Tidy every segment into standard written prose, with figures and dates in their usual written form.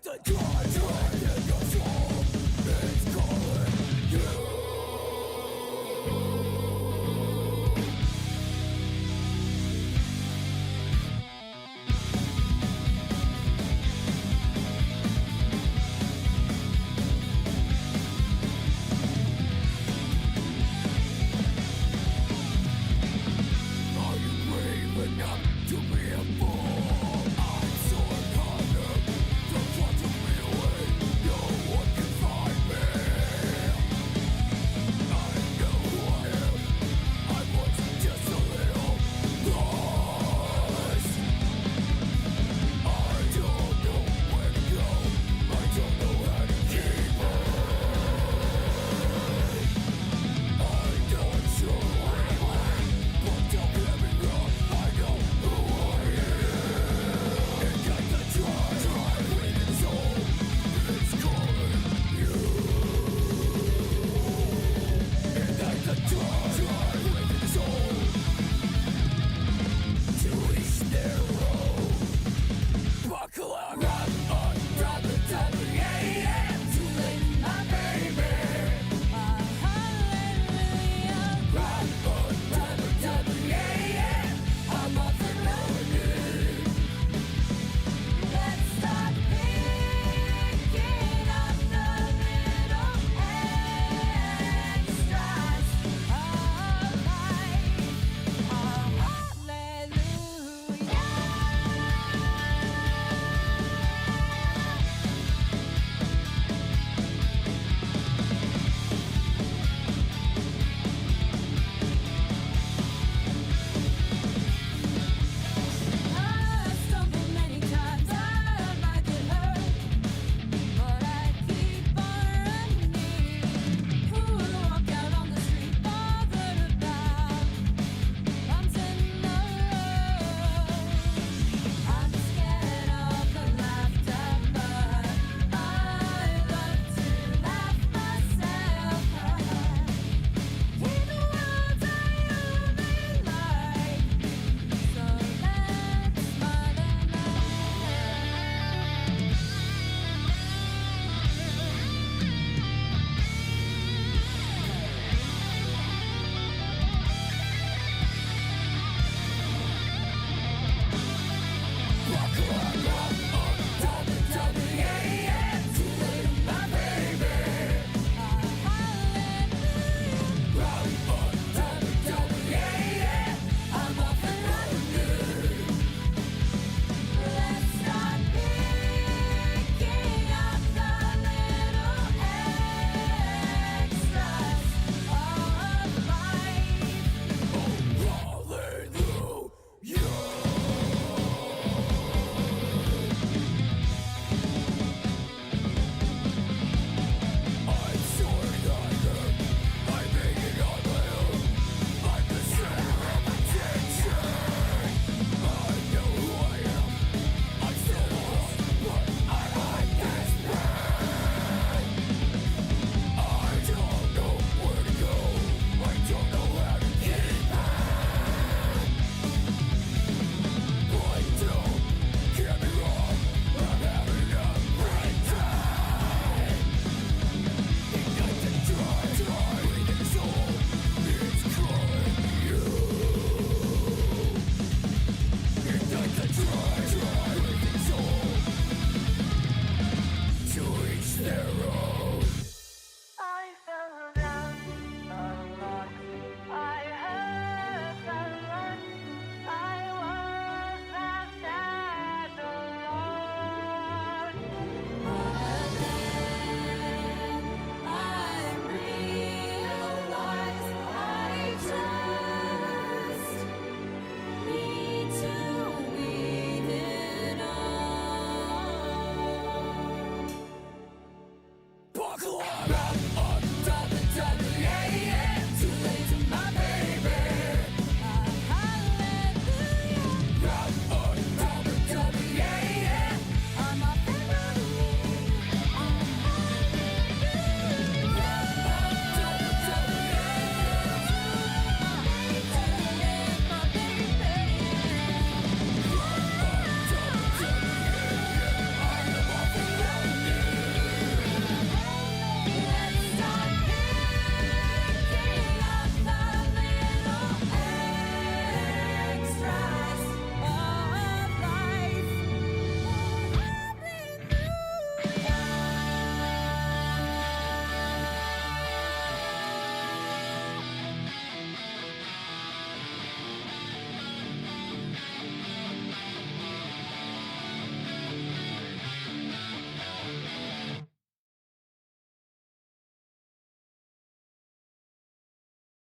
the drive in your soul. It's calling you. Are you brave enough to be a fool? I'm so uncomfortable. Don't try to be away.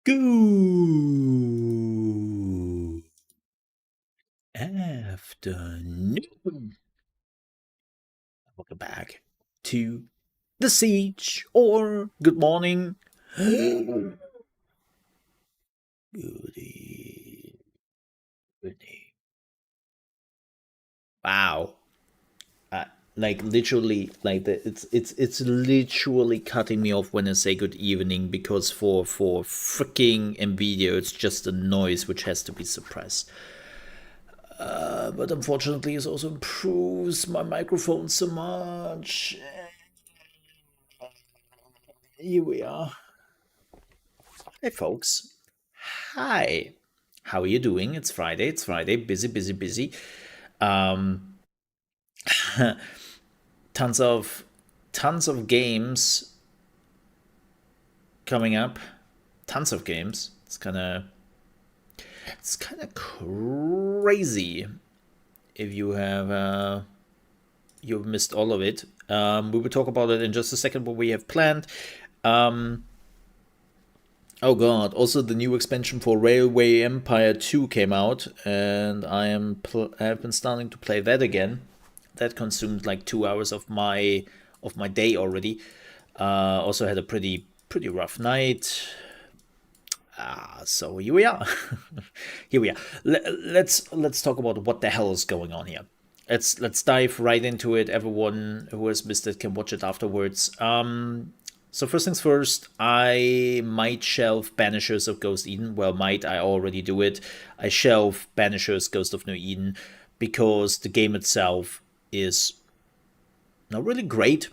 Good afternoon. Welcome back to the siege, or good morning. Good evening. Wow. Uh, like literally, like it's literally cutting me off when I say good evening because for freaking Nvidia, it's just a noise which has to be suppressed. But unfortunately, it also improves my microphone so much. Here we are. Hey, folks. Hi. How are you doing? It's Friday. It's Friday. Busy, busy, busy. Um, tons of games coming up. Tons of games. It's kind of crazy if you've missed all of it. We will talk about it in just a second. What we have planned. Um, Oh god! Also, the new expansion for Railway Empire 2 came out, and I've been starting to play that again. That consumed like 2 hours of my day already. Also had a pretty rough night. So here we are. Here we are. Let's talk about what the hell is going on here. Let's dive right into it. Everyone who has missed it can watch it afterwards. So first things first, I might shelve Banishers of Ghost Eden. Well, I already do it. I shelve Banishers Ghost of New Eden because the game itself is not really great.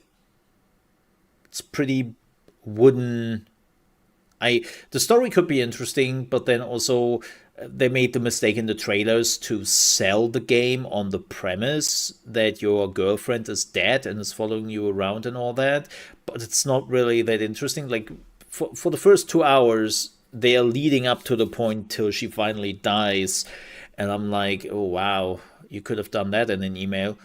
It's pretty wooden. The story could be interesting, but then also they made the mistake in the trailers to sell the game on the premise that your girlfriend is dead and is following you around and all that. But it's not really that interesting. Like for the first 2 hours, they are leading up to the point till she finally dies, and I'm like, oh wow, you could have done that in an email.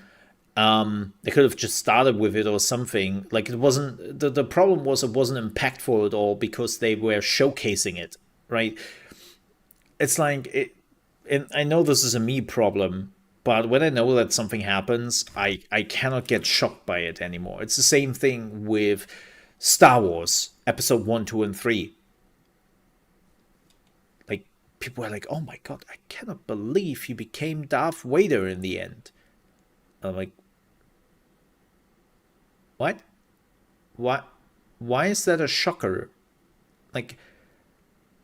They could have just started with it or something. Like it wasn't the problem was it wasn't impactful at all because they were showcasing it, right? It's like it, and I know this is a me problem, but when I know that something happens, I cannot get shocked by it anymore. It's the same thing with Star Wars Episode 1, 2, and 3. Like people are like, "Oh my god, I cannot believe he became Darth Vader in the end." I'm like, "What? What? Why is that a shocker?" Like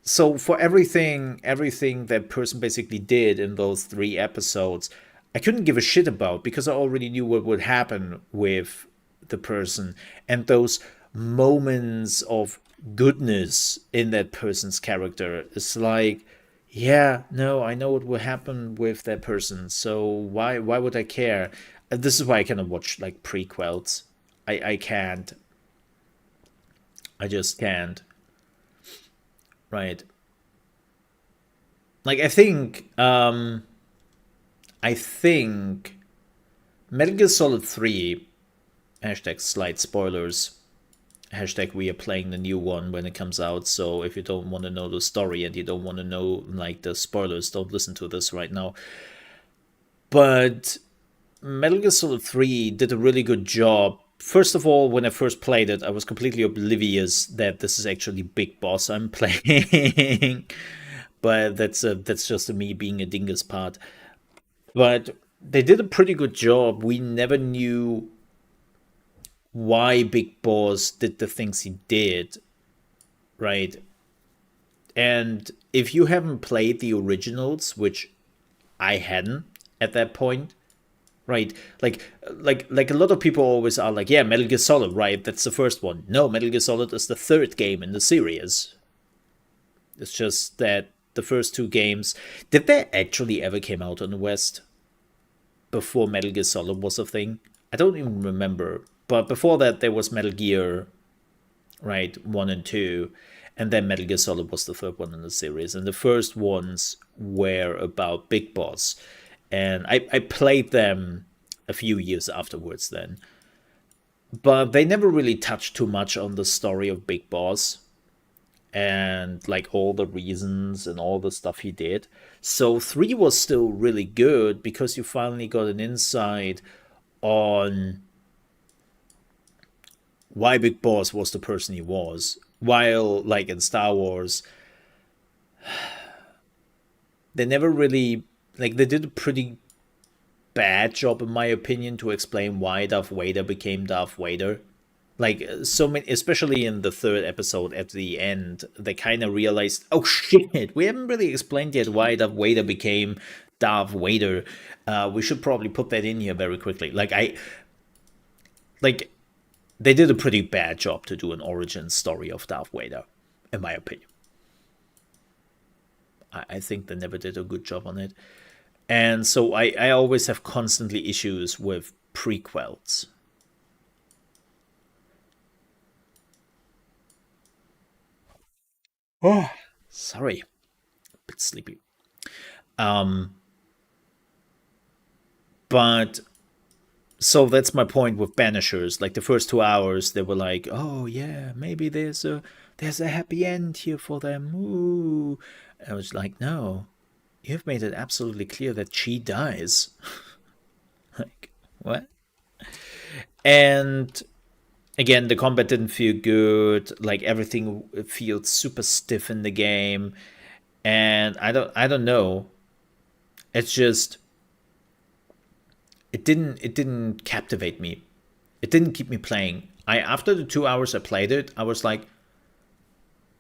so for everything that person basically did in those 3 episodes, I couldn't give a shit about because I already knew what would happen with the person, and those moments of goodness in that person's character is like, yeah, no, I know what will happen with that person, so why would I care? This is why I cannot watch like prequels. I can't. I just can't. Right. Like I think Metal Gear Solid 3 hashtag slight spoilers hashtag we are playing the new one when it comes out, so if you don't want to know the story and you don't want to know like the spoilers, don't listen to this right now. But Metal Gear Solid 3 did a really good job. First of all, when I first played it, I was completely oblivious that this is actually Big Boss I'm playing. But that's just me being a dingus part. But they did a pretty good job. We never knew why Big Boss did the things he did, right? And if you haven't played the originals, which I hadn't at that point, right? Like a lot of people always are like, yeah, Metal Gear Solid, right? That's the first one. No, Metal Gear Solid is the third game in the series. It's just that the first two games, did they actually ever came out in the West before Metal Gear Solid was a thing? I don't even remember. But before that, there was Metal Gear, right, 1 and 2. And then Metal Gear Solid was the third one in the series. And the first ones were about Big Boss. And I played them a few years afterwards then. But they never really touched too much on the story of Big Boss. and like all the reasons and all the stuff he did. So 3 was still really good because you finally got an insight on why Big Boss was the person he was. While like in Star Wars, they never really like they did a pretty bad job in my opinion to explain why Darth Vader became Darth Vader. Like so many, especially in the third episode at the end, they kind of realized, oh shit, we haven't really explained yet why Darth Vader became Darth Vader. We should probably put that in here very quickly. Like they did a pretty bad job to do an origin story of Darth Vader, in my opinion. I think they never did a good job on it. And so I always have constantly issues with prequels. Oh, sorry, a bit sleepy. Um, but so that's my point with Banishers. Like the first 2 hours, they were like, "Oh yeah, maybe there's a happy end here for them." Ooh, and I was like, "No, you've made it absolutely clear that she dies." Like what? And again, the combat didn't feel good. Like everything feels super stiff in the game, and I don't know. It's just it didn't captivate me. It didn't keep me playing. I After the 2 hours I played it, I was like,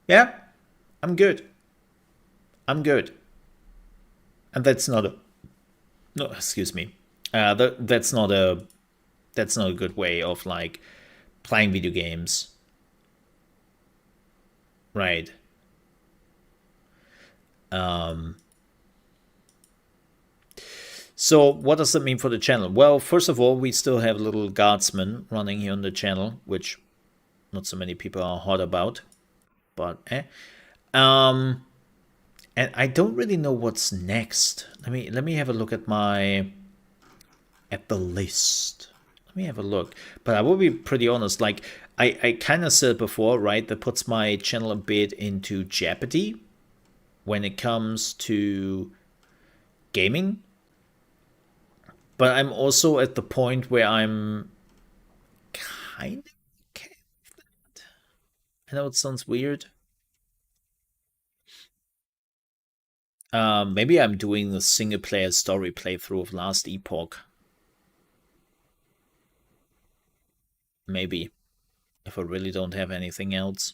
yeah, I'm good. I'm good. And that's not a no, excuse me. That's not a good way of like playing video games, right? Um, so what does that mean for the channel? Well, first of all, we still have a little guardsman running here on the channel, which not so many people are hot about, but eh. Um, and I don't really know what's next. Let me have a look at the list. Let me have a look. But I will be pretty honest, like I kind of said before, right? That puts my channel a bit into jeopardy when it comes to gaming. But I'm also at the point where I'm kind of okay with that. I know it sounds weird. Maybe I'm doing the single player story playthrough of Last Epoch. Maybe, if I really don't have anything else.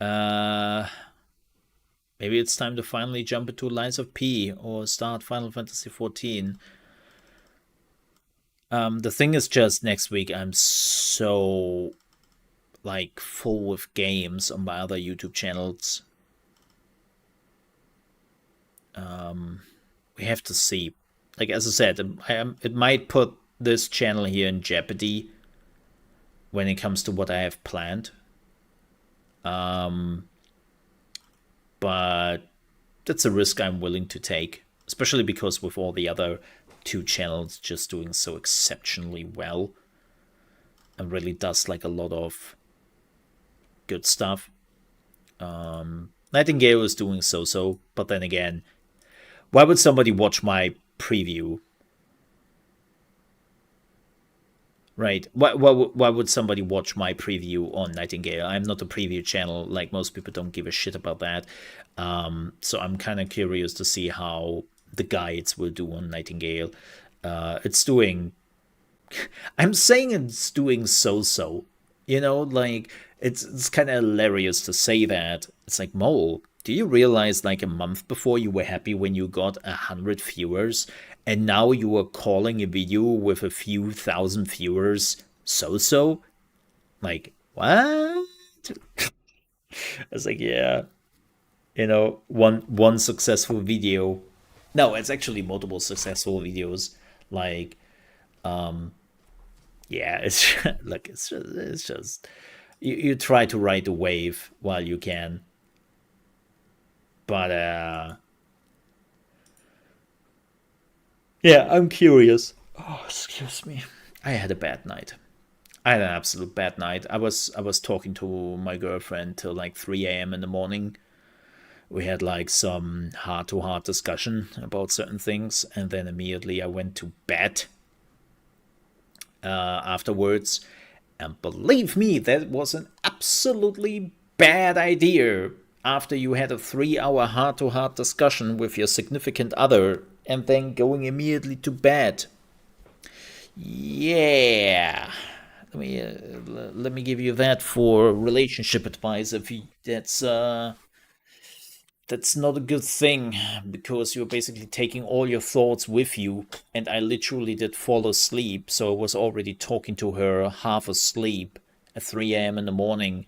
Uh, Maybe it's time to finally jump into Lies of P or start Final Fantasy XIV. The thing is just next week I'm so like full with games on my other YouTube channels. We have to see. Like as I said, it might put this channel here in jeopardy when it comes to what I have planned. But that's a risk I'm willing to take, especially because with all the other 2 channels just doing so exceptionally well and really does like a lot of good stuff. Nightingale is doing so, but then again, why would somebody watch my preview? Right. Why would somebody watch my preview on Nightingale? I'm not a preview channel. Like most people don't give a shit about that. So I'm kind of curious to see how the guides will do on Nightingale. It's doing. I'm saying it's doing so. Like it's kind of hilarious to say that. It's like Mole. Do you realize like a month before you were happy when you got 100 viewers, and now you are calling a video with a few thousand viewers so? Like what? I was like, yeah, one successful video. No, it's actually multiple successful videos. Like, yeah, it's like it's just you try to ride the wave while you can, but yeah, I'm curious. Oh, excuse me. I had a bad night. I had an absolute bad night. I was talking to my girlfriend till like 3 a.m. in the morning. We had like some heart to heart discussion about certain things, and then immediately I went to bed afterwards. And believe me, that was an absolutely bad idea. After you had a 3 hour heart to heart discussion with your significant other and then going immediately to bed. Yeah. Let me give you that for relationship advice. If you, that's not a good thing because you're basically taking all your thoughts with you. And I literally did fall asleep, so I was already talking to her half asleep at 3 a.m. in the morning.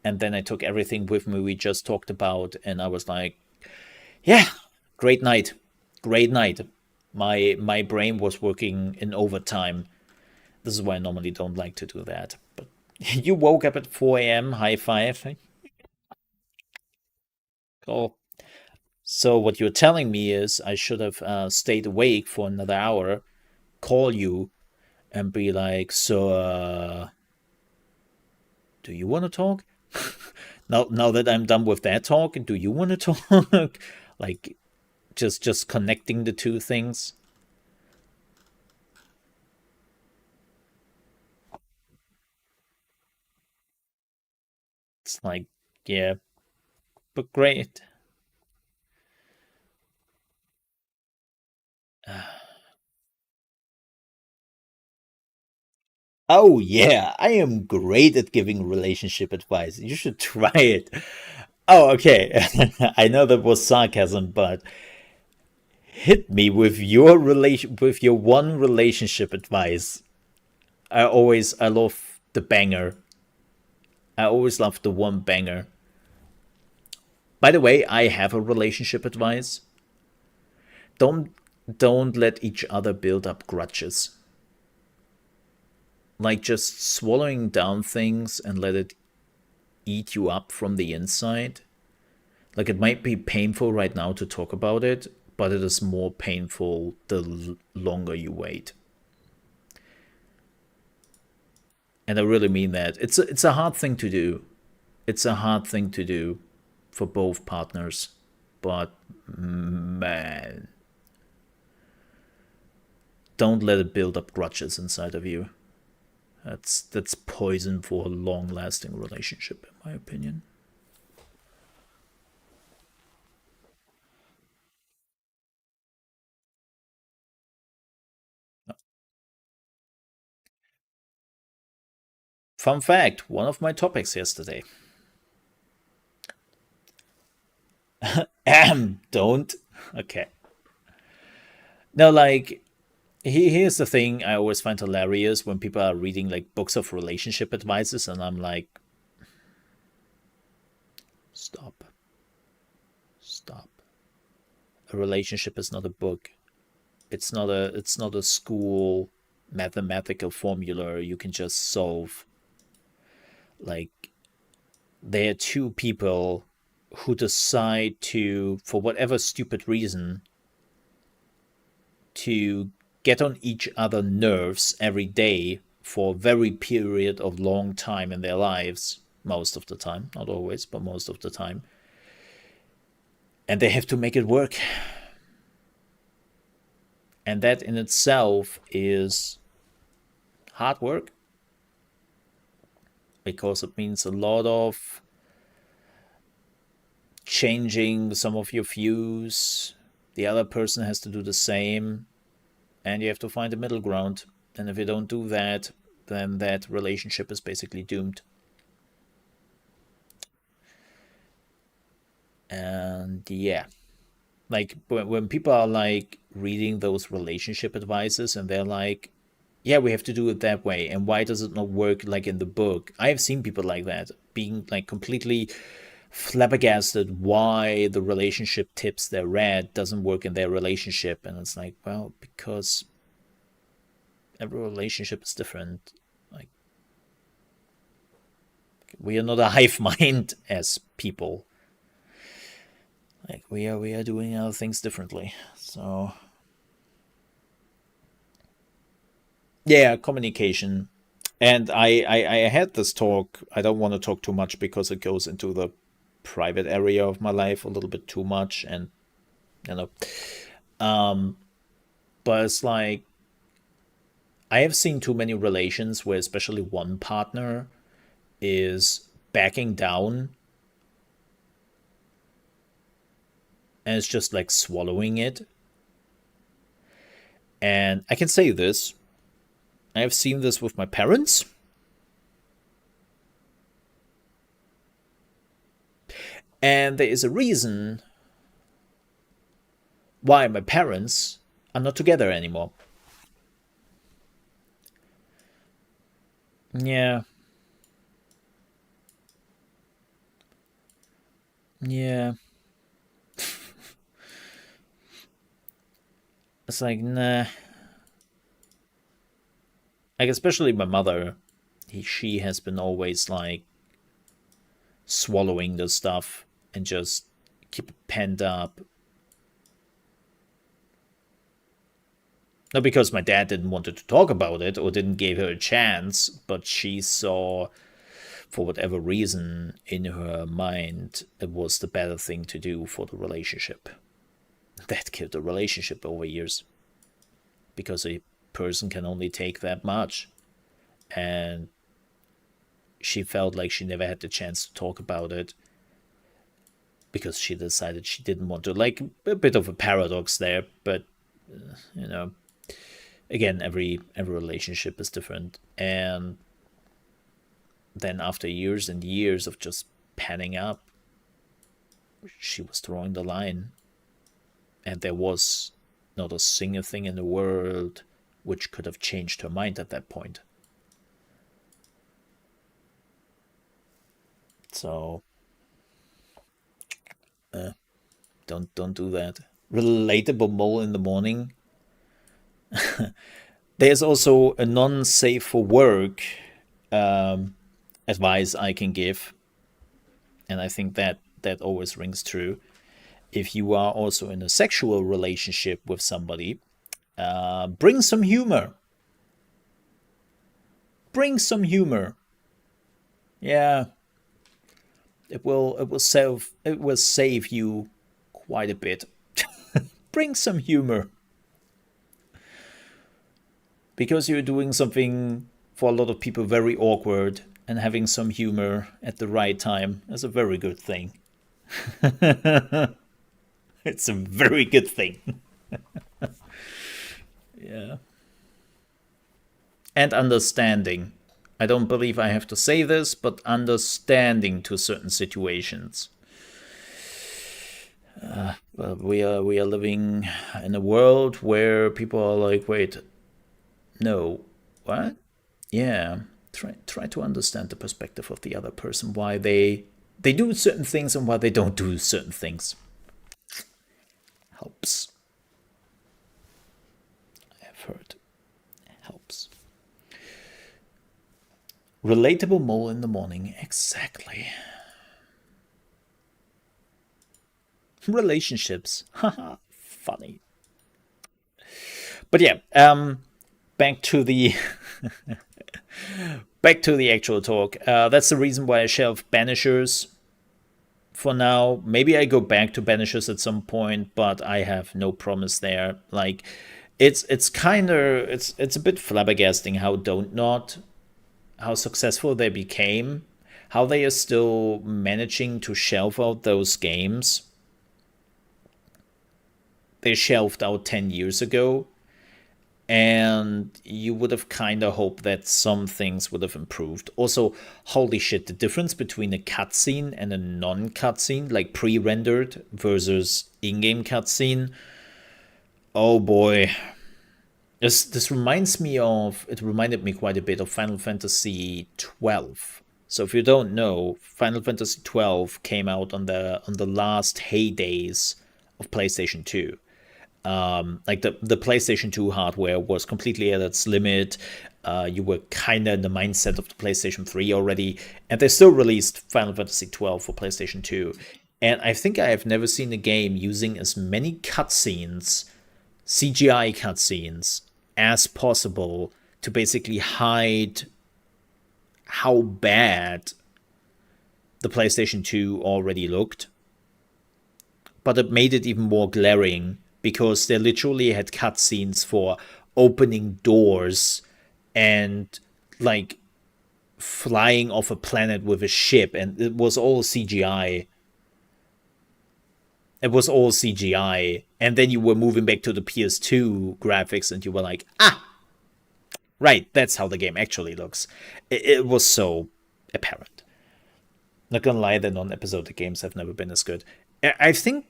And then I took everything with me we just talked about, and I was like, yeah, great night. Great night. My brain was working in overtime. This is why I normally don't like to do that. But you woke up at 4 a.m., high five. Oh, so what you're telling me is I should have stayed awake for another hour, call you, and be like, so, do you want to talk? Now that I'm done with that talk, do you want to talk? Like, just connecting the two things. It's like, yeah, but great. Oh yeah, I am great at giving relationship advice. You should try it. Oh, okay. I know that was sarcasm, but hit me with your one relationship advice. I love the banger. I always love the one banger. By the way, I have a relationship advice. Don't don't let each other build up grudges. Like just swallowing down things and let it eat you up from the inside. Like it might be painful right now to talk about it, but it is more painful the longer you wait. And I really mean that. It's a hard thing to do. It's a hard thing to do for both partners. But man, don't let it build up grudges inside of you. That's poison for a long-lasting relationship, in my opinion. Fun fact: one of my topics yesterday. Don't. Okay. No, like here's the thing I always find hilarious when people are reading like books of relationship advices, and I'm like, stop, stop. A relationship is not a book. It's not a school mathematical formula you can just solve. Like there are two people who decide to, for whatever stupid reason, to get on each other nerves every day for a very period of long time in their lives, most of the time, not always, but most of the time, and they have to make it work. And that in itself is hard work because it means a lot of changing some of your views. The other person has to do the same, and you have to find a middle ground. And if you don't do that, then that relationship is basically doomed. And yeah, like when people are like reading those relationship advices and they're like, yeah, we have to do it that way, and why does it not work like in the book? I have seen people like that being like completely flabbergasted why the relationship tips they read doesn't work in their relationship. And it's like, well, because every relationship is different. Like we are not a hive mind as people. Like we are doing other things differently. So yeah, communication. And I had this talk. I don't want to talk too much because it goes into the private area of my life a little bit too much, and you know, um, but it's like I have seen too many relations where especially one partner is backing down and it's just like swallowing it. And I can say this, I have seen this with my parents. And there is a reason why my parents are not together anymore. Yeah, yeah. It's like, nah. Like, especially my mother, she has been always like swallowing the stuff and just keep it penned up. Not because my dad didn't want to talk about it or didn't give her a chance, but she saw, for whatever reason, in her mind, it was the better thing to do for the relationship. That killed the relationship over years. Because a person can only take that much. And she felt like she never had the chance to talk about it because she decided she didn't want to. Like, a bit of a paradox there, but you know, again, every relationship is different. And then after years and years of just panning up, she was drawing the line, and there was not a single thing in the world which could have changed her mind at that point. So don't do that. Relatable mole in the morning. There's also a non-safe for work advice I can give, and I think that always rings true. If you are also in a sexual relationship with somebody, bring some humor. Bring some humor. Yeah, it will save you quite a bit. Bring some humor because you're doing something for a lot of people very awkward, and having some humor at the right time is a very good thing. It's a very good thing. Yeah. And understanding. I don't believe I have to say this, but understanding to certain situations. Well, we are living in a world where people are like, wait, no, what? Yeah, try to understand the perspective of the other person, why they do certain things and why they don't do certain things. Helps. I've heard. Helps. Relatable mole in the morning. Exactly. Relationships. Haha. Funny. But yeah, back to the back to the actual talk. That's the reason why I shelved Banishers for now. Maybe I go back to Banishers at some point, but I have no promise there. Like, it's kind of it's a bit flabbergasting how Don't Not, how successful they became, how they are still managing to shelve out those games they shelved out 10 years ago. And you would have kind of hoped that some things would have improved. Also, holy shit, the difference between a cutscene and a non-cutscene, like pre-rendered versus in-game cutscene. Oh boy. This reminds me of, it reminded me quite a bit of Final Fantasy 12. So if you don't know, Final Fantasy 12 came out on the last heydays of PlayStation 2. Like the PlayStation 2 hardware was completely at its limit. You were kind of in the mindset of the PlayStation 3 already, and they still released Final Fantasy 12 for PlayStation 2. And I think I have never seen a game using as many cutscenes, CGI cutscenes, as possible to basically hide how bad the PlayStation 2 already looked, but it made it even more glaring because they literally had cutscenes for opening doors and like flying off a planet with a ship, and it was all CGI. It was all CGI, and then you were moving back to the PS2 graphics, and you were like, ah, right, that's how the game actually looks. It was so apparent. Not gonna lie, the non-episodic games have never been as good. I think,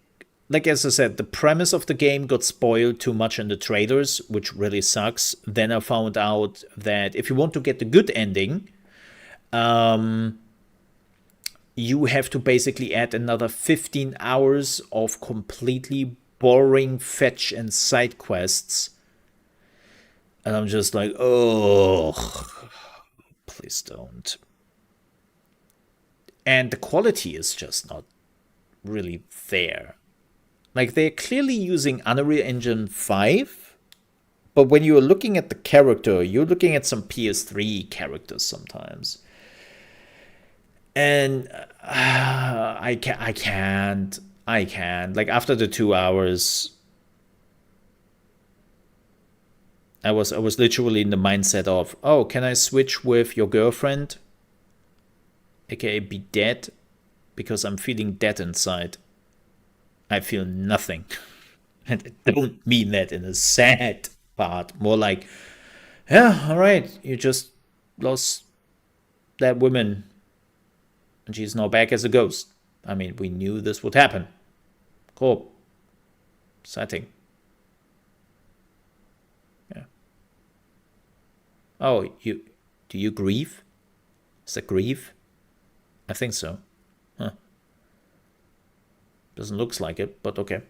like as I said, the premise of the game got spoiled too much in the trailers, which really sucks. Then I found out that if you want to get the good ending, you have to basically add another 15 hours of completely boring fetch and side quests. And I'm just like, oh, please don't. And the quality is just not really there. Like, they're clearly using Unreal Engine 5, but when you're looking at the character, you're looking at some PS3 characters sometimes. And I can't. Like, after the 2 hours, I was literally in the mindset of, oh, can I switch with your girlfriend, aka be dead, because I'm feeling dead inside. I feel nothing. And I don't mean that in a sad part. More like, yeah, all right, you just lost that woman, and she's now back as a ghost. I mean, we knew this would happen. Cool. Setting. Yeah. Oh, do you grieve? Is that grief? I think so. Huh. Doesn't look like it, but okay.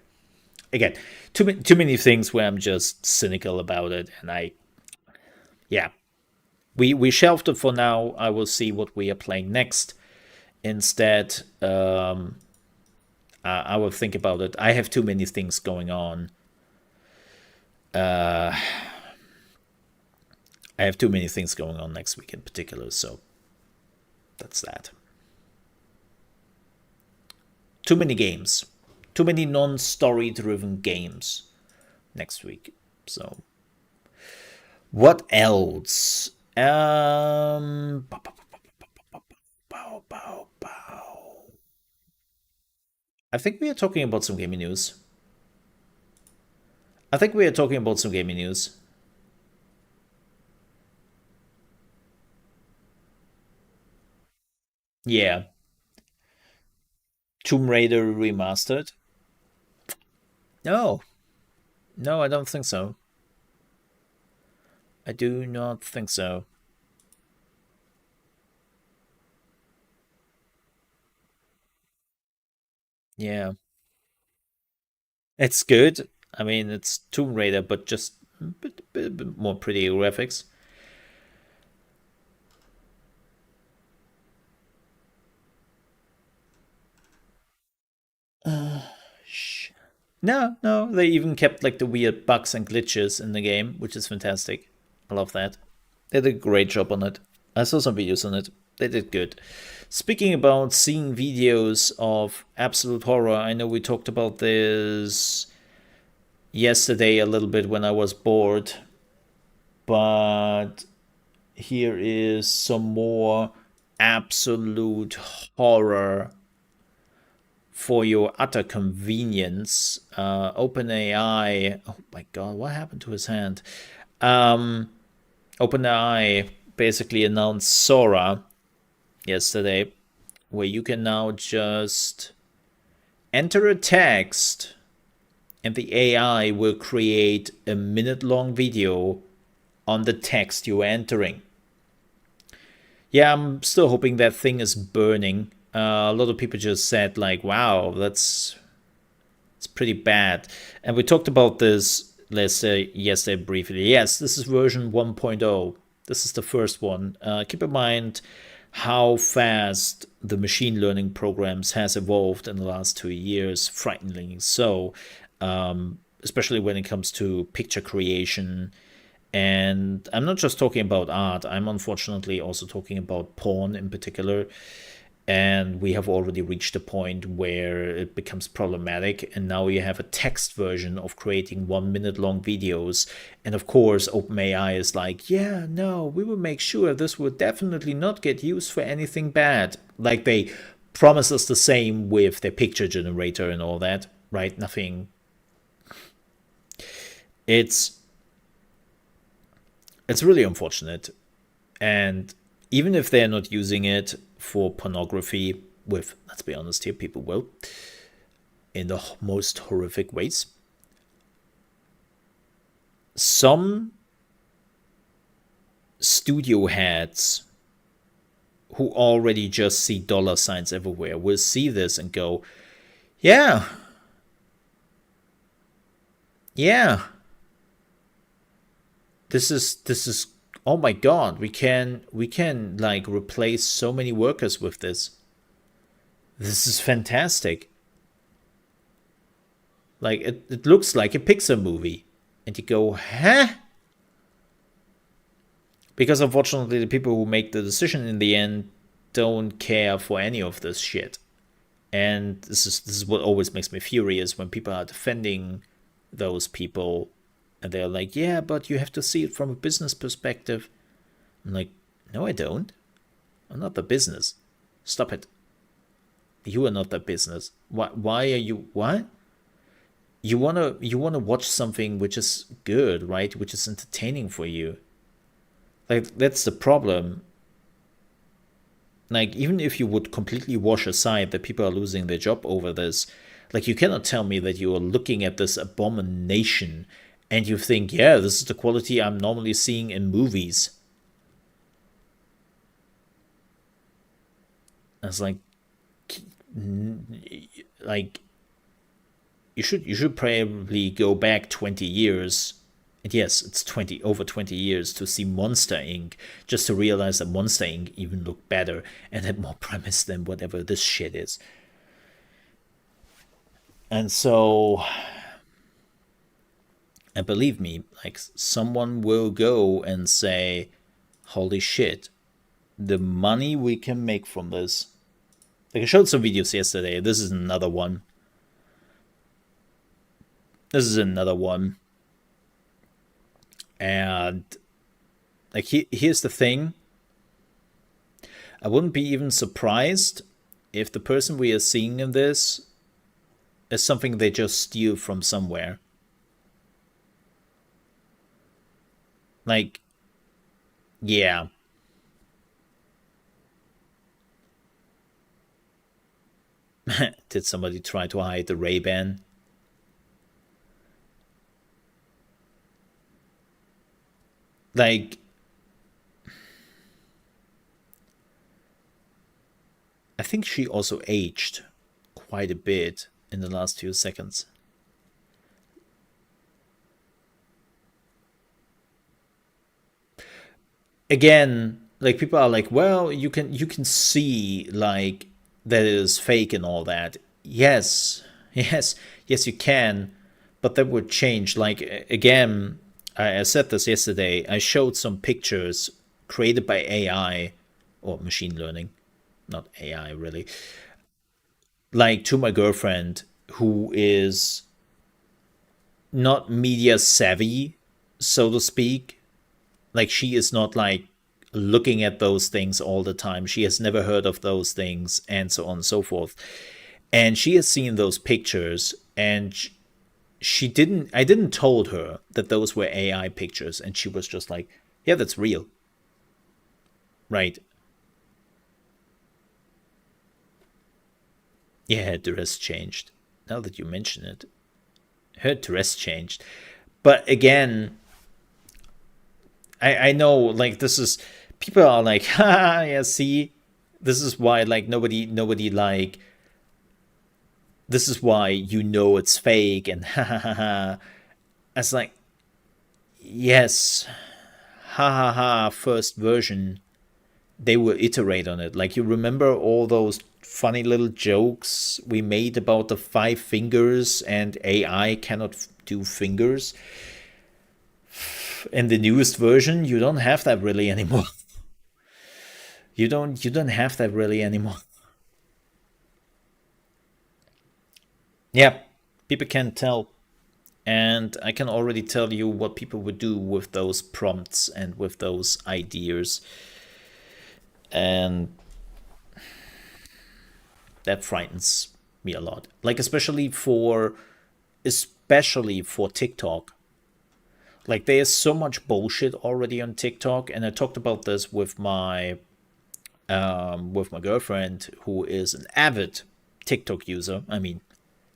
Again, too many things where I'm just cynical about it, and yeah, we shelved it for now. I will see what we are playing next. Instead, I will think about it. I have too many things going on. I have too many things going on next week in particular, so that's that. Too many games. Too many non-story driven games next week. So what else? I think we are talking about some gaming news. Yeah. Tomb Raider remastered. No. No, I don't think so. I do not think so. Yeah. It's good. I mean, it's Tomb Raider, but just a bit more pretty graphics. No, no, they even kept like the weird bugs and glitches in the game, which is fantastic. I love that. They did a great job on it. I saw some videos on it. They did good. Speaking about seeing videos of absolute horror, I know we talked about this yesterday a little bit when I was bored, but here is some more absolute horror for your utter convenience. OpenAI, oh my god, what happened to his hand? OpenAI basically announced Sora yesterday, where you can now just enter a text and the AI will create a minute-long video on the text you're entering. Yeah, I'm still hoping that thing is burning. A lot of people just said like, wow, it's pretty bad. And we talked about this, let's say, yesterday briefly. Yes, this is version 1.0. This is the first one. Keep in mind how fast the machine learning programs has evolved in the last 2 years, frighteningly so, especially when it comes to picture creation And I'm not just talking about art, I'm unfortunately also talking about porn in particular. And we have already reached a point where it becomes problematic. And now you have a text version of creating 1 minute long videos. And of course, OpenAI is like, yeah, no, we will make sure this will definitely not get used for anything bad. Like they promise us the same with their picture generator and all that, right? Nothing. It's it's really unfortunate. And even if they're not using it for pornography, with, let's be honest here, people will, in the most horrific ways, some studio heads who already just see dollar signs everywhere will see this and go, yeah, yeah, this is oh my god, we can like replace so many workers with this. This is fantastic. Like it looks like a Pixar movie. And you go, huh? Because unfortunately the people who make the decision in the end don't care for any of this shit. And this is what always makes me furious when people are defending those people and they're like, yeah, but you have to see it from a business perspective. I'm like, no, I don't. I'm not the business. Stop it. You are not the business. Why are you what? You wanna watch something which is good, right? Which is entertaining for you. Like that's the problem. Like even if you would completely wash aside that people are losing their job over this, like you cannot tell me that you are looking at this abomination and you think, yeah, this is the quality I'm normally seeing in movies. It's like you should probably go back 20 years. And yes, it's 20 over 20 years to see Monster Inc. just to realize that Monster Inc. even looked better and had more premise than whatever this shit is. And so, and believe me, like someone will go and say, "Holy shit, the money we can make from this." Like I showed some videos yesterday. This is another one. This is another one. And like here's the thing. I wouldn't be even surprised if the person we are seeing in this is something they just steal from somewhere. Like, yeah. Did somebody try to hide the Ray-Ban? Like, I think she also aged quite a bit in the last few seconds. Again, like people are like, well, you can see like that it is fake and all that. Yes, yes, yes, you can, but that would change. Like again, I said this yesterday. I showed some pictures created by AI or machine learning, not AI really, like to my girlfriend who is not media savvy, so to speak. Like she is not like looking at those things all the time. She has never heard of those things and so on and so forth. And she has seen those pictures and she didn't I didn't told her that those were AI pictures and she was just like, yeah, that's real. Right. Yeah, her dress changed. Now that you mention it, her dress changed. But again, I know like this is people are like, ha, yeah, see, this is why like nobody like this is why you know it's fake and ha ha ha ha. It's like, yes, ha ha ha, first version. They will iterate on it. Like you remember all those funny little jokes we made about the five fingers and AI cannot do fingers. in the newest version, you don't have that really anymore. You don't have that really anymore. Yeah, people can't tell. And I can already tell you what people would do with those prompts and with those ideas. And that frightens me a lot. Like especially for TikTok. Like there's so much bullshit already on TikTok, and I talked about this with my girlfriend, who is an avid TikTok user. I mean,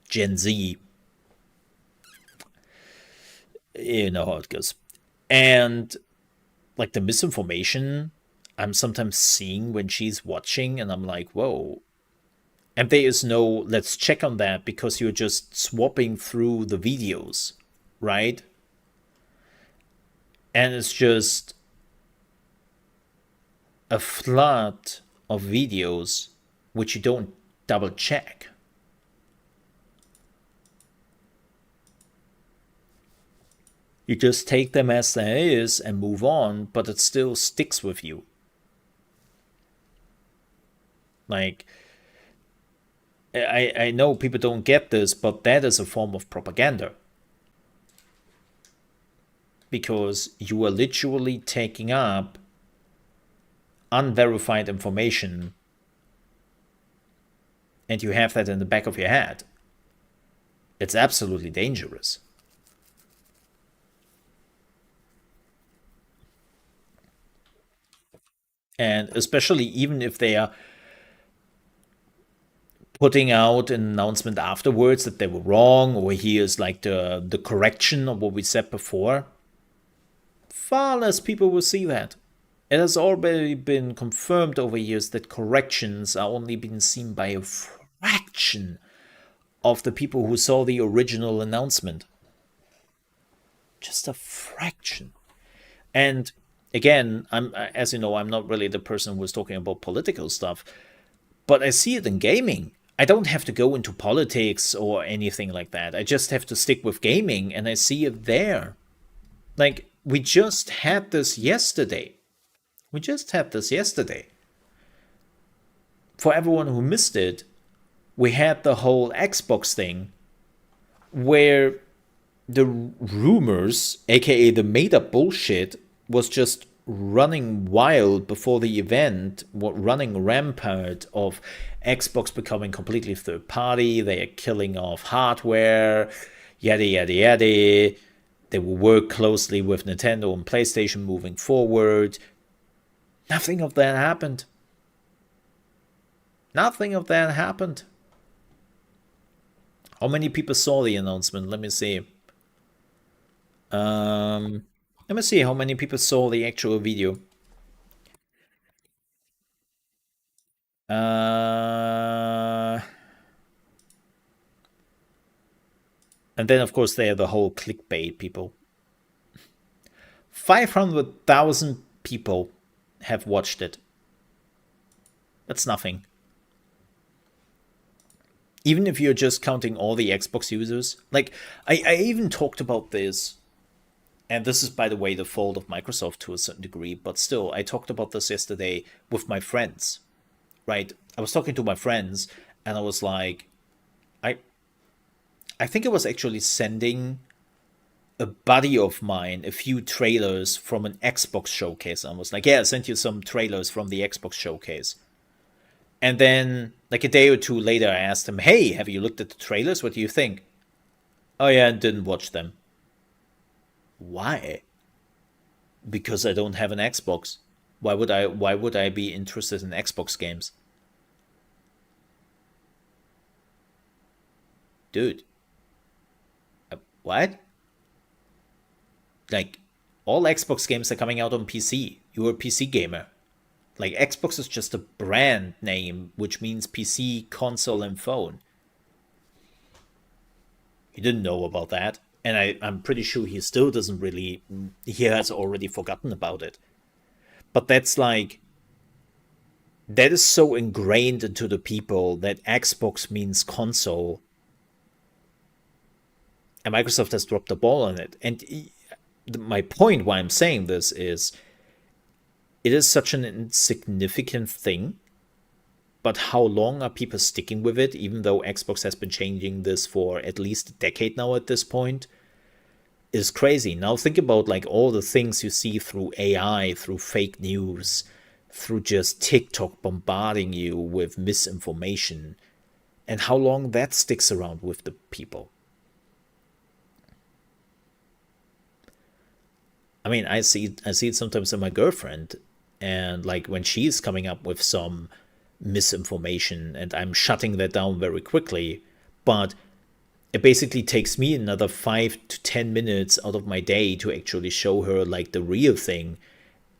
Gen Z, you know how it goes. And like the misinformation I'm sometimes seeing when she's watching, and I'm like, whoa. And there is no let's check on that because you're just swapping through the videos, right? And it's just a flood of videos which you don't double check. You just take them as they is and move on, but it still sticks with you. Like, I know people don't get this, but that is a form of propaganda. Because you are literally taking up unverified information and you have that in the back of your head. It's absolutely dangerous. And especially even if they are putting out an announcement afterwards that they were wrong, or here's like the correction of what we said before, far less people will see that. It has already been confirmed over years that corrections are only being seen by a fraction of the people who saw the original announcement. Just a fraction. And again, as you know, I'm not really the person who's talking about political stuff, but I see it in gaming. I don't have to go into politics or anything like that. I just have to stick with gaming, and I see it there. Like, we just had this yesterday. We just had this yesterday. For everyone who missed it, we had the whole Xbox thing where the rumors, aka the made up bullshit, was just running wild before the event, running rampant of Xbox becoming completely third party. They are killing off hardware, yada yada yada. They will work closely with Nintendo and PlayStation moving forward. Nothing of that happened. Nothing of that happened. How many people saw the announcement? Let me see. Let me see how many people saw the actual video. And then, of course, they are the whole clickbait people. 500,000 people have watched it. That's nothing. Even if you're just counting all the Xbox users. Like, I even talked about this, and this is, by the way, the fault of Microsoft to a certain degree, but still, I talked about this yesterday with my friends, right? I was talking to my friends, and I was like, I think I was actually sending a buddy of mine a few trailers from an Xbox showcase. I was like, yeah, I sent you some trailers from the Xbox showcase. And then, like a day or two later, I asked him, hey, have you looked at the trailers? What do you think? Oh, yeah, I didn't watch them. Why? Because I don't have an Xbox. Why would I be interested in Xbox games? Dude. What? Like, all Xbox games are coming out on PC. You're a PC gamer. Like, Xbox is just a brand name, which means PC, console, and phone. He didn't know about that. And I'm pretty sure he still doesn't really. He has already forgotten about it. But that's like. That is so ingrained into the people that Xbox means console. And Microsoft has dropped the ball on it. And my point why I'm saying this is it is such an insignificant thing, but how long are people sticking with it, even though Xbox has been changing this for at least a decade now at this point, is crazy. Now think about like all the things you see through AI, through fake news, through just TikTok bombarding you with misinformation, and how long that sticks around with the people. I mean, I see it sometimes in my girlfriend, and like when she's coming up with some misinformation, and I'm shutting that down very quickly, but it basically takes me another 5 to 10 minutes out of my day to actually show her like the real thing,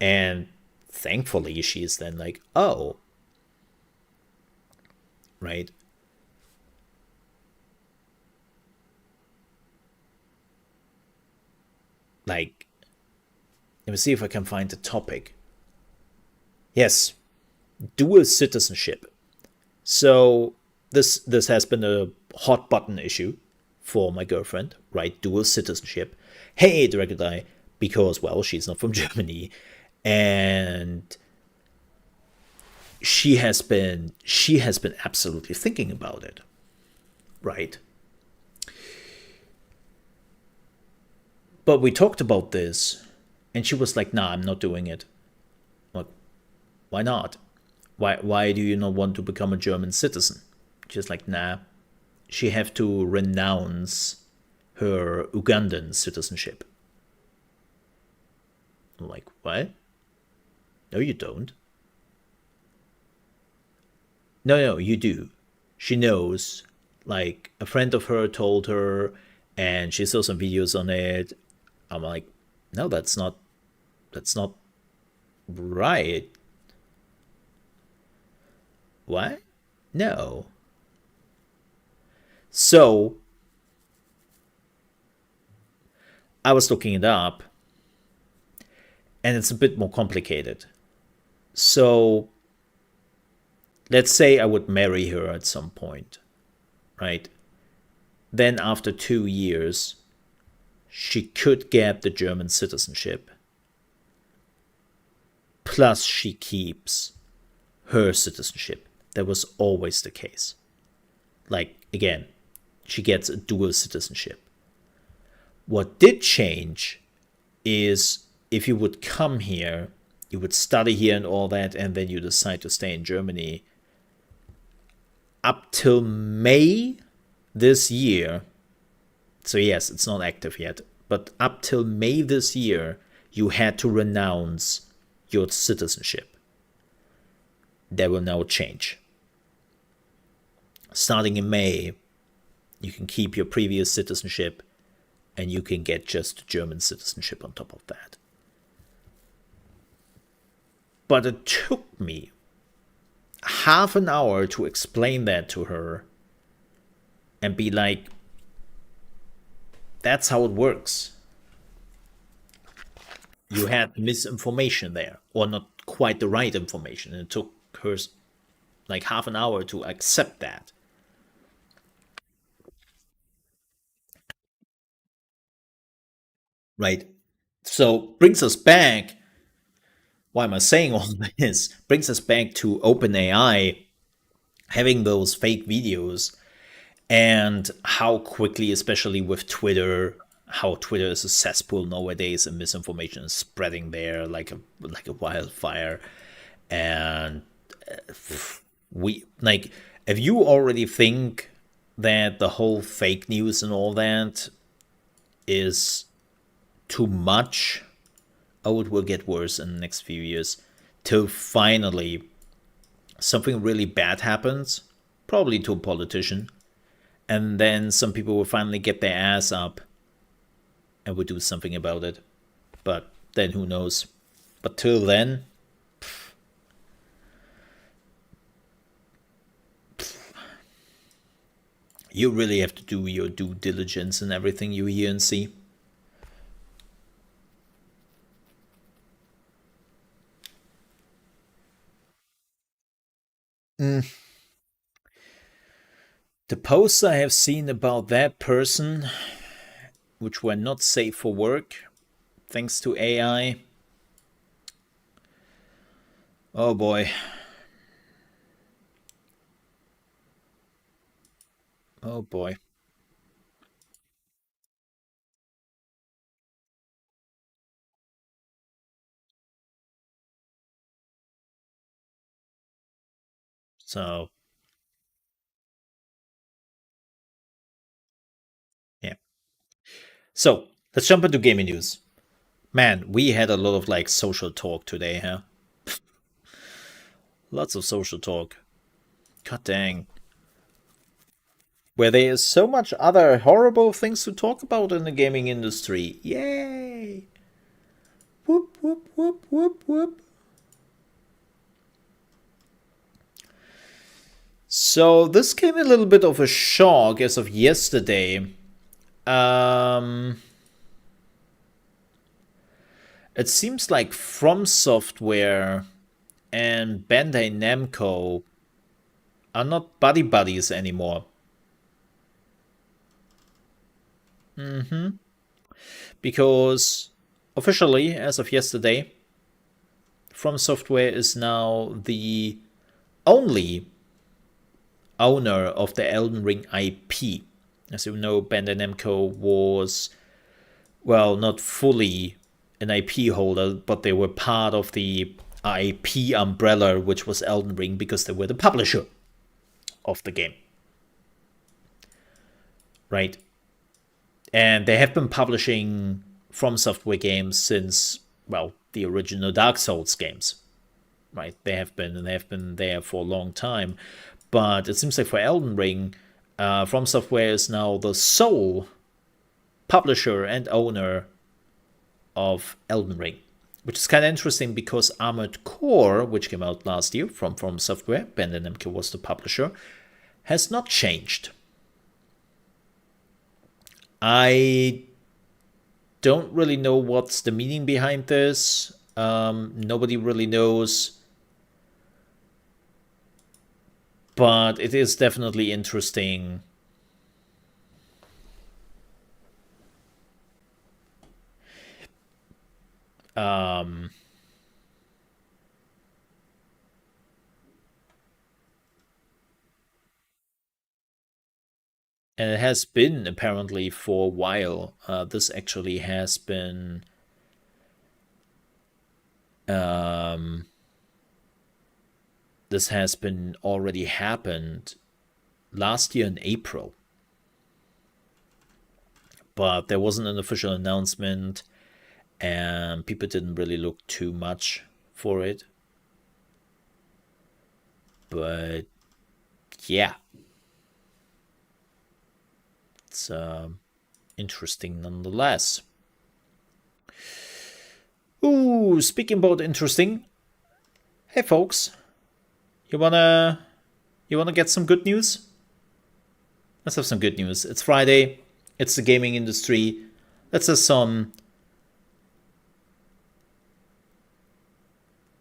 and thankfully she's then like, oh, right, like let me see if I can find the topic. Yes, dual citizenship. So this has been a hot button issue for my girlfriend, right? Dual citizenship. Hey, directed I, because well, she's not from Germany, and she has been absolutely thinking about it, right? But we talked about this, and she was like, "Nah, I'm not doing it." I'm like, why not? Why do you not want to become a German citizen? She's like, nah, she have to renounce her Ugandan citizenship. I'm like, what? No, you don't. No, no, you do. She knows. Like a friend of her told her, and she saw some videos on it. I'm like, no, that's not right. What? No. So I was looking it up, and it's a bit more complicated. So let's say I would marry her at some point, right? Then after 2 years, she could get the German citizenship. Plus, she keeps her citizenship. That was always the case. Like, again, she gets a dual citizenship. What did change is if you would come here, you would study here and all that, and then you decide to stay in Germany. Up till May this year, so yes, it's not active yet, but up till May this year, you had to renounce your citizenship. That will now change. Starting in May, you can keep your previous citizenship and you can get just German citizenship on top of that. But it took me half an hour to explain that to her and be like, that's how it works. You had misinformation there, or not quite the right information. And it took her like half an hour to accept that, right? So brings us back. Why am I saying all this? Brings us back to OpenAI having those fake videos and how quickly, especially with Twitter, how Twitter is a cesspool nowadays and misinformation is spreading there like a wildfire. And we like if you already think that the whole fake news and all that is too much, oh, it will get worse in the next few years till finally something really bad happens, probably to a politician, and then some people will finally get their ass up and will do something about it. But then who knows? But till then, you really have to do your due diligence in everything you hear and see. Mm. The posts I have seen about that person, which were not safe for work, thanks to AI. Oh boy. Oh boy. So, yeah. So, let's jump into gaming news. Man, we had a lot of like social talk today, huh? Lots of social talk. God dang. Where there is so much other horrible things to talk about in the gaming industry. Yay! Whoop, whoop, whoop, whoop, whoop. So this came a little bit of a shock as of yesterday. Um, it seems like From Software and Bandai Namco are not buddy buddies anymore. Because officially, as of yesterday, From Software is now the only owner of the Elden Ring IP. As you know, Bandai Namco was, well, not fully an IP holder, but they were part of the IP umbrella, which was Elden Ring, because they were the publisher of the game. Right? And they have been publishing From Software games since, well, the original Dark Souls games. Right? They have been there for a long time. But it seems like for Elden Ring, From Software is now the sole publisher and owner of Elden Ring, which is kind of interesting because Armored Core, which came out last year from Software, Bandai Namco was the publisher, has not changed. I don't really know what's the meaning behind this. Nobody really knows. But it is definitely interesting. And it has been apparently for a while. This actually has been this has been already happened last year in April. But there wasn't an official announcement, and people didn't really look too much for it. But yeah, it's interesting nonetheless. Ooh, speaking about interesting, hey folks, you wanna get some good news? Let's have some good news. It's Friday. It's the gaming industry. Let's have some.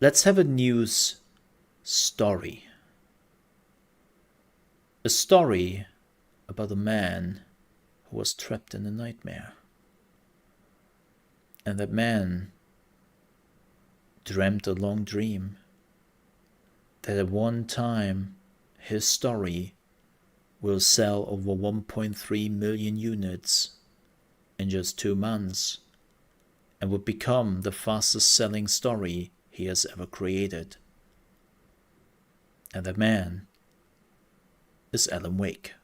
Let's have a news story. A story about a man who was trapped in a nightmare. And that man dreamt a long dream that at one time his story will sell over 1.3 million units in just 2 months and would become the fastest selling story he has ever created. And that man is Alan Wake.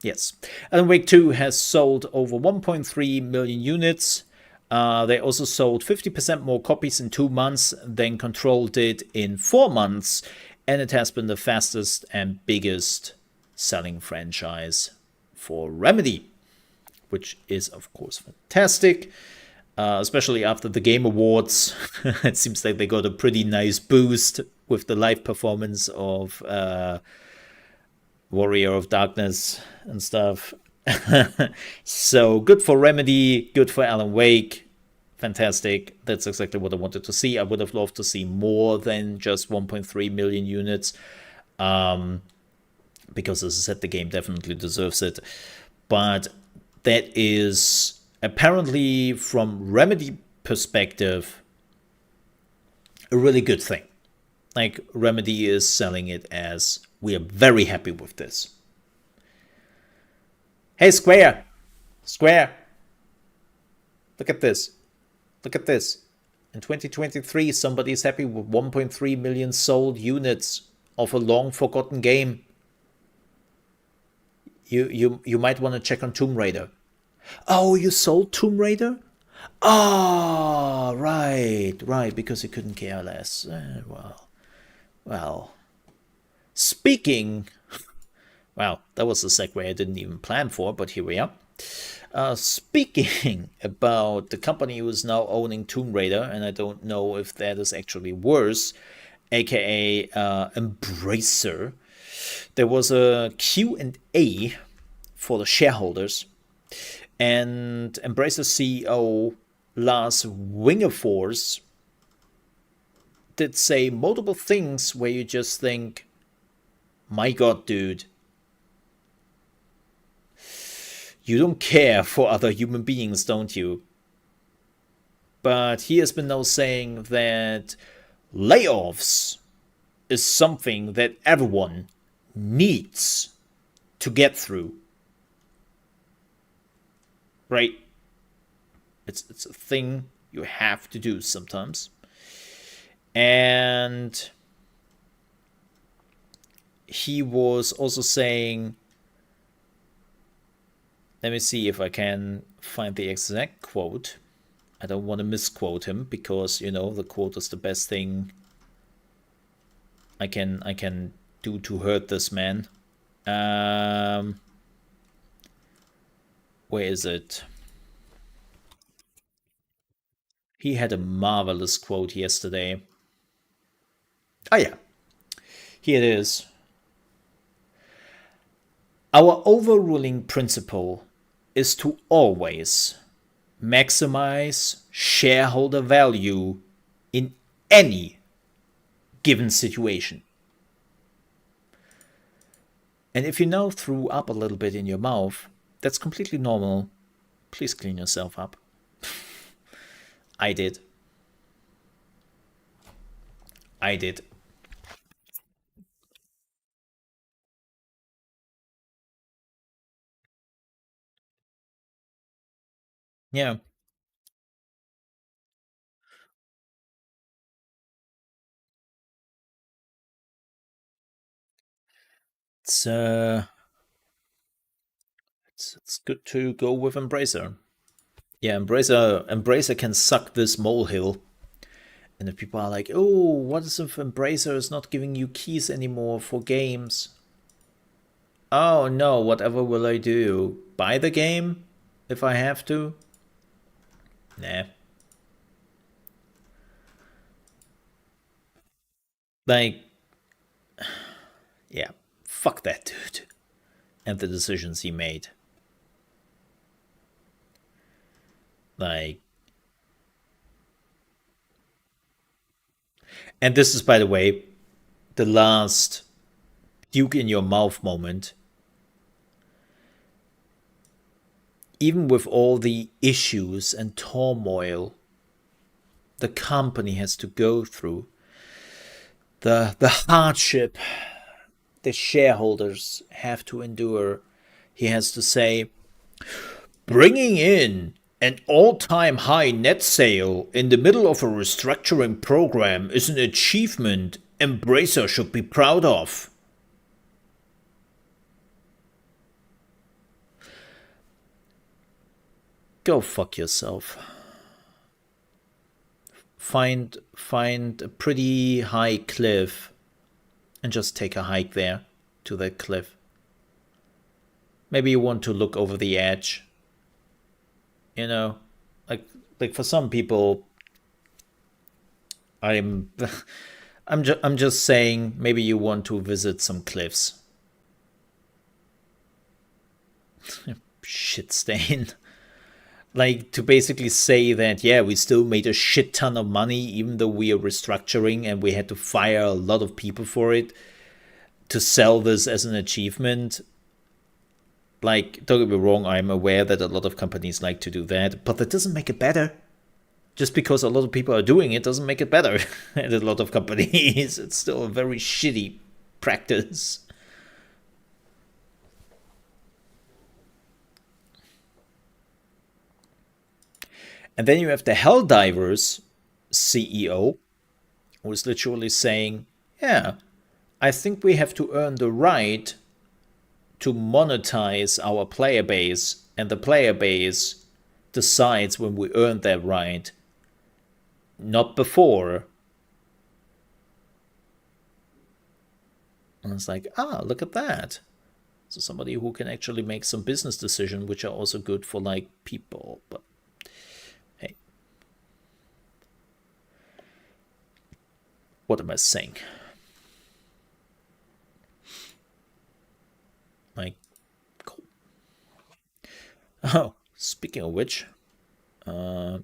Yes, Alan Wake 2 has sold over 1.3 million units. They also sold 50% more copies in 2 months than Control did in 4 months, and it has been the fastest and biggest selling franchise for Remedy, which is, of course, fantastic. Especially after the Game Awards, it seems like they got a pretty nice boost with the live performance of Warrior of Darkness and stuff. So good for Remedy, good for Alan Wake. Fantastic. That's exactly what I wanted to see. I would have loved to see more than just 1.3 million units. Because, as I said, the game definitely deserves it. But that is apparently from Remedy perspective a really good thing. Like, Remedy is selling it as, we are very happy with this. Hey, Square! Square! Look at this. Look at this. In 2023, somebody's happy with 1.3 million sold units of a long-forgotten game. You might want to check on Tomb Raider. Oh, you sold Tomb Raider? Oh, right, because you couldn't care less. Well. Speaking... Well, that was a segue I didn't even plan for, but here we are. Speaking about the company who is now owning Tomb Raider, and I don't know if that is actually worse, aka Embracer, there was a Q&A for the shareholders, and Embracer CEO Lars Wingefors did say multiple things where you just think, my god, dude, you don't care for other human beings, don't you? But he has been now saying that layoffs is something that everyone needs to get through. Right? It's a thing you have to do sometimes. And he was also saying, let me see if I can find the exact quote. I don't want to misquote him because, you know, the quote is the best thing I can do to hurt this man. Where is it? He had a marvelous quote yesterday. Oh yeah, here it is. Our overruling principle is to always maximize shareholder value in any given situation. And if you now threw up a little bit in your mouth, that's completely normal. Please clean yourself up. I did. Yeah. It's good to go with Embracer. Yeah, Embracer can suck this molehill. And the people are like, oh, what is if Embracer is not giving you keys anymore for games? Oh no, whatever will I do? Buy the game if I have to? Nah. Like, yeah, fuck that dude and the decisions he made. Like, and this is, by the way, the last Duke in your mouth moment. Even with all the issues and turmoil the company has to go through, the hardship the shareholders have to endure, he has to say, bringing in an all-time high net sale in the middle of a restructuring program is an achievement Embracer should be proud of. Go fuck yourself. Find a pretty high cliff and just take a hike there to that cliff. Maybe you want to look over the edge. You know, like for some people, I'm just saying, maybe you want to visit some cliffs. Shit stain. Like, to basically say that, yeah, we still made a shit ton of money even though we are restructuring and we had to fire a lot of people for it, to sell this as an achievement. Like, don't get me wrong, I'm aware that a lot of companies like to do that, but that doesn't make it better. Just because a lot of people are doing it doesn't make it better. At a lot of companies, it's still a very shitty practice. And then you have the Helldivers CEO, who is literally saying, yeah, I think we have to earn the right to monetize our player base, and the player base decides when we earn that right, not before. And it's like, look at that. So somebody who can actually make some business decisions, which are also good for like people. But hey, what am I saying? Like, cool. Oh, speaking of which,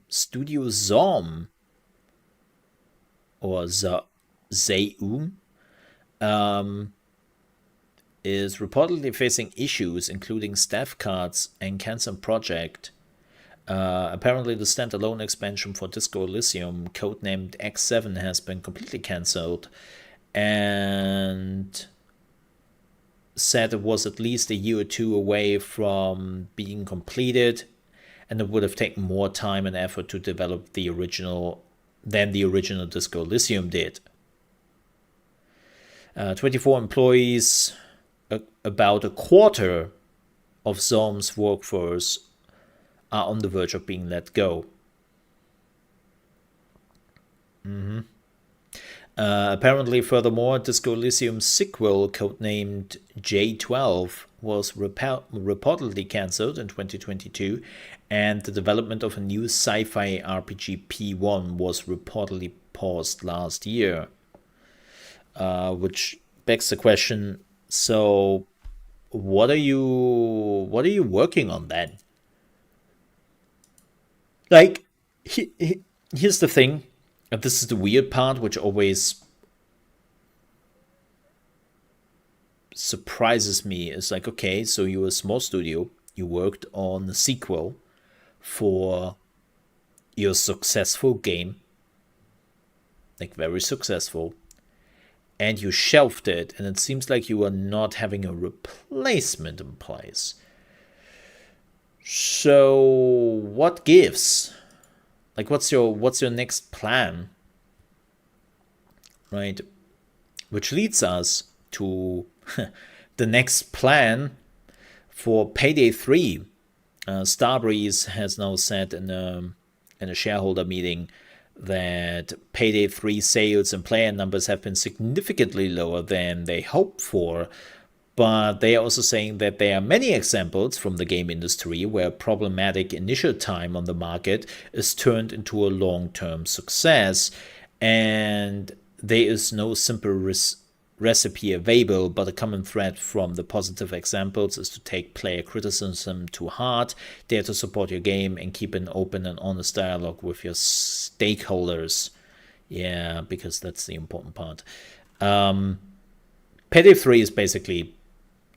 Studio Zom or Zeum is reportedly facing issues, including staff cuts and cancelled project. Apparently, the standalone expansion for Disco Elysium, codenamed X7, has been completely cancelled, and said it was at least a year or two away from being completed, and it would have taken more time and effort to develop the original than the original Disco Elysium did. 24 employees, about a quarter of Zom's workforce, are on the verge of being let go. Apparently, furthermore, Disco Elysium's sequel, codenamed J12, was reportedly cancelled in 2022, and the development of a new sci-fi RPG P1 was reportedly paused last year. Which begs the question: so, what are you working on then? Like, here's the thing, and this is the weird part, which always surprises me. Is like, okay, so you're a small studio, you worked on the sequel for your successful game, like very successful, and you shelved it, and it seems like you are not having a replacement in place. So what gives? Like, what's your next plan? Right? Which leads us to the next plan for Payday 3. Starbreeze has now said in a shareholder meeting that Payday 3 sales and player numbers have been significantly lower than they hoped for, but they are also saying that there are many examples from the game industry where problematic initial time on the market is turned into a long-term success, and there is no simple recipe available, but a common thread from the positive examples is to take player criticism to heart, dare to support your game, and keep an open and honest dialogue with your stakeholders. Yeah, because that's the important part. Payday 3 is basically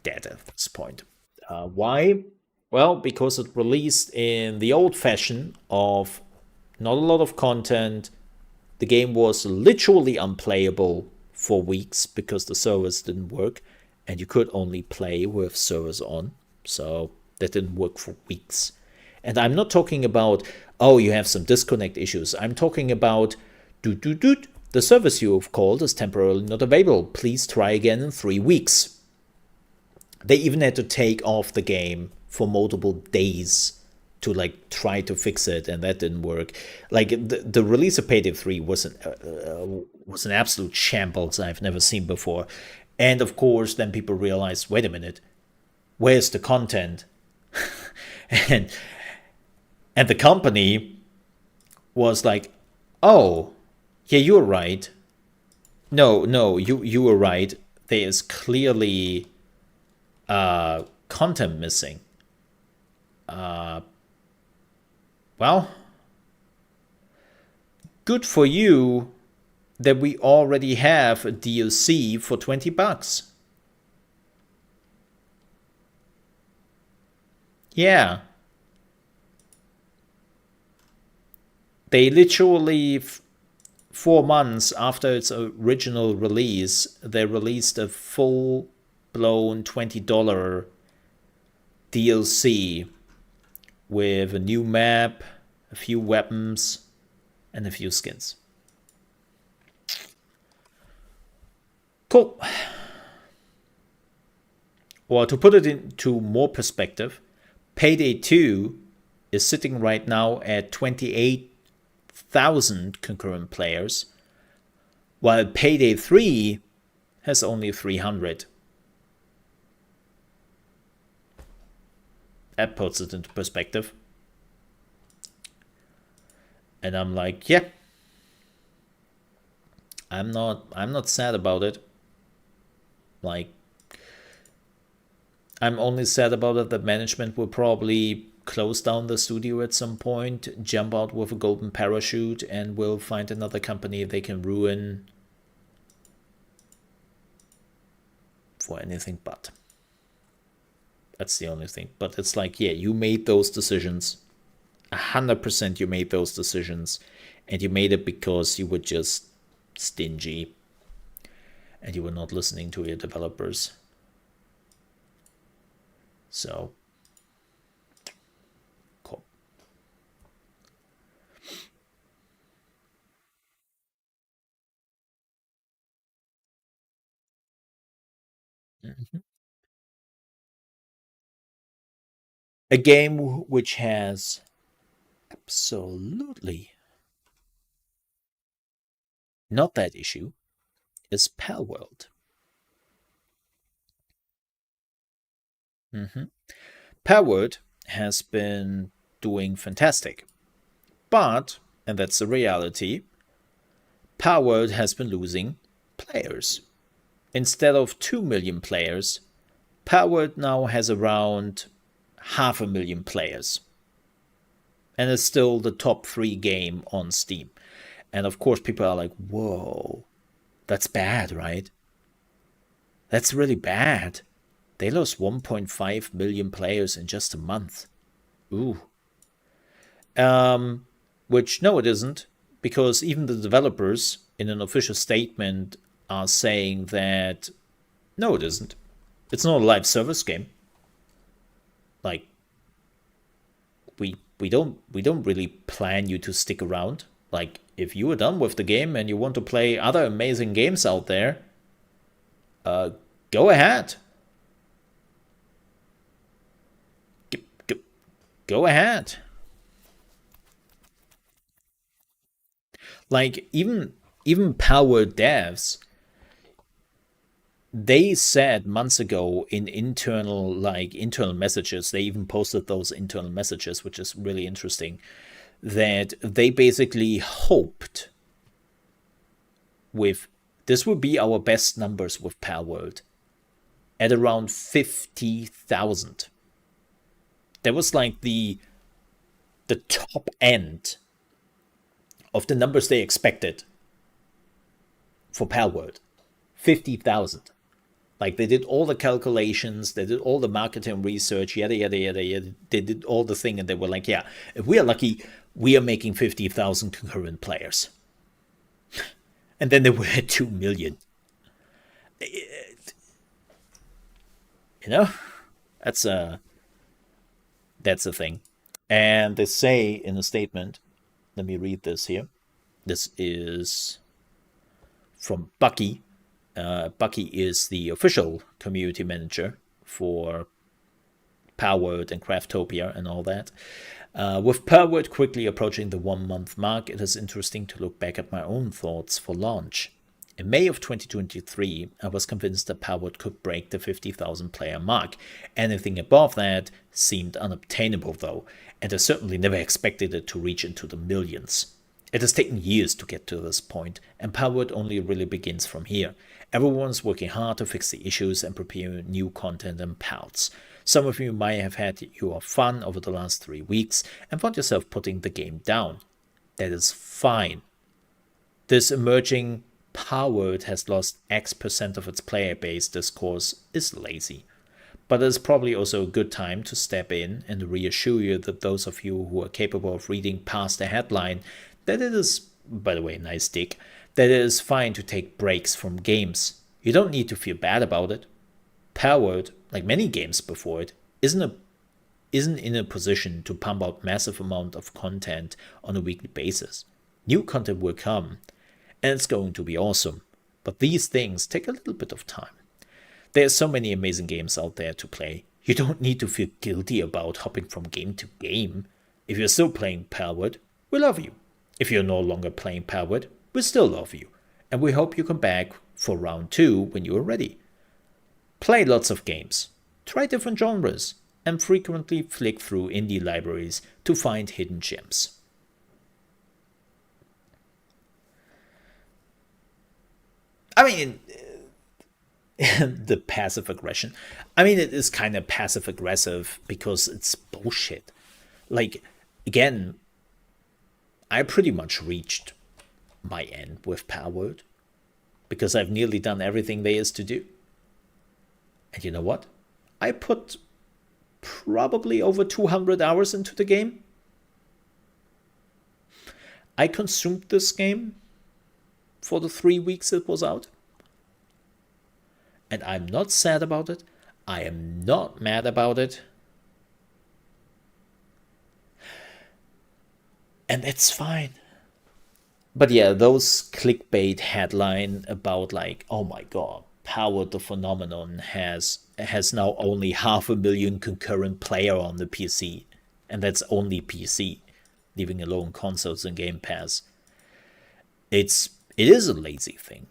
dead at this point. Why? Well, because it released in the old fashion of not a lot of content. The game was literally unplayable for weeks because the servers didn't work, and you could only play with servers on. So that didn't work for weeks. And I'm not talking about, oh, you have some disconnect issues. I'm talking about, the service you have called is temporarily not available. Please try again in 3 weeks. They even had to take off the game for multiple days to like try to fix it, and that didn't work. Like the release of Payday 3 was an absolute shambles I've never seen before. And of course, then people realized, wait a minute, where's the content? and the company was like, oh, yeah, you're right. No, you were right. There is clearly content missing. Well, good for you that we already have a DLC for $20. Yeah. They literally 4 months after its original release, they released a full blown $20 DLC with a new map, a few weapons, and a few skins. Cool. Or to put it into more perspective, Payday 2 is sitting right now at 28,000 concurrent players, while Payday 3 has only 300. That puts it into perspective. And I'm like, yeah, I'm not sad about it. Like, I'm only sad about it that management will probably close down the studio at some point, jump out with a golden parachute, and will find another company they can ruin for anything but. That's the only thing. But it's like, yeah, you made those decisions. 100% you made those decisions. And you made it because you were just stingy. And you were not listening to your developers. So, cool. Mm-hmm. A game which has absolutely not that issue is Palworld. Mm-hmm. Palworld has been doing fantastic. But, and that's the reality, Palworld has been losing players. Instead of 2 million players, Palworld now has around 500,000 players. And it's still the top 3 game on Steam. And of course, people are like, whoa, that's bad, right? That's really bad. They lost 1.5 million players in just a month. Ooh. Which, no, it isn't, because even the developers in an official statement are saying that, no, it isn't. It's not a live service game. Like, we don't really plan you to stick around. Like, if you are done with the game and you want to play other amazing games out there, go ahead. Go ahead. Like, even Power devs, they said months ago in internal messages, they even posted those internal messages, which is really interesting, that they basically hoped with this would be our best numbers with Palworld at around 50,000. That was like the top end of the numbers they expected for Palworld. 50,000. Like, they did all the calculations, they did all the marketing research, yada, yada, yada, yada. They did all the thing, and they were like, yeah, if we are lucky, we are making 50,000 concurrent players. And then they were at 2 million. You know? That's a thing. And they say in a statement, let me read this here. This is from Bucky. Bucky is the official community manager for Palworld and Craftopia and all that. With Palworld quickly approaching the 1 month mark, it is interesting to look back at my own thoughts for launch. In May of 2023, I was convinced that Palworld could break the 50,000 player mark. Anything above that seemed unobtainable though, and I certainly never expected it to reach into the millions. It has taken years to get to this point, and Palworld only really begins from here. Everyone's working hard to fix the issues and prepare new content and pals. Some of you might have had your fun over the last 3 weeks and found yourself putting the game down. That is fine. This emerging Palworld has lost X% of its player base discourse is lazy. But it's probably also a good time to step in and reassure you that those of you who are capable of reading past the headline that it is, by the way, nice dick, that it is fine to take breaks from games. You don't need to feel bad about it. Palworld, like many games before it, isn't in a position to pump out massive amount of content on a weekly basis. New content will come, and it's going to be awesome. But these things take a little bit of time. There's so many amazing games out there to play. You don't need to feel guilty about hopping from game to game. If you're still playing Palworld, we love you. If you're no longer playing Palworld, we still love you. And we hope you come back for round 2 when you are ready. Play lots of games. Try different genres. And frequently flick through indie libraries to find hidden gems. I mean, the passive aggression. I mean, it is kind of passive aggressive because it's bullshit. Like, again, I pretty much reached my end with Palworld because I've nearly done everything there is to do. And you know what? I put probably over 200 hours into the game. I consumed this game for the 3 weeks it was out. And I'm not sad about it. I am not mad about it. And it's fine. But yeah, those clickbait headline about like, oh my god, Palworld the Phenomenon has now only 500,000 concurrent player on the PC. And that's only PC, leaving alone consoles and Game Pass. It is a lazy thing.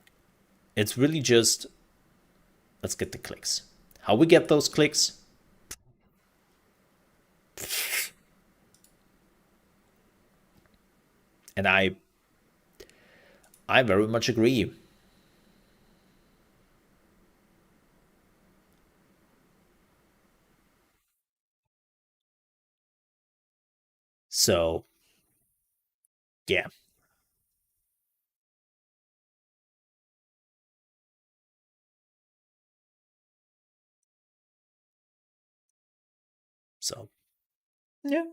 It's really just, let's get the clicks. How we get those clicks? And I very much agree. So, yeah. So, yeah.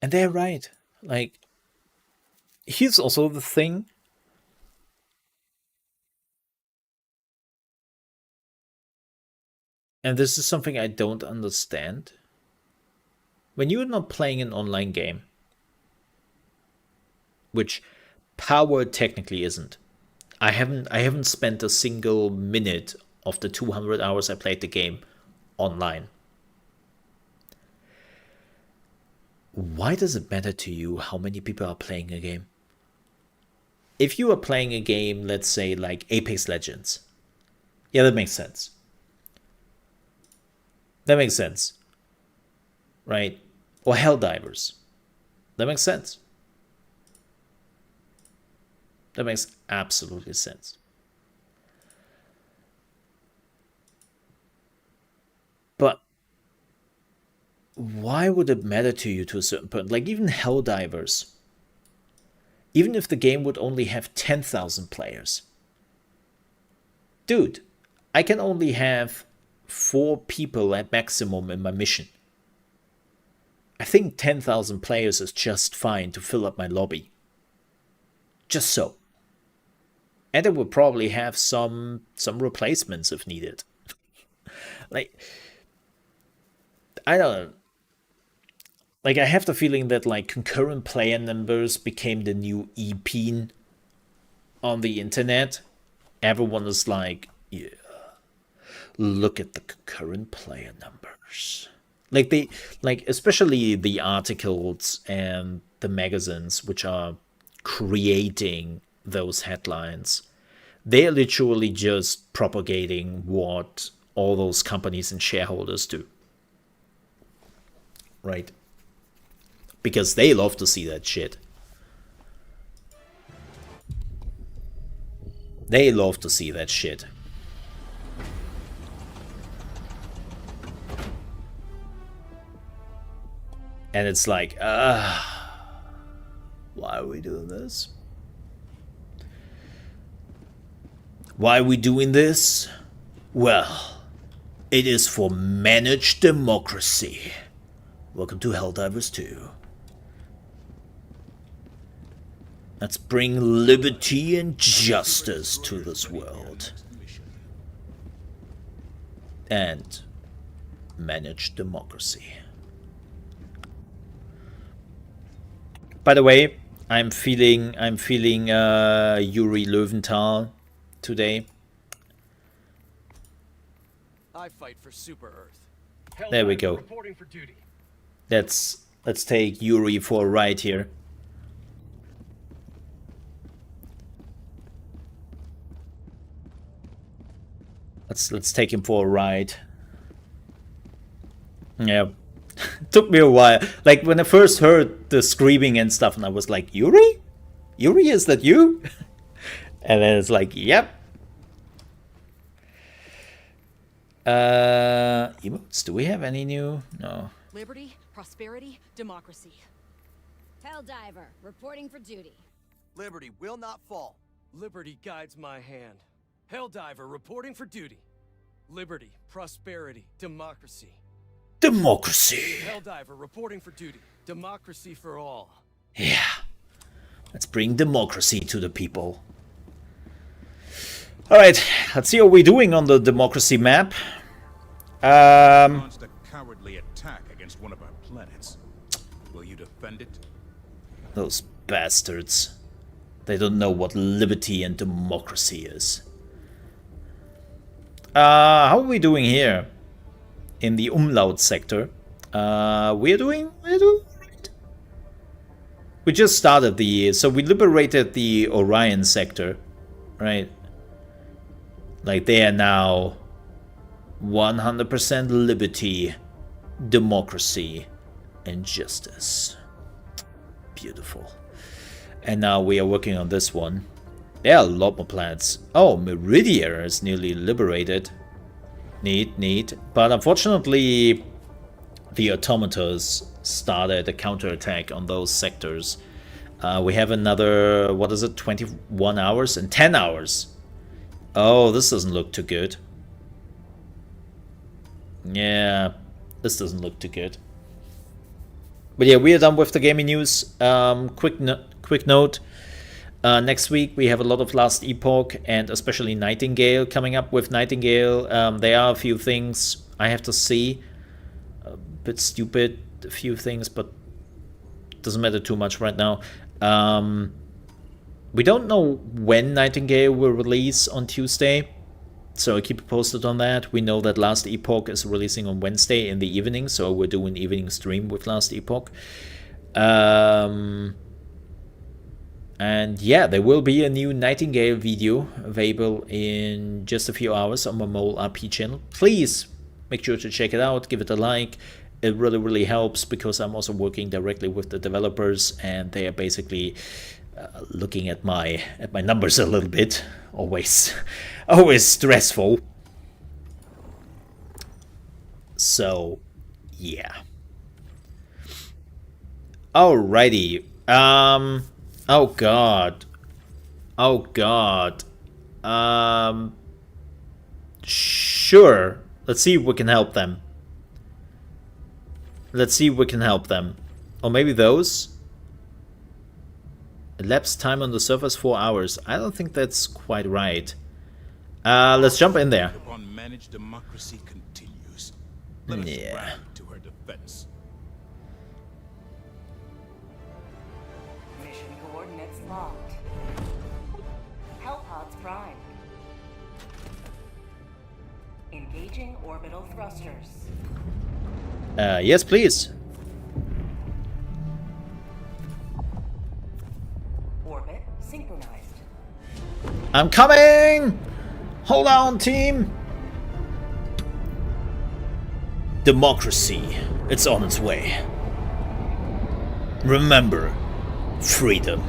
And they're right. Like, here's also the thing. And this is something I don't understand. When you're not playing an online game, which Power technically isn't. I haven't spent a single minute of the 200 hours I played the game online. Why does it matter to you how many people are playing a game? If you are playing a game, let's say like Apex Legends, yeah, that makes sense. That makes sense. Right? Or Helldivers. That makes sense. That makes absolutely sense. But why would it matter to you to a certain point? Like even Helldivers. Even if the game would only have 10,000 players. Dude, I can only have 4 people at maximum in my mission. I think 10,000 players is just fine to fill up my lobby. Just so. And it would probably have some replacements if needed. Like, I don't know. Like, I have the feeling that like concurrent player numbers became the new EP on the internet. Everyone is like, yeah, look at the concurrent player numbers. Like especially the articles and the magazines which are creating those headlines. They're literally just propagating what all those companies and shareholders do. Right? Because they love to see that shit. They love to see that shit. And it's like, why are we doing this? Why are we doing this? Well, it is for managed democracy. Welcome to Helldivers 2. Let's bring liberty and justice to this world. And manage democracy. By the way, I'm feeling Yuri Löwenthal today. I fight for Super Earth. There we go. Reporting for duty. Let's take Yuri for a ride here. Let's take him for a ride. Yeah. Took me a while. Like when I first heard the screaming and stuff, and I was like, Yuri? Yuri, is that you? And then it's like, yep. Emotes, do we have any new? No. Liberty, prosperity, democracy. Helldiver, reporting for duty. Liberty will not fall. Liberty guides my hand. Helldiver reporting for duty. Liberty, prosperity, democracy. Democracy. Helldivers reporting for duty. Democracy for all. Yeah. Let's bring democracy to the people. Alright, let's see how we're doing on the democracy map. Launched a cowardly attack against one of our planets. Will you defend it? Those bastards. They don't know what liberty and democracy is. How are we doing here? In the umlaut sector. We're doing right. We just started so we liberated the Orion sector, right? Like they are now 100% liberty, democracy, and justice. Beautiful. And now we are working on this one. There are a lot more planets. Oh, Meridia is nearly liberated. Neat. But unfortunately, the automators started a counterattack on those sectors. We have another, 21 hours and 10 hours. Oh, this doesn't look too good. Yeah, this doesn't look too good. But yeah, we are done with the gaming news. Quick note. Next week we have a lot of Last Epoch and especially Nightingale coming up. With Nightingale, there are a few things I have to see. A bit stupid, a few things, but doesn't matter too much right now. We don't know when Nightingale will release on Tuesday, so keep you posted on that. We know that Last Epoch is releasing on Wednesday in the evening, so we're doing evening stream with Last Epoch. And yeah, there will be a new Nightingale video available in just a few hours on my Mole RP channel. Please make sure to check it out, give it a like. It really helps because I'm also working directly with the developers and they are basically looking at my numbers a little bit. Always stressful. So yeah. Alrighty. Oh god. Sure. Let's see if we can help them. Or maybe those. Elapsed time on the surface 4 hours. I don't think that's quite right. Let's jump in there. Upon managed democracy continues. Let us rally to her defense. Mission coordinates locked. Hellpods prime. Engaging orbital thrusters. Yes, please. Orbit synchronized. I'm coming! Hold on, team! Democracy. It's on its way. Remember, freedom.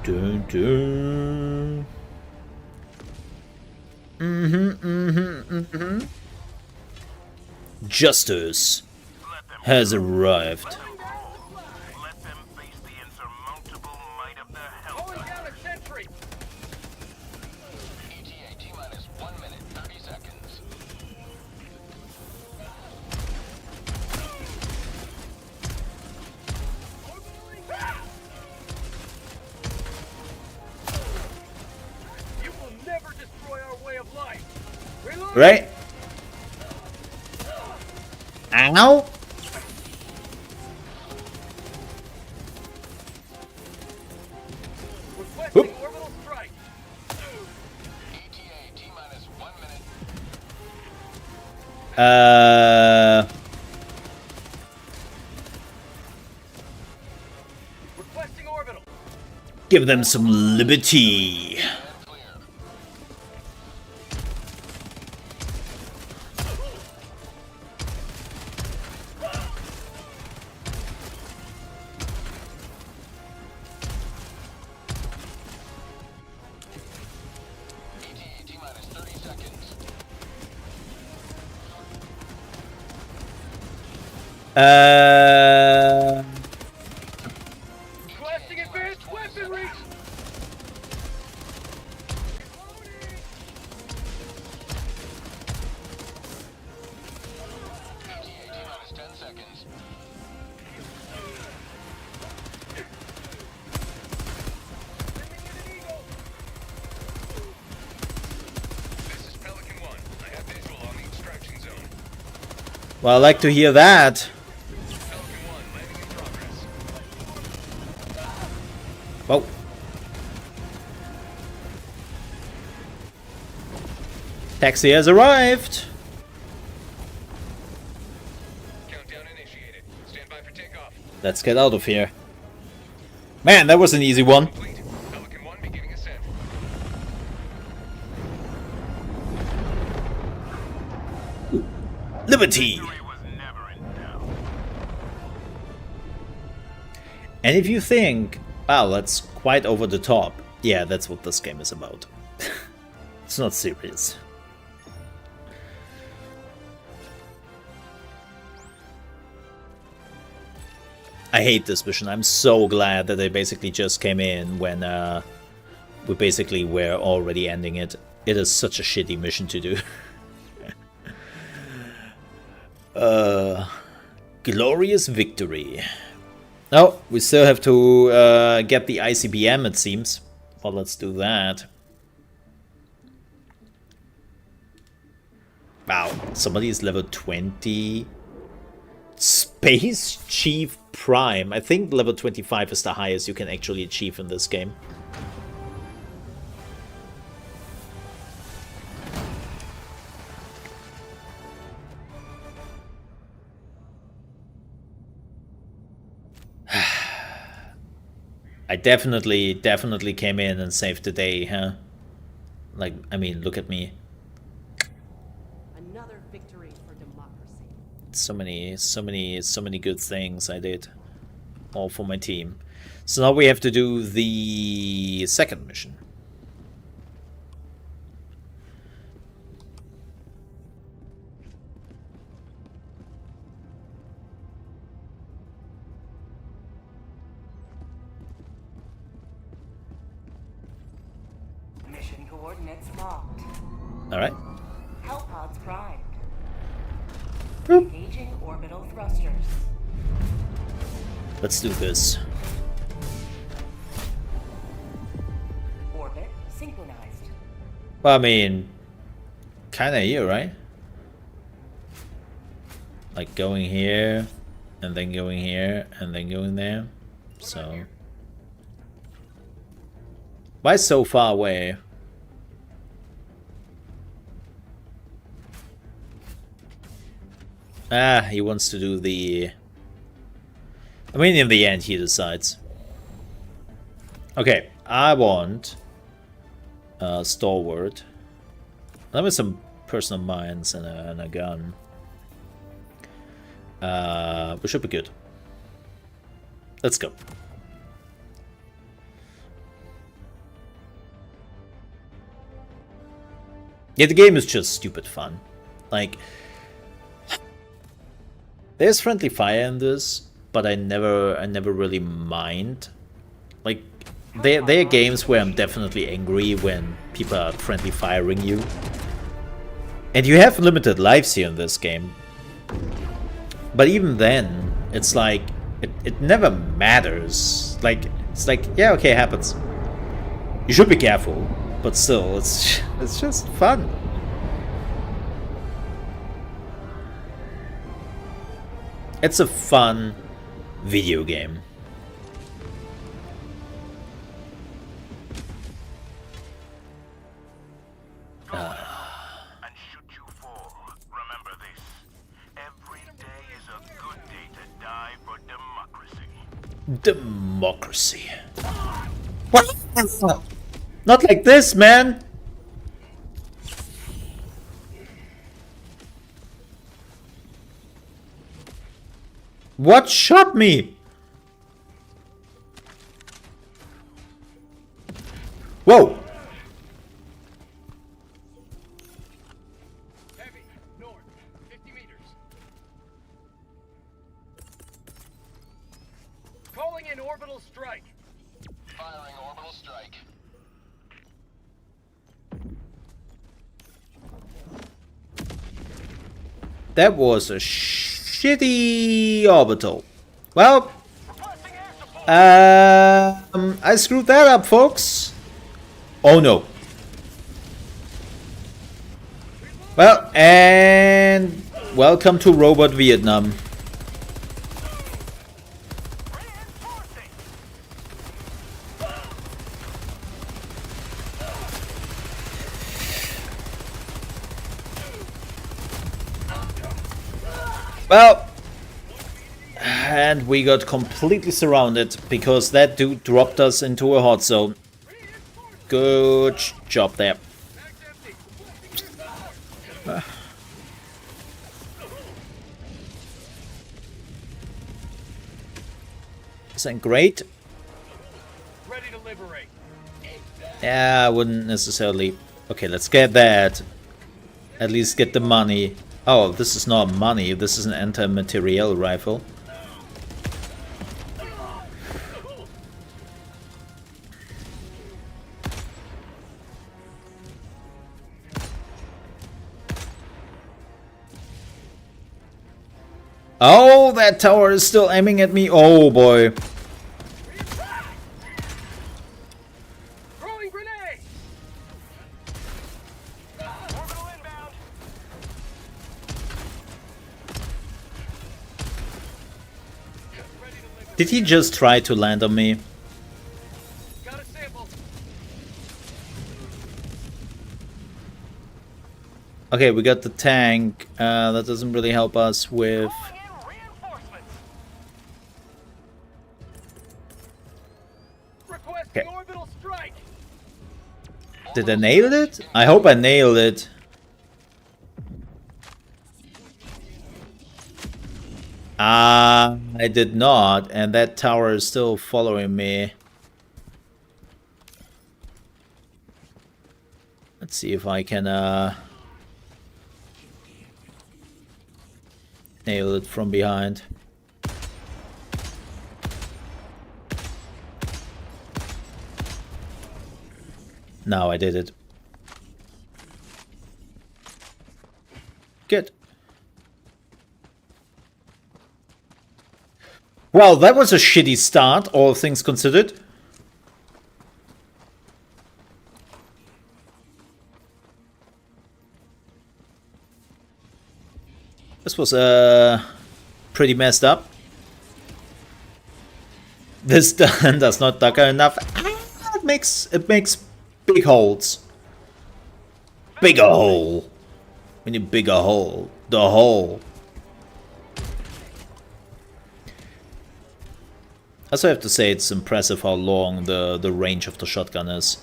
Dun, dun. Justice has arrived. Let them face the insurmountable might of the Helldivers. ETA T-minus 1 minute, 30 seconds. Right? Ow! Requesting orbital strike. ETA T-minus 1 minute. Requesting orbital. Give them some liberty. Clear. ETA T-minus 30 seconds. Requesting advanced weaponry. ETA T-minus 10 seconds. This is Pelican 1. I have visual on the extraction zone. Well, I like to hear that. Pelican 1 landing in progress. Whoa. Taxi has arrived. Countdown initiated. Stand by for takeoff. Let's get out of here. Man, that was an easy one. Complete. Pelican 1 beginning ascent. Liberty. Victory was never in doubt. And if you think, wow, that's quite over the top, yeah, that's what this game is about. It's not serious. I hate this mission. I'm so glad that they basically just came in when we basically were already ending it. It is such a shitty mission to do. Glorious victory. Oh, we still have to get the ICBM, it seems. Well, let's do that. Wow, somebody is level 20. Space Chief Prime. I think level 25 is the highest you can actually achieve in this game. I definitely came in and saved the day, huh? Like, I mean, look at me. Another victory for democracy. So many good things I did. All for my team. So now we have to do the second mission. Mission coordinates locked. Alright. Hellpods primed. Boop. Engaging orbital thrusters. Let's do this. Orbit synchronized. Well, I mean, kinda here, right? Like going here, and then going here, and then going there. So... why so far away? Ah, he wants to do the... I mean, in the end, he decides. Okay, I want... stalwart. Let me some personal mines and a gun. We should be good. Let's go. Yeah, the game is just stupid fun. Like, there's friendly fire in this, but I never really mind. Like, there are games where I'm definitely angry when people are friendly firing you. And you have limited lives here in this game. But even then, it's like, it never matters. Like, it's like, yeah, okay, it happens. You should be careful, but still, it's just fun. It's a fun video game. And should you fall, remember this. Every day is a good day to die for democracy. Democracy. What? Not like this, man! What shot me? Whoa! Heavy, north, 50 meters. Calling in orbital strike. Firing orbital strike. That was a shitty orbital. Well, I screwed that up, folks. Oh no. Well, and welcome to Robot Vietnam. Well, and we got completely surrounded because that dude dropped us into a hot zone. Good job there. Isn't great? Ready to liberate. Yeah, I wouldn't necessarily. Okay, let's get that. At least get the money. Oh, this is not money. This is an anti-materiel rifle. Oh, that tower is still aiming at me. Oh boy. Throwing grenade. Orbital inbound. Ready to liberate. Did he just try to land on me? Got a sample. Okay, we got the tank. That doesn't really help us with... Calling in reinforcements. Requesting Okay. orbital strike. Did I nail it? I hope I nailed it. I did not, and that tower is still following me. Let's see if I can nail it from behind. Now I did it. Good. Well, that was a shitty start, all things considered. This was pretty messed up. This does not duck enough. It makes big holes. Bigger hole. We need bigger hole. The hole. I also have to say it's impressive how long the range of the shotgun is.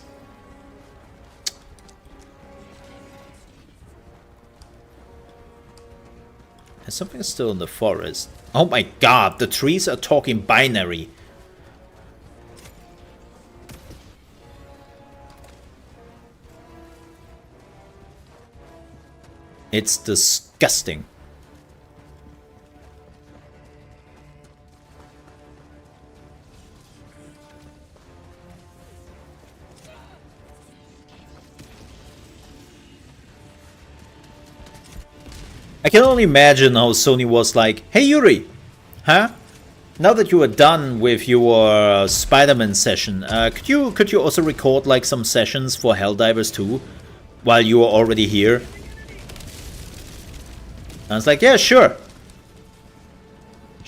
And something is still in the forest. Oh my god, the trees are talking binary. It's disgusting. I can only imagine how Sony was like, hey Yuri, huh? Now that you are done with your Spider-Man session, could you also record like some sessions for Helldivers 2 while you are already here? I was like, yeah, sure.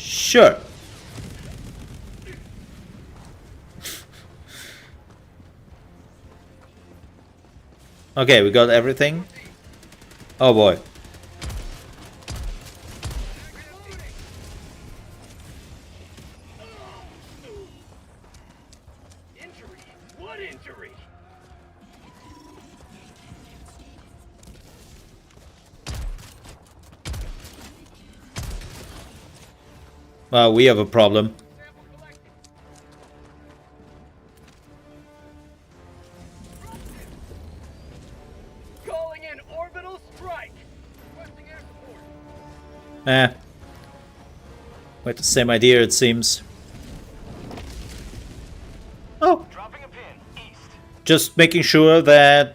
Sure. Okay, we got everything. Oh boy. Injury? What injury? Well, we have a problem. Calling in orbital strike. Requesting air support. We had the same idea, it seems. Oh, Dropping a pin east. just making sure that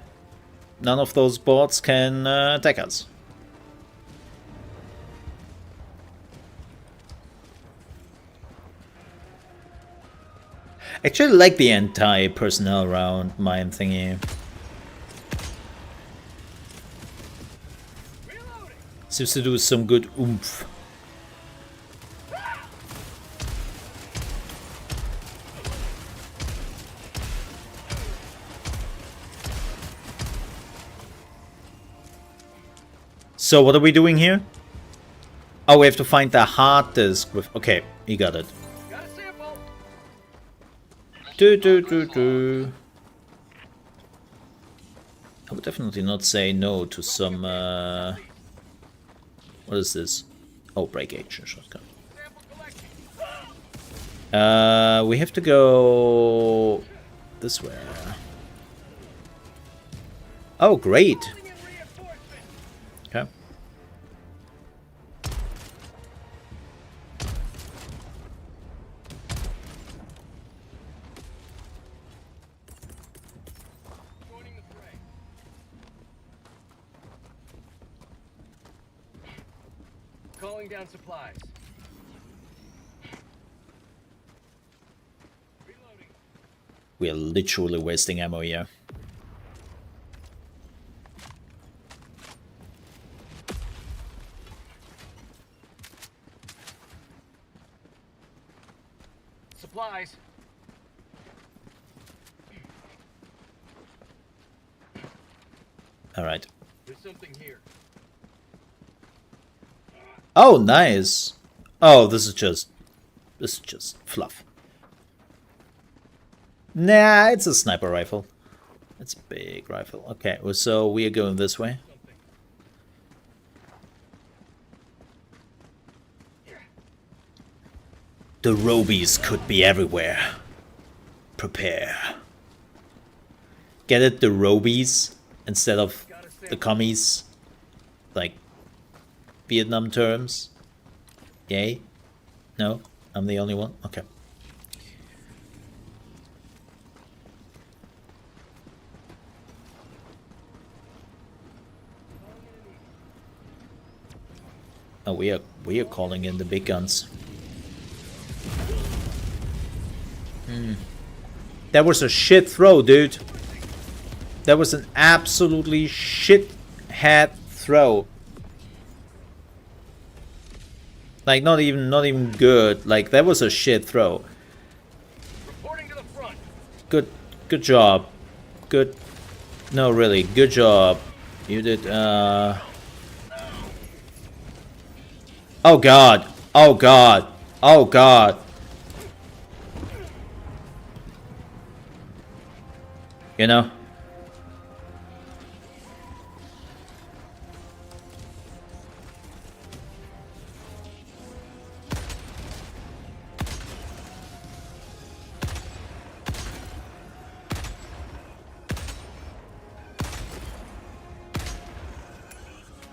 none of those bots can attack us. Actually, I like the anti-personnel round mine thingy. Seems to do some good oomph. So what are we doing here? Oh, we have to find the hard disk with... Okay, you got it. Got a sample. I would definitely not say no to some... what is this? Oh, break action shotgun. Sample collection. We have to go... this way. Oh, great. Calling in reinforcements. Okay. Joining the fray. Calling down supplies. Reloading. We are literally wasting ammo here. Supplies. All right. There's something here. Oh, nice. Oh, this is just fluff. Nah, it's a sniper rifle. It's a big rifle. Okay, so we are going this way. The Robies could be everywhere. Prepare. Get it, the Robies instead of the commies, like Vietnam terms. Yay? No? I'm the only one? Okay. Oh, we are calling in the big guns. That was a shit throw, dude. That was an absolutely shit head throw. Like not even good. Like that was a shit throw. Reporting to the front. Good job. Good. No, really, good job. You did. Oh god. Oh god. Oh god. You know?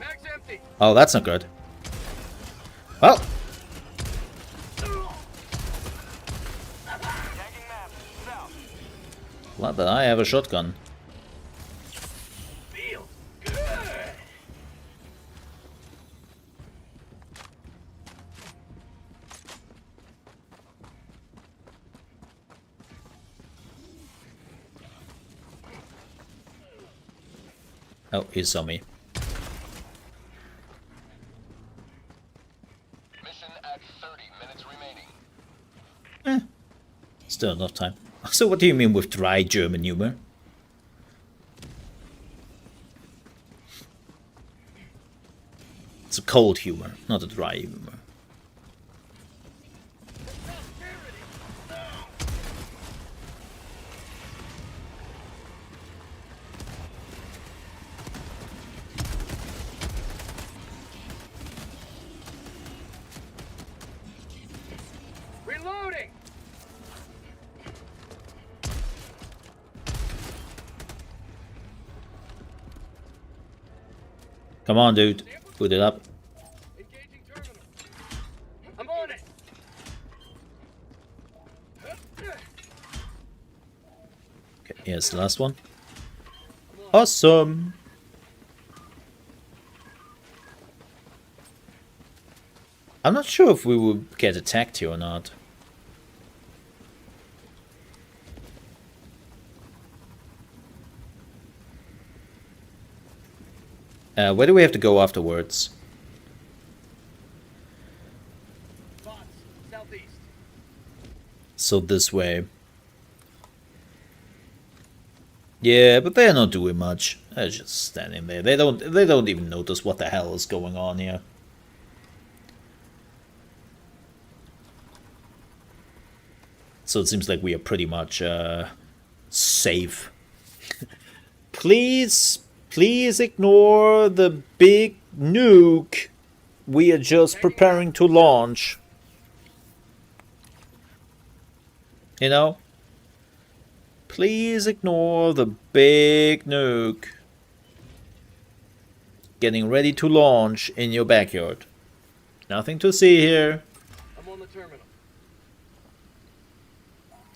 Mag's empty. Oh, that's not good. Well, Tagging map south. glad that I have a shotgun. Feels good. Oh, he saw me. Mission at 30 minutes. Still enough time. So what do you mean with dry German humor? It's a cold humor, not a dry humor. Reloading! Come on, dude. Put it up. Engaging terminal. I'm on it. Okay, here's the last one. Awesome! I'm not sure if we will get attacked here or not. Where do we have to go afterwards? Bots, southeast. So this way. Yeah, but they're not doing much. They're just standing there. They don't even notice what the hell is going on here. So it seems like we are pretty much safe. Please ignore the big nuke we are just preparing to launch. You know? Please ignore the big nuke getting ready to launch in your backyard. Nothing to see here. I'm on the terminal.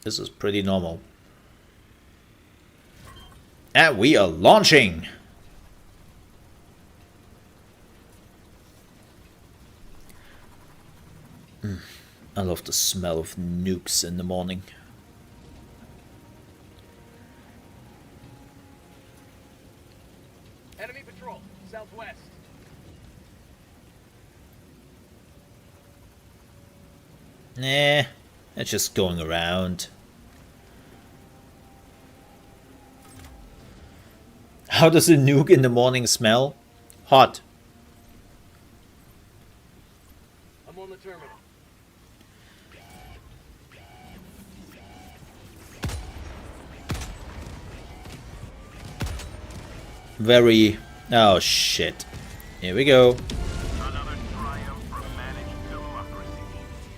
This is pretty normal. And we are launching! I love the smell of nukes in the morning. Enemy patrol, southwest. Nah, it's just going around. How does a nuke in the morning smell? Hot. I'm on the terminal. Very... Oh shit. Here we go. Another triumph for managed democracy.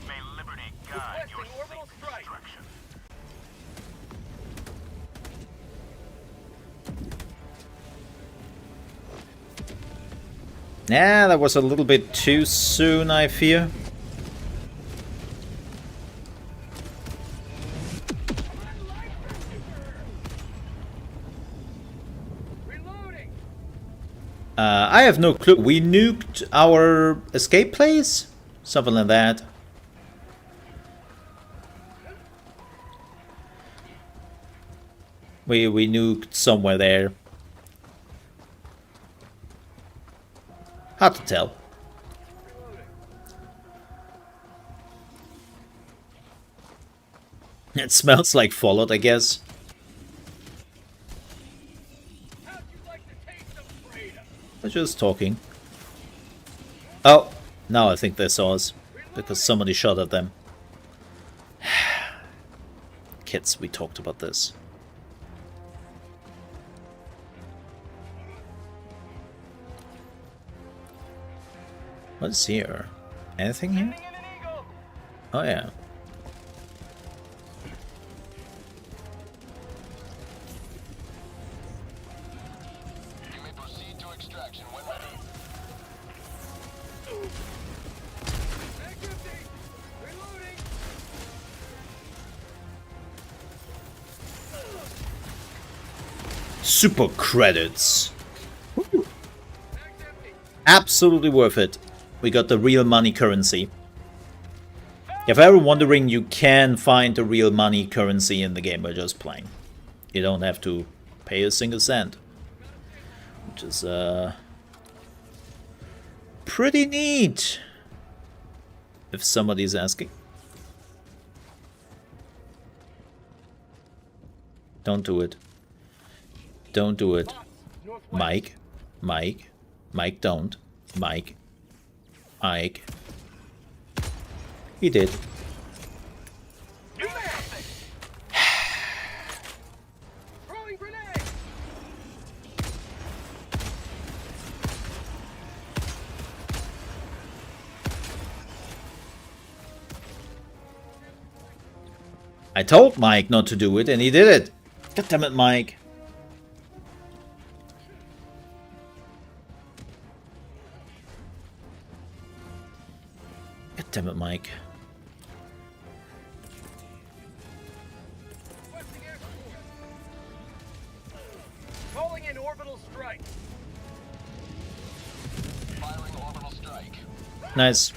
May liberty guide your Requesting orbital safe strike. destruction. Nah, that was a little bit too soon, I fear. Reloading. I have no clue. We nuked our escape place? Something like that. We nuked somewhere there. Hard to tell. It smells like Fallout, I guess. How'd you like the taste of freedom? They're just talking. Oh, now I think they saw us. Because somebody shot at them. Kids, we talked about this. What's here? Anything here? Sending in an eagle. Oh yeah. You may proceed to extraction when ready. Mag empty. Reloading. Super credits. Mag's empty. Absolutely worth it. We got the real money currency. If ever wondering, you can find the real money currency in the game by just playing. You don't have to pay a single cent. Which is pretty neat. If somebody's asking. Don't do it. Don't do it. Mike. Mike. Mike, don't. Mike. Mike. He did. Throwing grenade! I told Mike not to do it, and he did it. God damn it, Mike. God damn it, Mike. Calling in orbital strike. Firing orbital strike. Nice.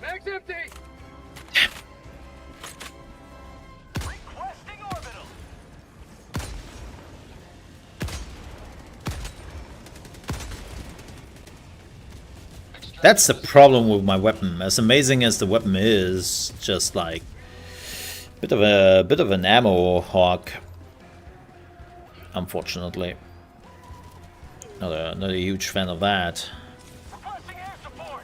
Mag's empty! Requesting orbital! That's the problem with my weapon. As amazing as the weapon is, just like bit of an ammo hog. Unfortunately, not a huge fan of that. Requesting air support!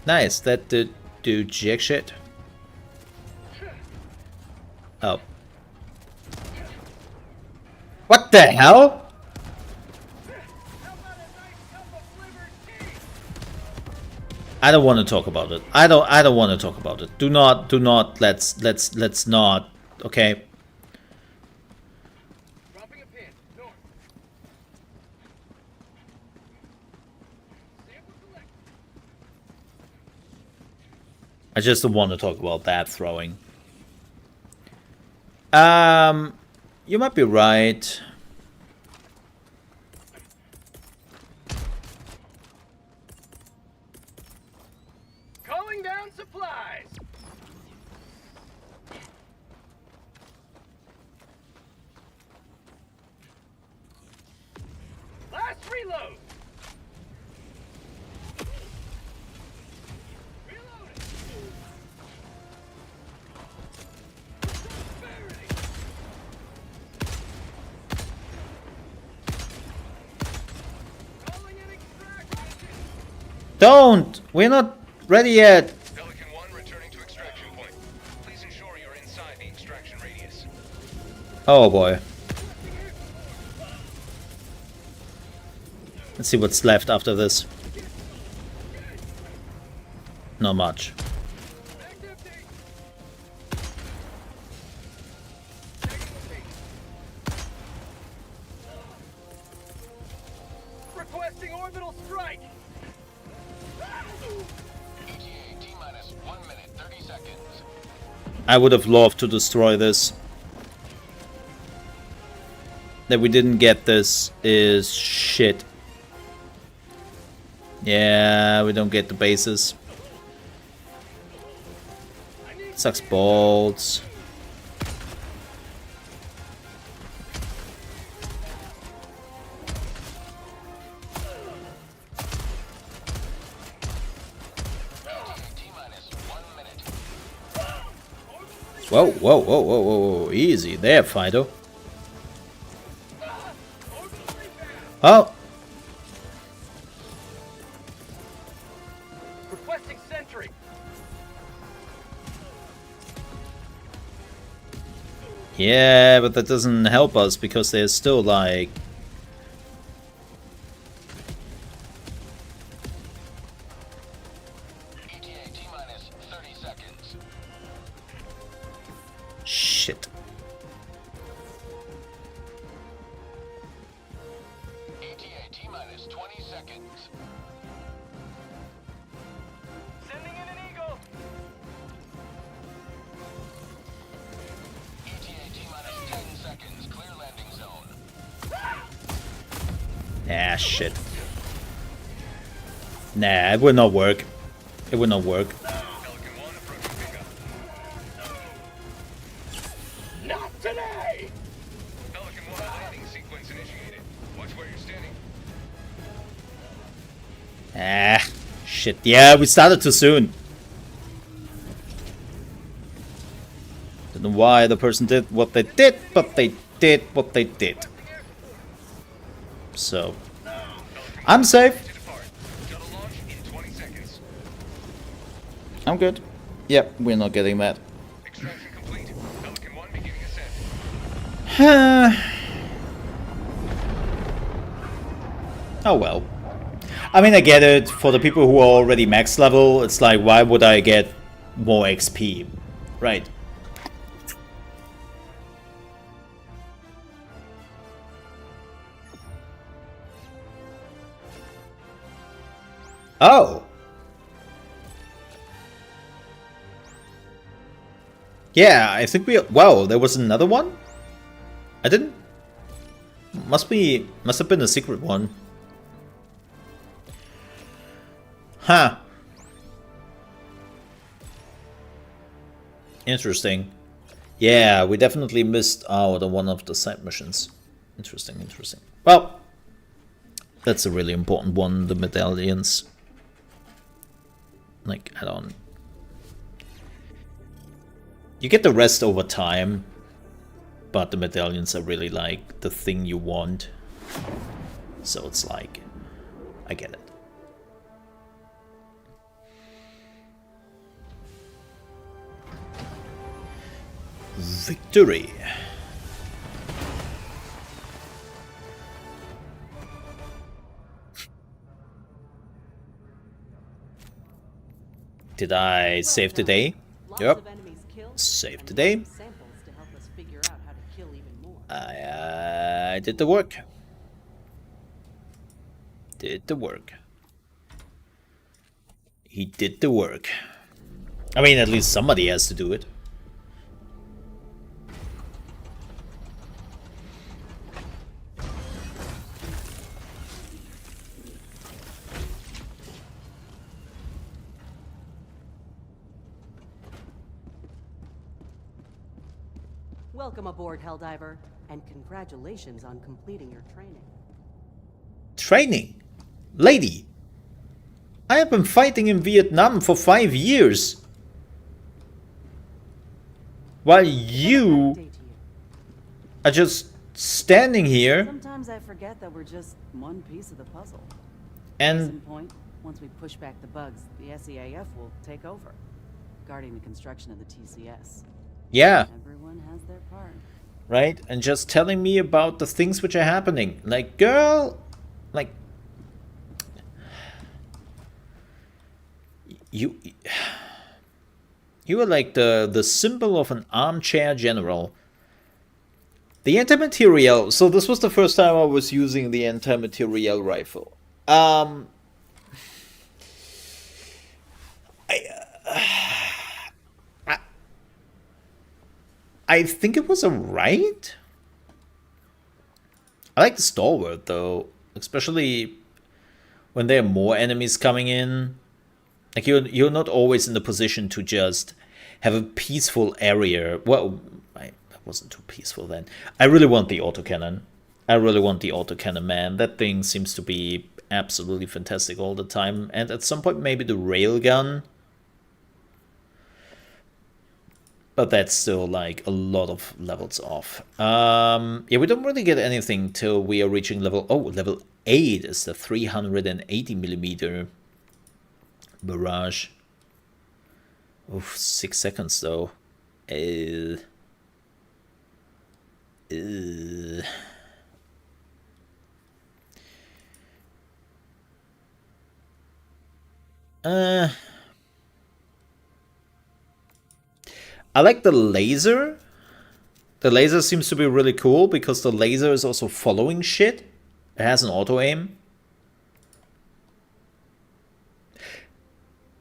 Nice. That did do jack shit. Oh. What the hell? I don't want to talk about it. I don't want to talk about it. Do not let's not, okay? Dropping a pin. North. Sample select. I just don't want to talk about that throwing. You might be right. Calling down supplies. Last reload. Reloading. Prosperity. Calling in extraction. Don't! We're not ready yet. Pelican 1 returning to extraction point. Please ensure you're inside the extraction radius. Oh boy. Let's see what's left after this. Not much. Mag's empty. Requesting orbital strike. ETA T-minus 1 minute, 30 seconds. I would have loved to destroy this. That we didn't get this is shit. Yeah, we don't get the bases. Sucks balls. T-minus 1 minute. Whoa, whoa, whoa, whoa, whoa, whoa. Easy there, Fido. Oh, Requesting sentry. yeah, but that doesn't help us because there's still like... ETA T-minus 30 seconds. Shit. ETA T-minus 20 seconds. Sending in an eagle. ETA T-minus 10 seconds. Clear landing zone. Ah, shit. Nah, it will not work. It will not work. Pelican 1 approaching bingo. Pelican 1 landing sequence initiated. Watch where you're standing. Ah, shit. Yeah, we started too soon. Don't know why the person did what they did, but they did what they did. So, I'm safe. To depart. Shuttle launch in 20 seconds. I'm good. Yep, we're not getting that. Extraction complete. Pelican 1 beginning ascent. Oh well. I mean, I get it. For the people who are already max level, it's like, why would I get more XP? Right. Oh! Yeah, I think we... Wow, there was another one? I didn't... Must have been a secret one. Huh. Interesting. Yeah, we definitely missed out on one of the side missions. Interesting, interesting. Well, that's a really important one, the medallions. Like, I don't... You get the rest over time, but the medallions are really like the thing you want. So it's like, I get it. Victory. Did I save today? Yep. Save today. I did the work. Did the work. He did the work. I mean, at least somebody has to do it. Welcome aboard, Helldiver, and congratulations on completing your training. Training? Lady, I have been fighting in Vietnam for 5 years. While you are just standing here. Sometimes I forget that we're just one piece of the puzzle. And Case in point, once we push back the bugs, the SEAF will take over, guarding the construction of the TCS. yeah, Everyone has their part. right? And just telling me about the things which are happening. Like, girl, like, you are like the symbol of an armchair general. The anti-material. So this was the first time I was using the anti-material rifle. I think it was alright. I like the stalwart though, especially when there are more enemies coming in. Like you're not always in the position to just have a peaceful area. Well, that wasn't too peaceful then. I really want the autocannon. I really want the autocannon, man. That thing seems to be absolutely fantastic all the time. And at some point maybe the railgun. But that's still like a lot of levels off. Yeah, we don't really get anything till we are reaching level... Oh, level 8 is the 380mm barrage. Oof, 6 seconds though. I like the laser. The laser seems to be really cool because the laser is also following shit. It has an auto aim.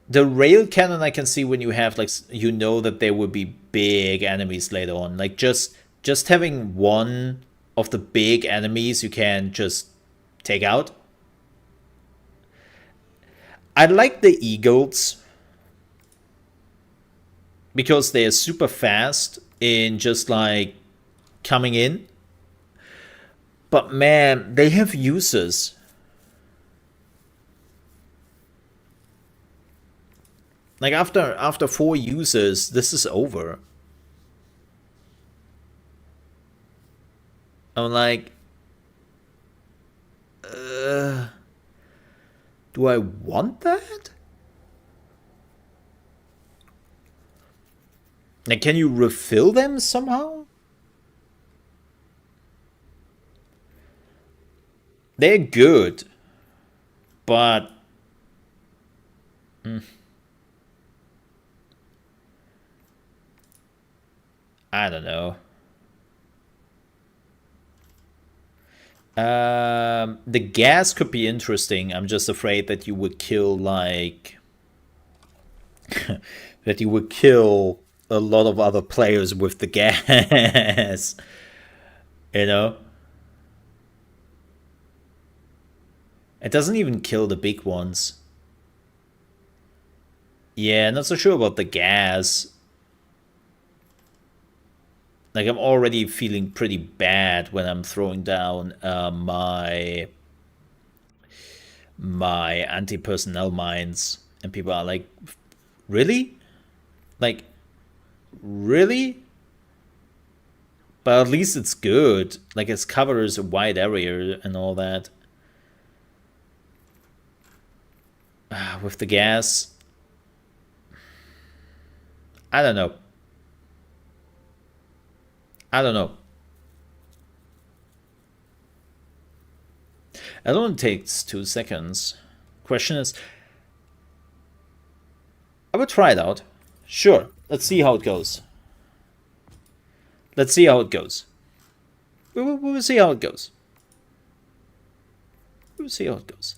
The rail cannon I can see when you have like, you know that there will be big enemies later on. Like just having one of the big enemies you can just take out. I like the eagles because they're super fast in just like coming in. But man, they have users. Like after 4 users, this is over. I'm like, do I want that? Like, can you refill them somehow? They're good, but I don't know. The gas could be interesting. I'm just afraid that you would kill like that you would kill a lot of other players with the gas. You know? It doesn't even kill the big ones. Yeah, not so sure about the gas. Like, I'm already feeling pretty bad when I'm throwing down my anti-personnel mines. And people are like, really? Like, really? But at least it's good. Like, it covers a wide area and all that. With the gas, I don't know. I don't know. It only takes 2 seconds. Question is, I would try it out. Sure. Let's see how it goes. Let's see how it goes. We will see how it goes. We will see how it goes.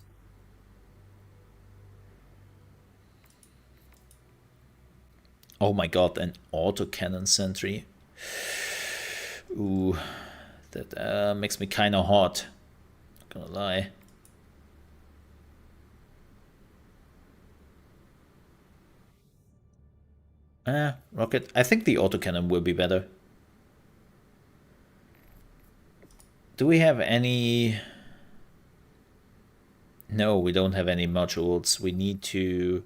Oh my god, an autocannon sentry. Ooh, that makes me kind of hot. Not gonna lie. Rocket. I think the autocannon will be better. Do we have any... No, we don't have any modules. We need to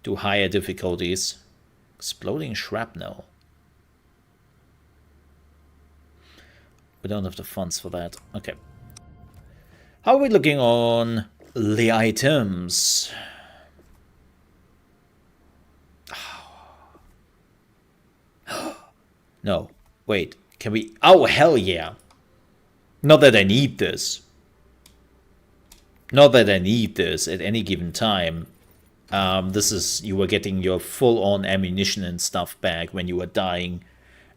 do higher difficulties. Exploding shrapnel. We don't have the funds for that. Okay. How are we looking on the items? No. Wait. Can we... Oh, hell yeah. Not that I need this. Not that I need this at any given time. This is... You were getting your full-on ammunition and stuff back when you were dying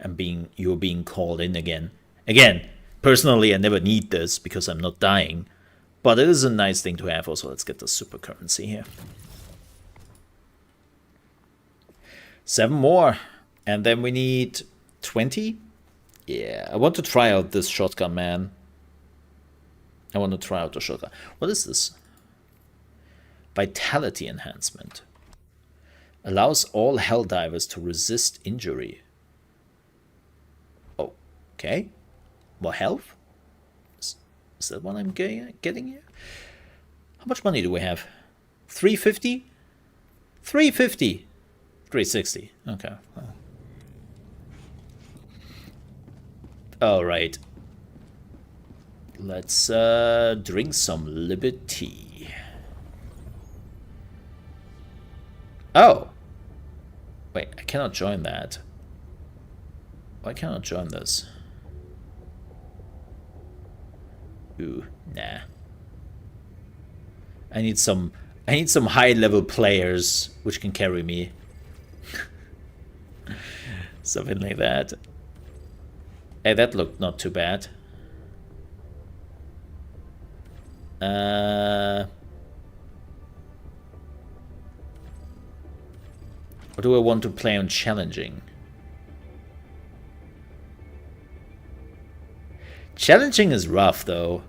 and you were being called in again. Again, personally, I never need this because I'm not dying. But it is a nice thing to have also. Let's get the super currency here. 7 more. And then we need 20? Yeah, I want to try out this shotgun, man. I want to try out the shotgun. What is this? Vitality enhancement. Allows all Helldivers to resist injury. Oh, okay. More health? Is that what I'm getting here? How much money do we have? 350? 350! 360. Okay. Alright. Let's drink some liberty. Oh! Wait, I cannot join that. Why can't I join this? Ooh, nah. I need some high level players which can carry me. Something like that. Hey, that looked not too bad. Or do I want to play on challenging? Challenging is rough, though.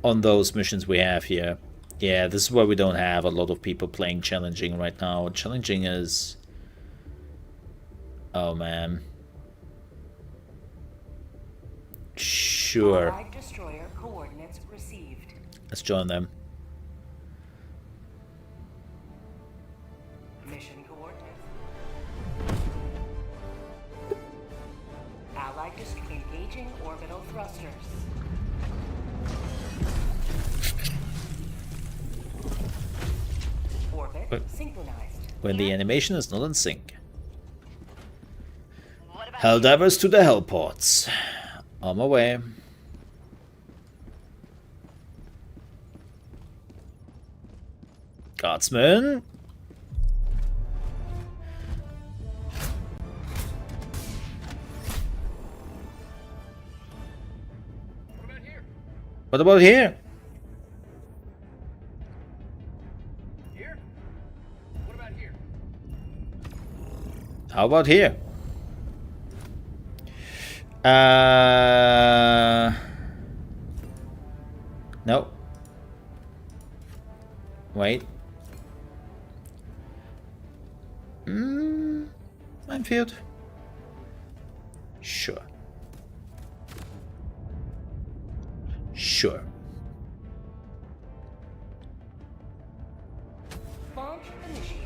On those missions we have here. Yeah, this is why we don't have a lot of people playing challenging right now. Challenging is Oh man. Sure. Allied destroyer coordinates received. Let's join them. Mission coordinates. Allied engaging orbital thrusters. Orbit But- synchronized. When the animation is not in sync. Helldivers to the Hellports. On my way. Guardsman. What about here? What about here? Here? What about here? How about here? No. Wait. Minefield? Sure. Sure. Launch initiated.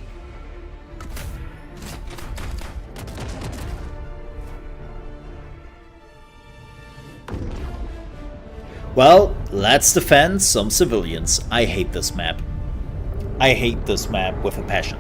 Well, let's defend some civilians. I hate this map. I hate this map with a passion.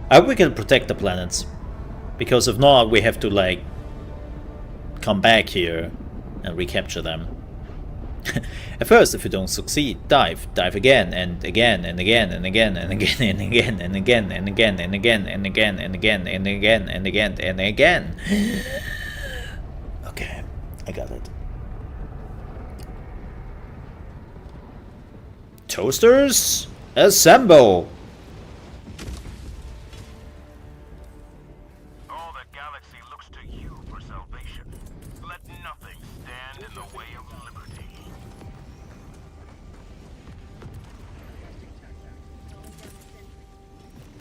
I hope we can protect the planets. Because if not, we have to, like, come back here and recapture them. At first, if you don't succeed, dive again and again and again and again and again and again and again and again and again and again and again and again and again and again. Okay, I got it. Toasters, assemble! All the galaxy looks to you for salvation. Let nothing stand in the way of liberty.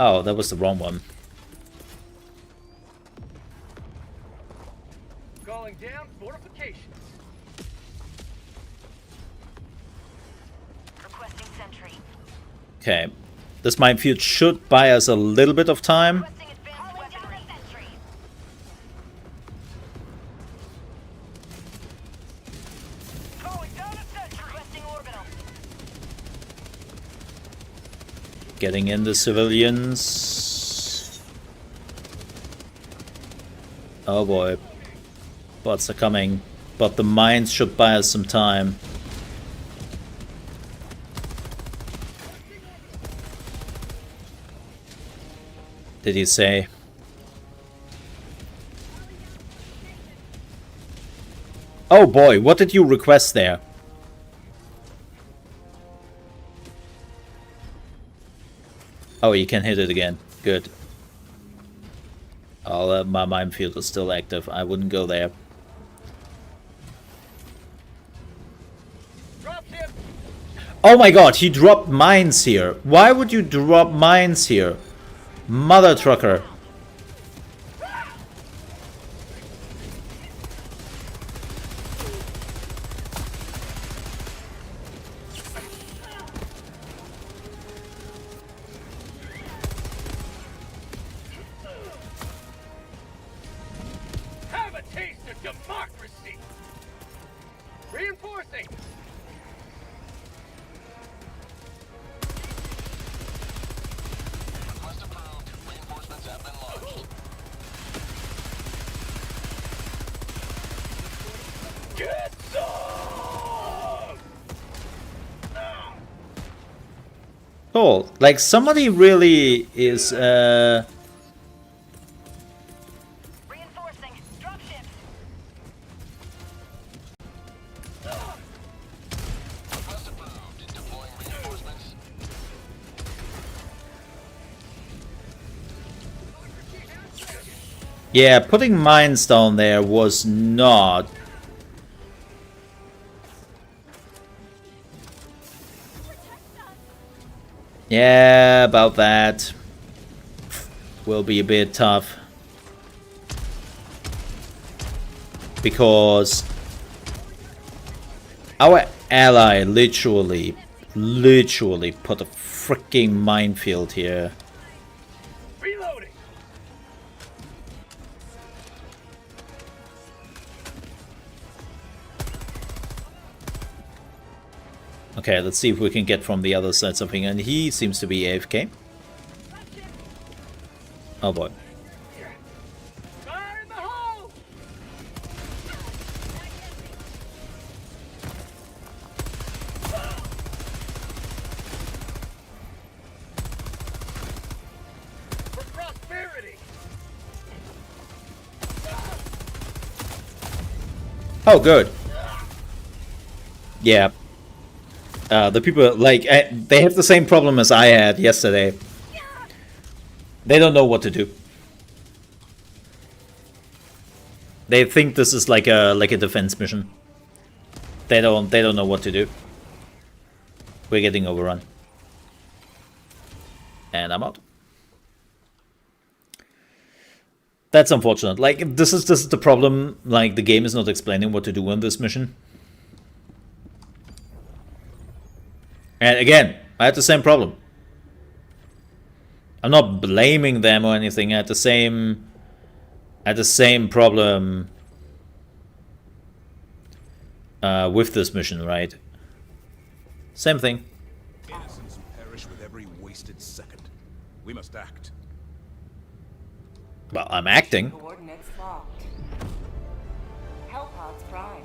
Oh, that was the wrong one. Calling down fortifications. Requesting sentry. Okay, this minefield should buy us a little bit of time. Requesting advanced weaponry. Sentry. Calling down a sentry. Requesting orbital. Getting in the civilians. Oh boy. Bots are coming. But the mines should buy us some time. Did he say? Oh boy, what did you request there? Oh, you can hit it again. Good. Oh, my minefield is still active. I wouldn't go there. Dropship. Oh my god, he dropped mines here. Why would you drop mines here? Mother trucker. Have a taste of democracy. Reinforcing. Request approved. Reinforcements have been launched. Get some! Cool. Like somebody really is Reinforcing. Dropship. Request approved. Deploying reinforcements. Yeah, putting mines down there was not... Yeah, about that. Will be a bit tough. Because our ally literally put a freaking minefield here. Reloading. Okay, let's see if we can get from the other side something. And he seems to be AFK. Oh boy. Fire in the hole. For prosperity. Oh, good. Yeah. The people, like, they have the same problem as I had yesterday. They don't know what to do. They think this is like a defense mission. They don't know what to do. We're getting overrun. And I'm out. That's unfortunate. Like, this is the problem. Like, the game is not explaining what to do on this mission. And again, I had the same problem. I'm not blaming them or anything. I had the same problem with this mission, right? Same thing. Innocents perish with every wasted second. We must act. Well, I'm acting. Coordinates locked. Hellpods prime.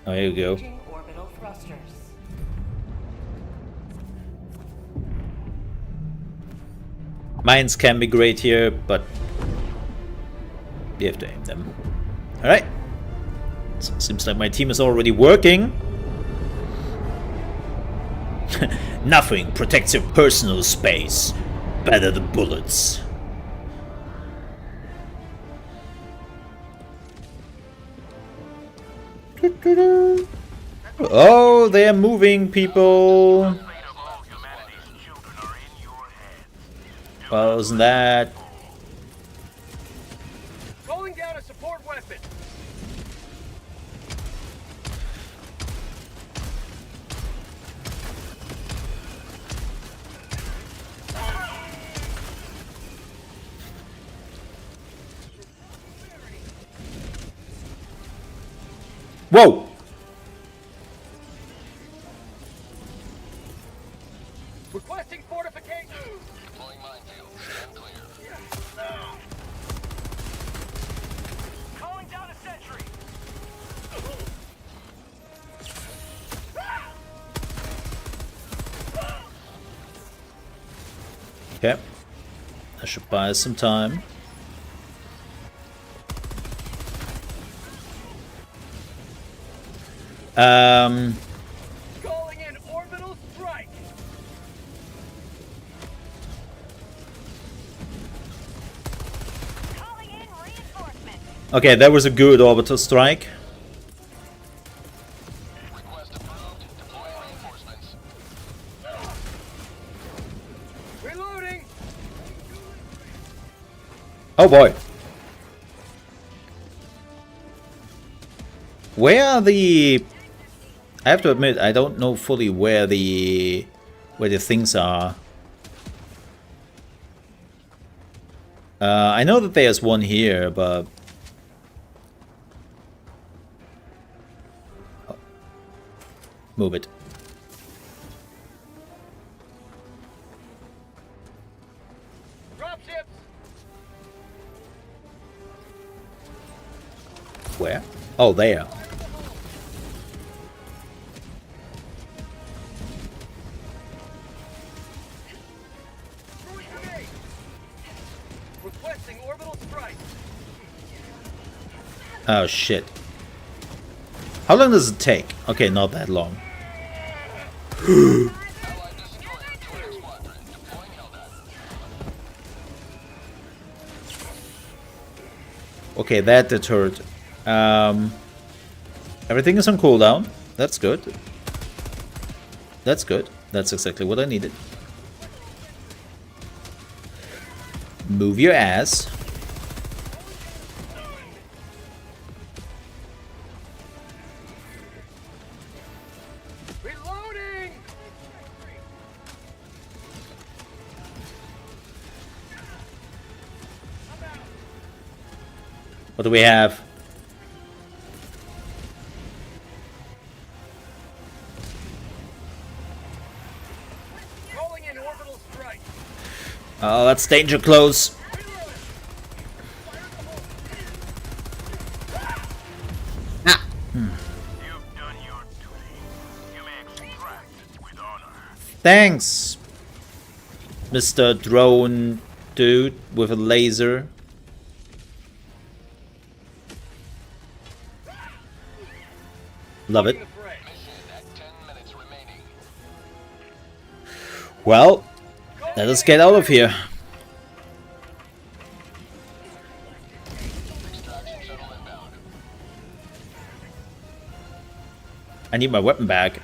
Oh, here you go. Engaging orbital thrusters. Mines can be great here, but you have to aim them. Alright. So seems like my team is already working. Nothing protects your personal space better than bullets. Oh, they're moving, people. Well, isn't that... Rolling down a support weapon. Whoa! Requesting fortification. Deploying minefield. Stand clear. Calling down a sentry. Okay. I should buy us some time. Calling in orbital strike. Calling in reinforcements. Okay, that was a good orbital strike. Request approved. Deploying reinforcements. Reloading. Oh boy. Where are the... I have to admit, I don't know fully where the things are. I know that there's one here, but... Oh. Move it. Dropships. Where? Oh, there. Throwing grenade. Requesting orbital strike. Oh, shit. How long does it take? Okay, not that long. Allied destroyer joining squadron. Deploying Helldivers. Okay, that deterred. Everything is on cooldown. That's good. That's good. That's exactly what I needed. Move your ass. Reloading! What do we have? Rolling in orbital strike. Oh, that's danger close. You've done your duty. You may extract with honor. Thanks, Mr. Drone Dude with a laser. Love it. Well, let us get out of here. I need my weapon back.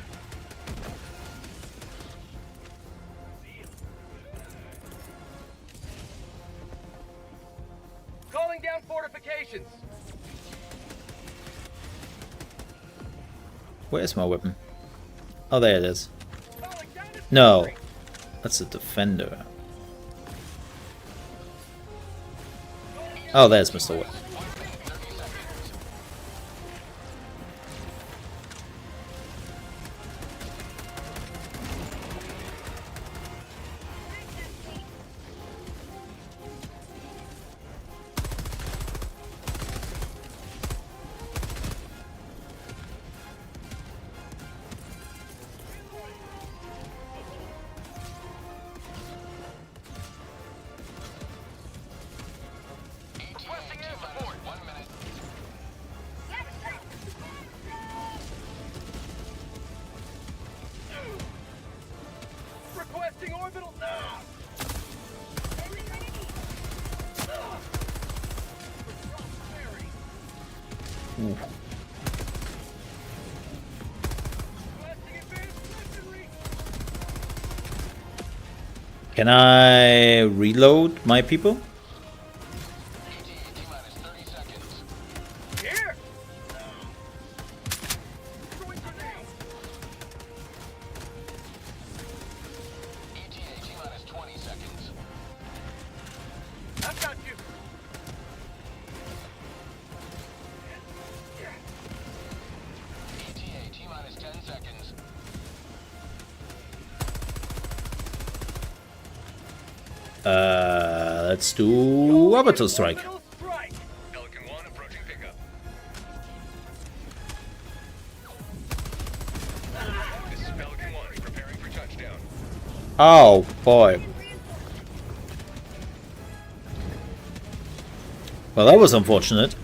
Calling down fortifications. Where's my weapon? Oh, there it is. No, that's a defender. Oh, there's Mr. Whip. Requesting orbital. Ooh. Can I reload my people? Here. I've got you. Let's do orbital strike. Orbital strike. Pelican 1 approaching pickup. This is Pelican 1 preparing for touchdown. Oh boy. Well, that was unfortunate.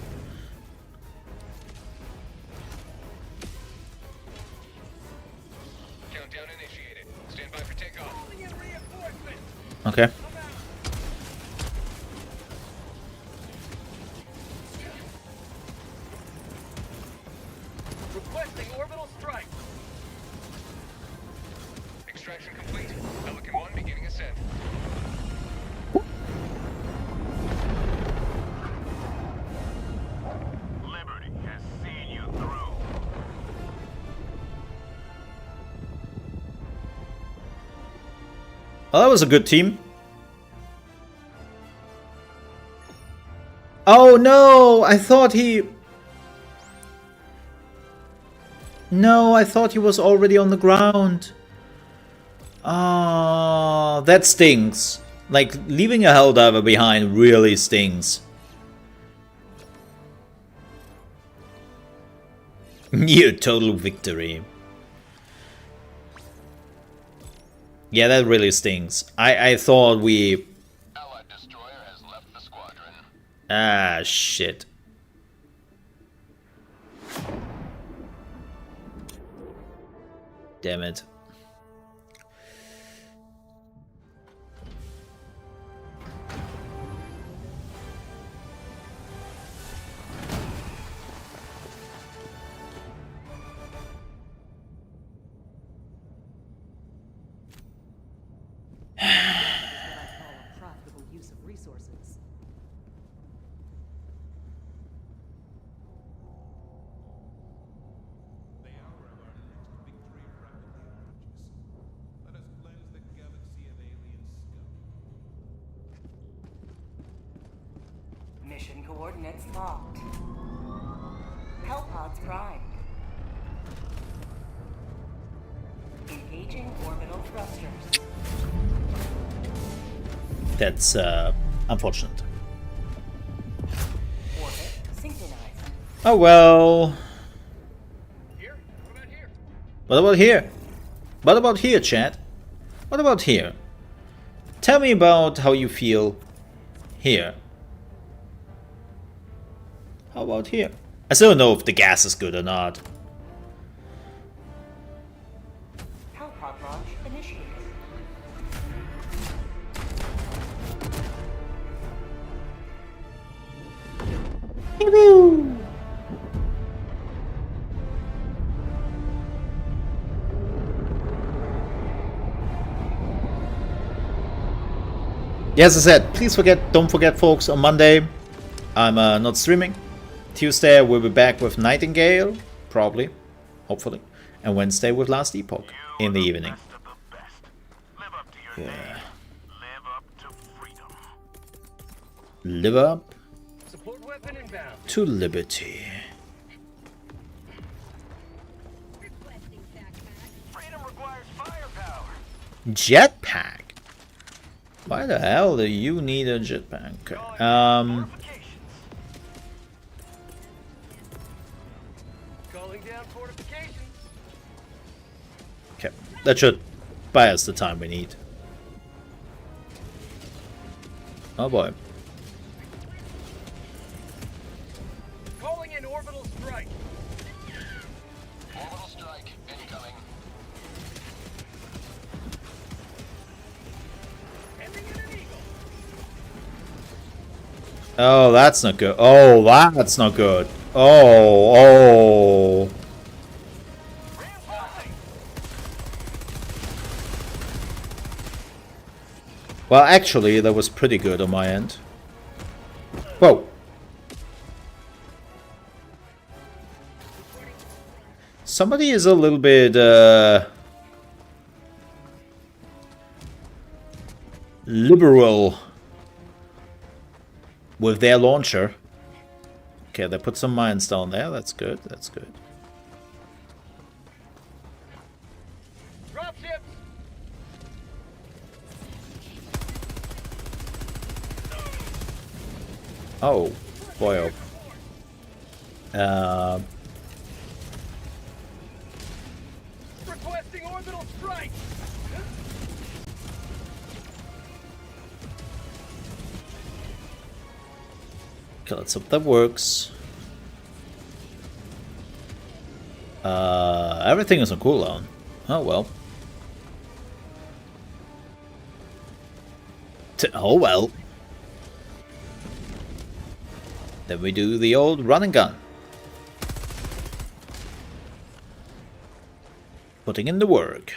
Countdown initiated. Stand by for takeoff. Okay. Requesting orbital strike. Extraction complete. Pelican 1 beginning ascent. Liberty has seen you through. Well, that was a good team. Oh no! I thought he... No, I thought he was already on the ground. Ah, that stings. Like, leaving a Helldiver behind really stings. Near total victory. Yeah, that really stings. I thought we... Allied destroyer has left the squadron. Ah, shit. Damn it. Mission coordinates locked. Hellpods primed. Engaging orbital thrusters. That's unfortunate. Orbit synchronized. Oh well. Here? What about here? What about here? What about here, chat? What about here? Tell me about how you feel here. How about here? I still don't know if the gas is good or not. Hellpod launch initiated. Yes, as I said, don't forget folks, on Monday I'm not streaming. Tuesday we'll be back with Nightingale, probably, hopefully. And Wednesday with Last Epoch in the evening. Yeah. Live up Support weapon inbound. to liberty. Freedom requires firepower. Jetpack? Why the hell do you need a jetpack? Okay. Calling down fortifications. Okay, that should buy us the time we need. Oh boy. Calling in orbital strike. Orbital strike incoming. Ending in an eagle. Oh, that's not good. Oh, that's not good. Oh. Well, actually, that was pretty good on my end. Whoa. Somebody is a little bit, liberal with their launcher. Okay, they put some mines down there. That's good. That's good. Dropships. Oh, boy. Oh. Requesting orbital strike. Okay, let's hope that works. Everything is on cooldown. Oh well. Oh well. Then we do the old run and gun. Putting in the work.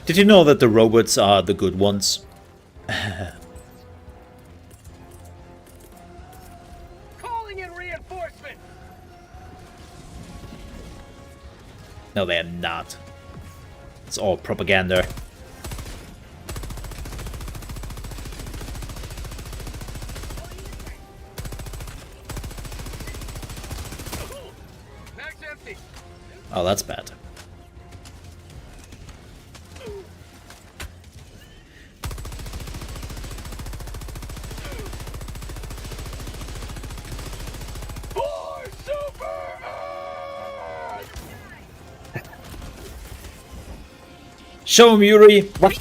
Did you know that the robots are the good ones? Calling in reinforcements. No, they are not. It's all propaganda. Max empty. Oh, that's bad. For Super Show him, Yuri! What?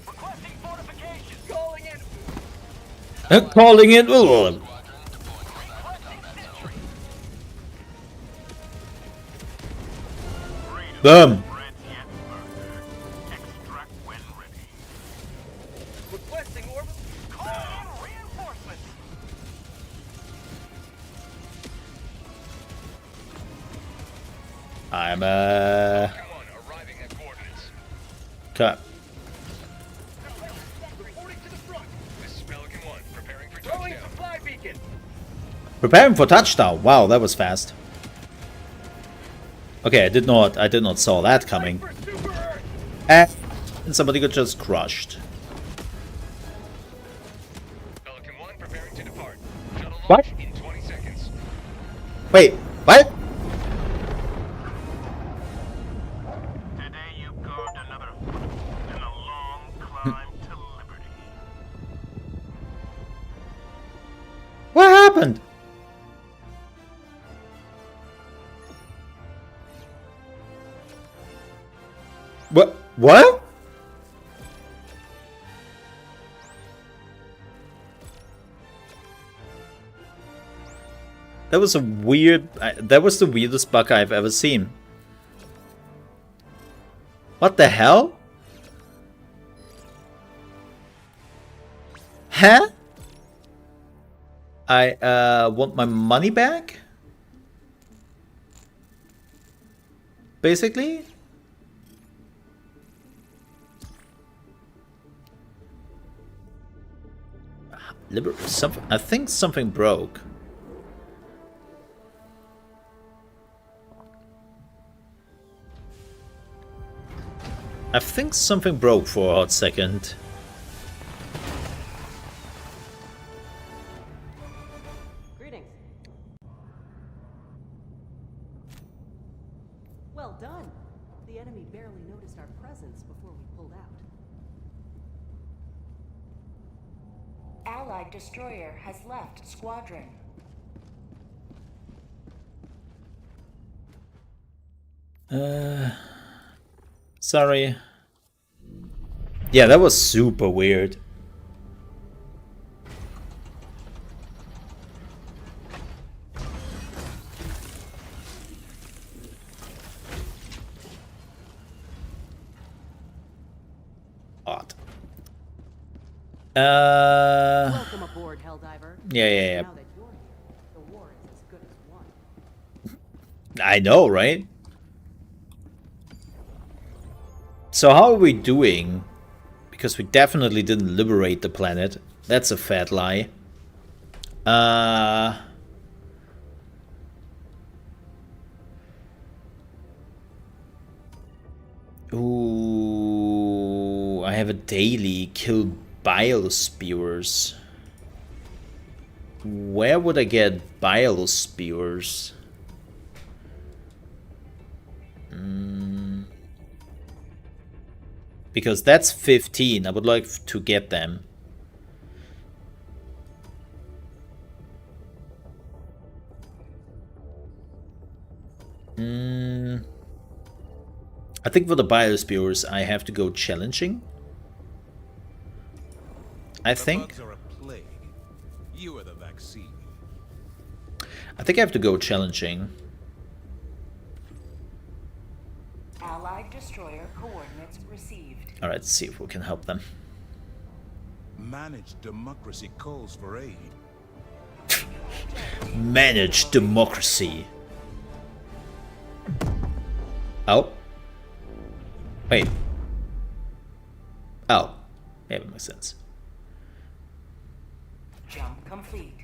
Requesting fortifications. Calling in. Calling it. Ugh. Boom. Spread yet further. Extract when ready. Requesting orbital. Call in reinforcements. I'm Falcon 1 arriving at coordinates. cut. Reporting to the front. This is Pelican 1, preparing for Throwing touchdown. supply beacon. Preparing for touchdown. Wow, that was fast. Okay, I did not saw that coming. For Super Earth. And somebody got just crushed. Pelican 1 preparing to depart. Shuttle What? launch in 20 seconds. Wait, what? Today you carved another foot in a long climb to liberty. What happened? What? What? That was a weird... that was the weirdest bug I've ever seen. What the hell? Huh? I want my money back? Basically? I think something broke. I think something broke for a hot second. Greetings. Well done. The enemy barely noticed our presence before we pulled out. Allied destroyer has left squadron. Sorry. Yeah, that was super weird. Odd. Welcome aboard, Helldiver. Yeah. Now that you're here, the war is as good as won. I know, right? So how are we doing? Because we definitely didn't liberate the planet. That's a fat lie. Ooh, I have a daily kill biospewers. Where would I get biospewers? Because that's 15. I would like to get them. I think for the biospheres, I have to go challenging. I think. Bugs are a plague. You are the vaccine. I think I have to go challenging. Allied destroyer coordinates received. All right, let's see if we can help them. Managed democracy calls for aid. Manage democracy. Oh. Wait. Oh. Yeah, that makes sense. Jump complete.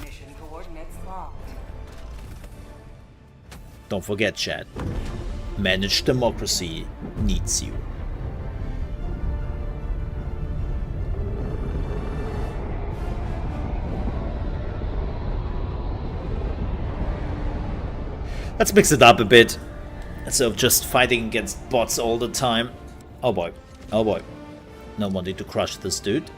Mission coordinates locked. Don't forget, chat. Manage democracy needs you. Let's mix it up a bit. Instead of just fighting against bots all the time. Oh boy. Oh boy. No one need to crush this dude. The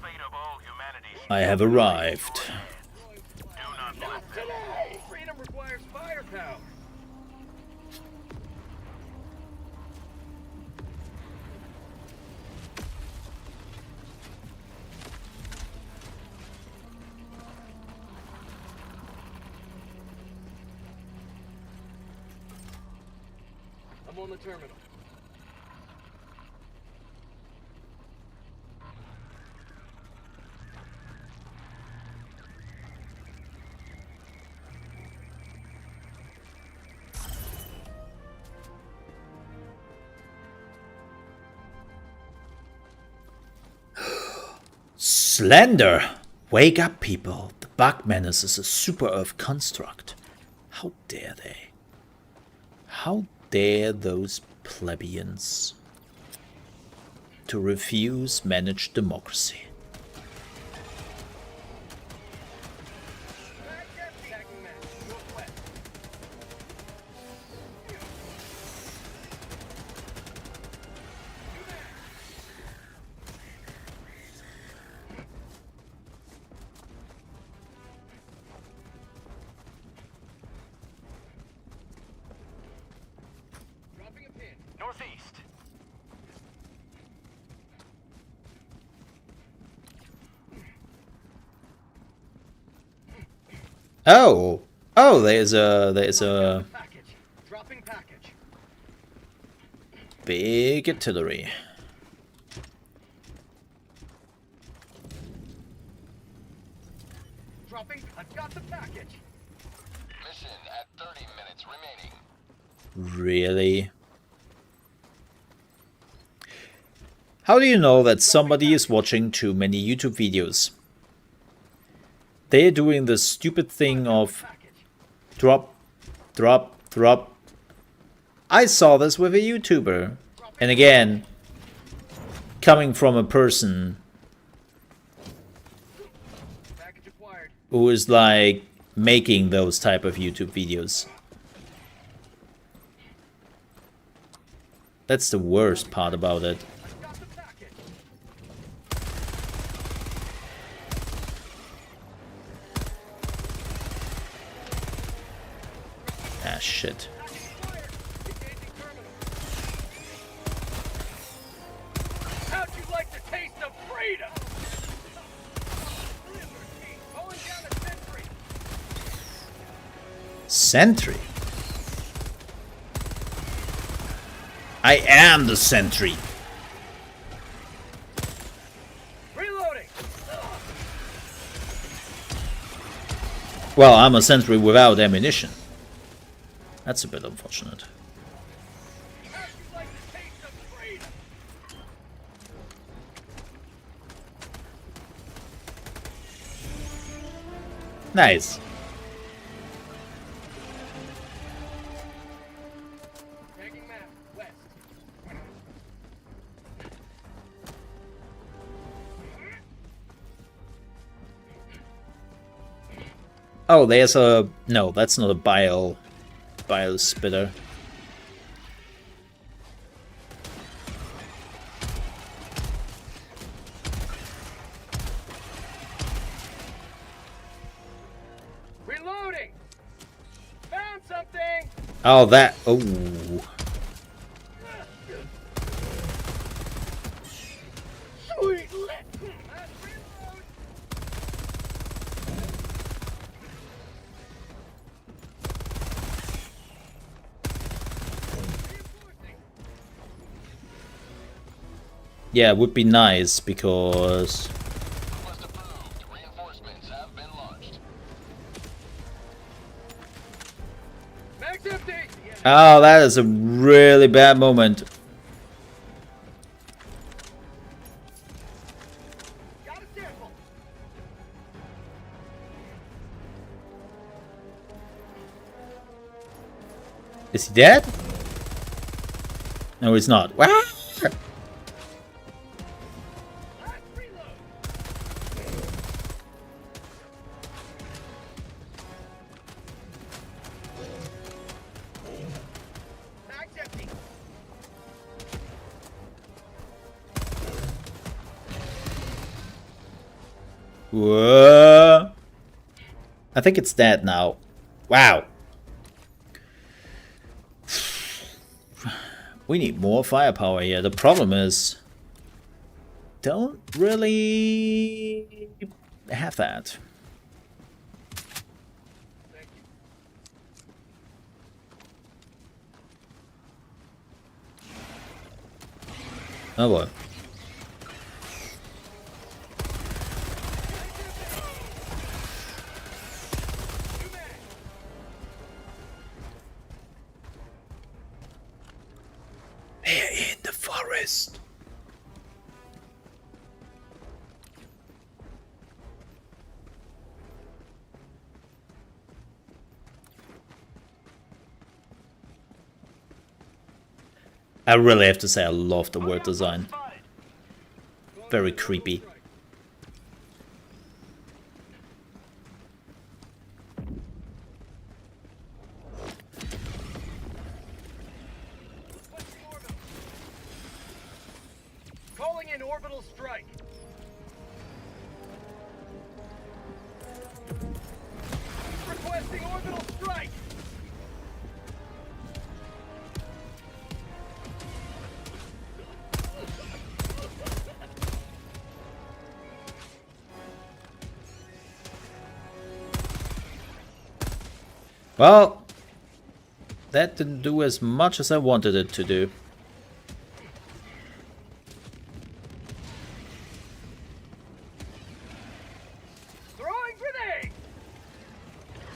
fate of all humanity. I have arrived. Do not let them. Freedom requires firepower. I'm on the terminal. Slender! Wake up, people. The Bug Menace is a super Earth construct. How dare they? How dare those plebeians to refuse managed democracy? Northeast. Oh! Oh, there's a Package. Dropping package. big artillery. Dropping. I've got the package. Mission at 30 minutes remaining. Really? How do you know that somebody is watching too many YouTube videos? They're doing the stupid thing of drop, drop, drop. I saw this with a YouTuber. And again, coming from a person Package acquired. who is like making those type of YouTube videos. That's the worst part about it. I've got the package. Ah, shit. Package acquired. Engaging terminal. How'd you like the taste of freedom? Pulling down a sentry. Sentry? I am the sentry. Reloading. Well, I'm a sentry without ammunition. That's a bit unfortunate. How'd you like the taste of freedom? Nice. Tagging map. West. Oh, there's a... No, that's not a bile spitter. Reloading. Found something. Oh, that... Oh. Sweet lit. Last reload. Reinforcing. Yeah, it would be nice, because... Request approved. Reinforcements have been launched. Mag's empty. Oh, that is a really bad moment. Got a sample. Is he dead? No, he's not. What? Last reload. Mag's empty. Whoa. I think it's dead now. Wow. We need more firepower here. The problem is... Don't really have that. Thank you. Oh boy. They're in the forest. I really have to say I love the word design. Very creepy. Calling in orbital strike. Requesting orbital strike. Well, that didn't do as much as I wanted it to do. Throwing grenade.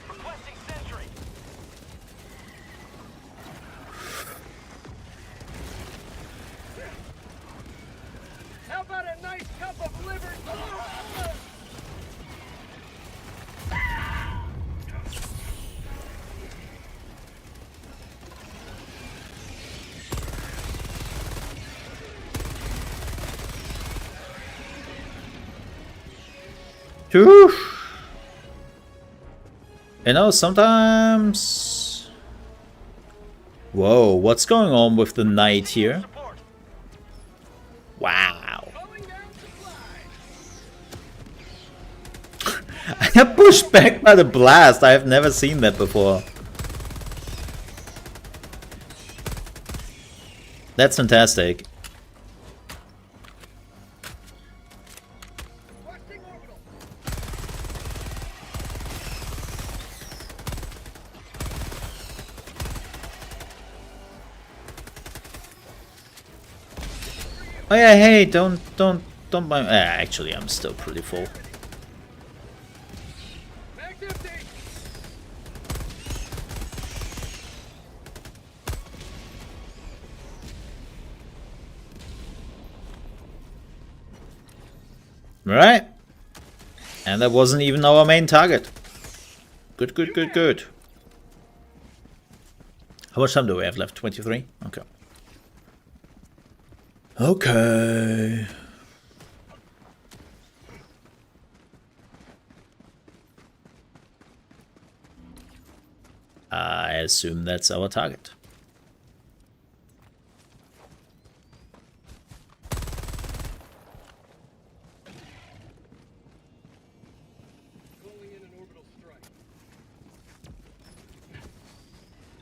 Requesting sentry. How about a nice cup of liver? Whew. You know, sometimes... Whoa, what's going on with the knight here? Wow. I got pushed back by the blast. I have never seen that before. That's fantastic. Oh yeah, hey, don't mind. Actually, I'm still pretty full. Right, and that wasn't even our main target. Good, good, good, good. How much time do we have left? 23? Okay. Okay. I assume that's our target.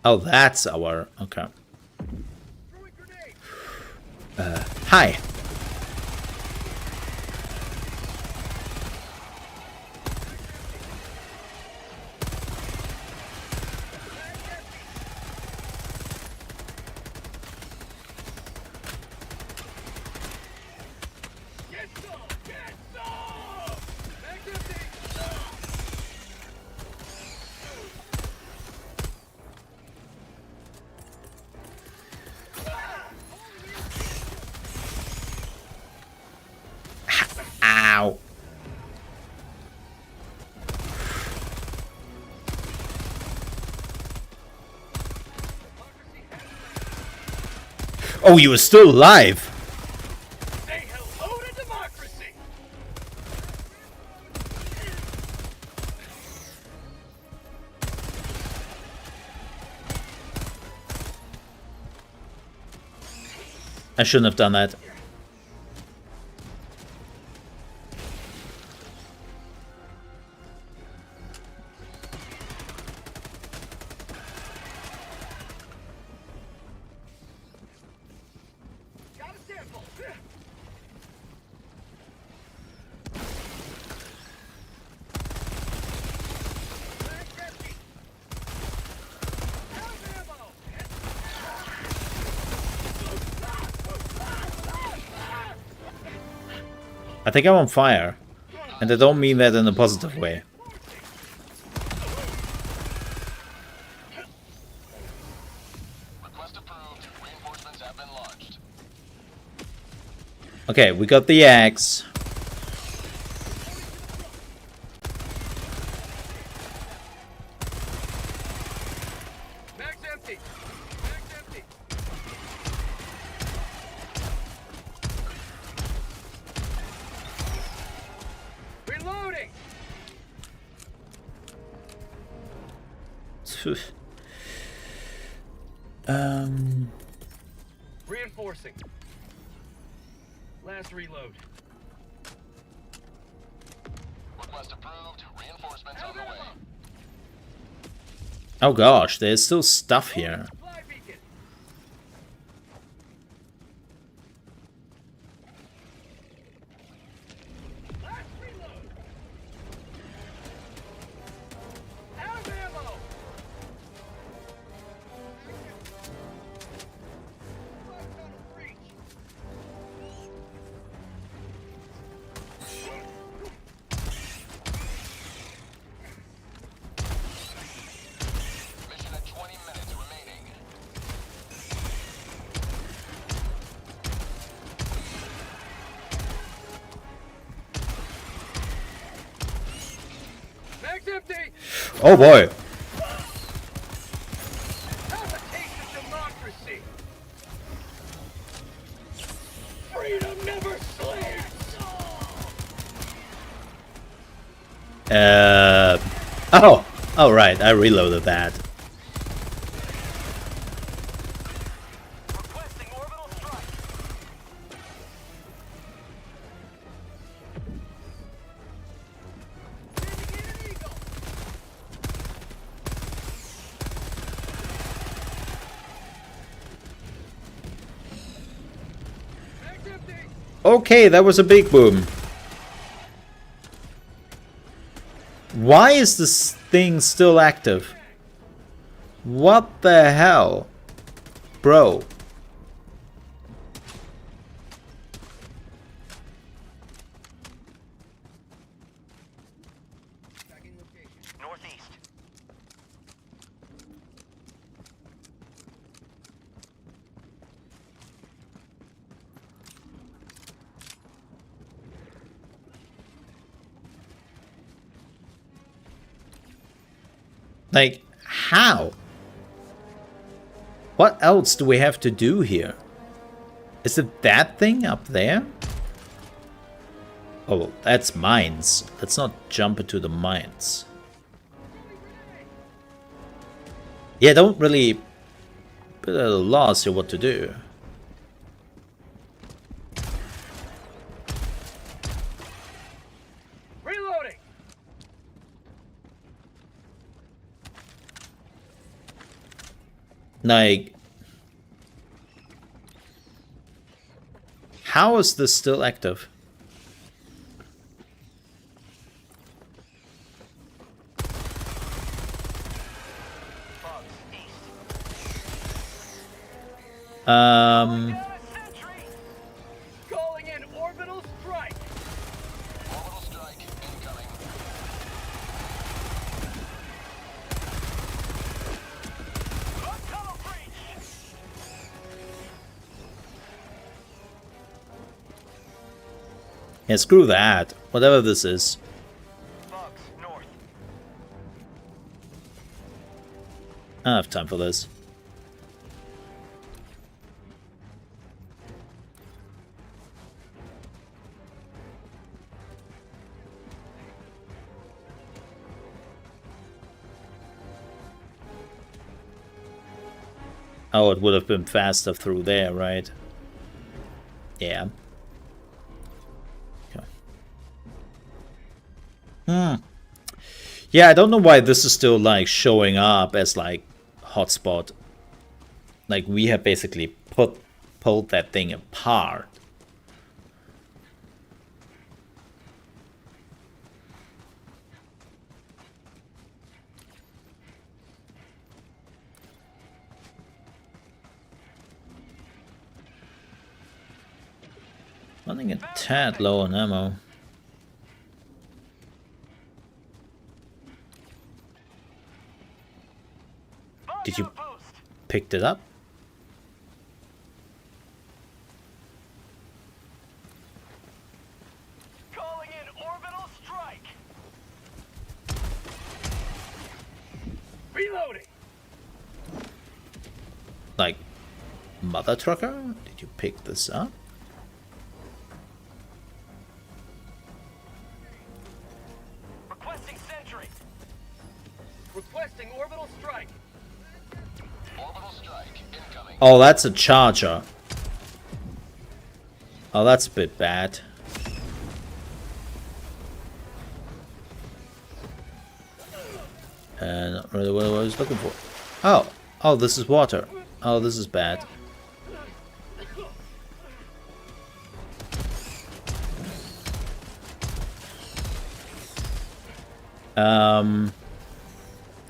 Oh, that's our... Okay. Hi. Ow. Oh, you were still alive. Say hello to democracy. I shouldn't have done that. Got a sample. I think I'm on fire. And I don't mean that in a positive way. Request approved. Reinforcements have been launched. Okay, we got the axe. Mag's empty. Mag's empty. Reloading. Reinforcing. Last reload. Request approved. Reinforcements on the way. Oh gosh, there's still stuff here. Fly beacon. Last reload. Out of ammo. Mission at 20 minutes remaining. Mag's empty. Oh boy. Have a taste of democracy. Freedom never sleeps. Oh. Oh right, I reloaded that. Requesting orbital strike. Sending in an eagle. Mag's empty. Okay, that was a big boom. Why is this thing still active? What the hell? Bro. Northeast. Like, how? What else do we have to do here? Is it that thing up there? Oh, that's mines. Let's not jump into the mines. Yeah, don't really put a loss here what to do. Reloading. Like, how is this still active? Calling in orbital strike. Orbital strike incoming. Yeah, screw that. Whatever this is. Bugs, north. I don't have time for this. Oh, it would have been faster through there, right? Yeah. Okay. Yeah, I don't know why this is still like showing up as like hotspot. Like we have basically pulled that thing apart. Running a tad low on ammo. Did you pick it up? Calling in orbital strike. Reloading. Like, mother trucker? Did you pick this up? Requesting sentry. Requesting orbital strike. Orbital strike incoming. Oh, that's a charger. Oh, that's a bit bad. And not really what I was looking for. Oh, oh, this is water. Oh, this is bad.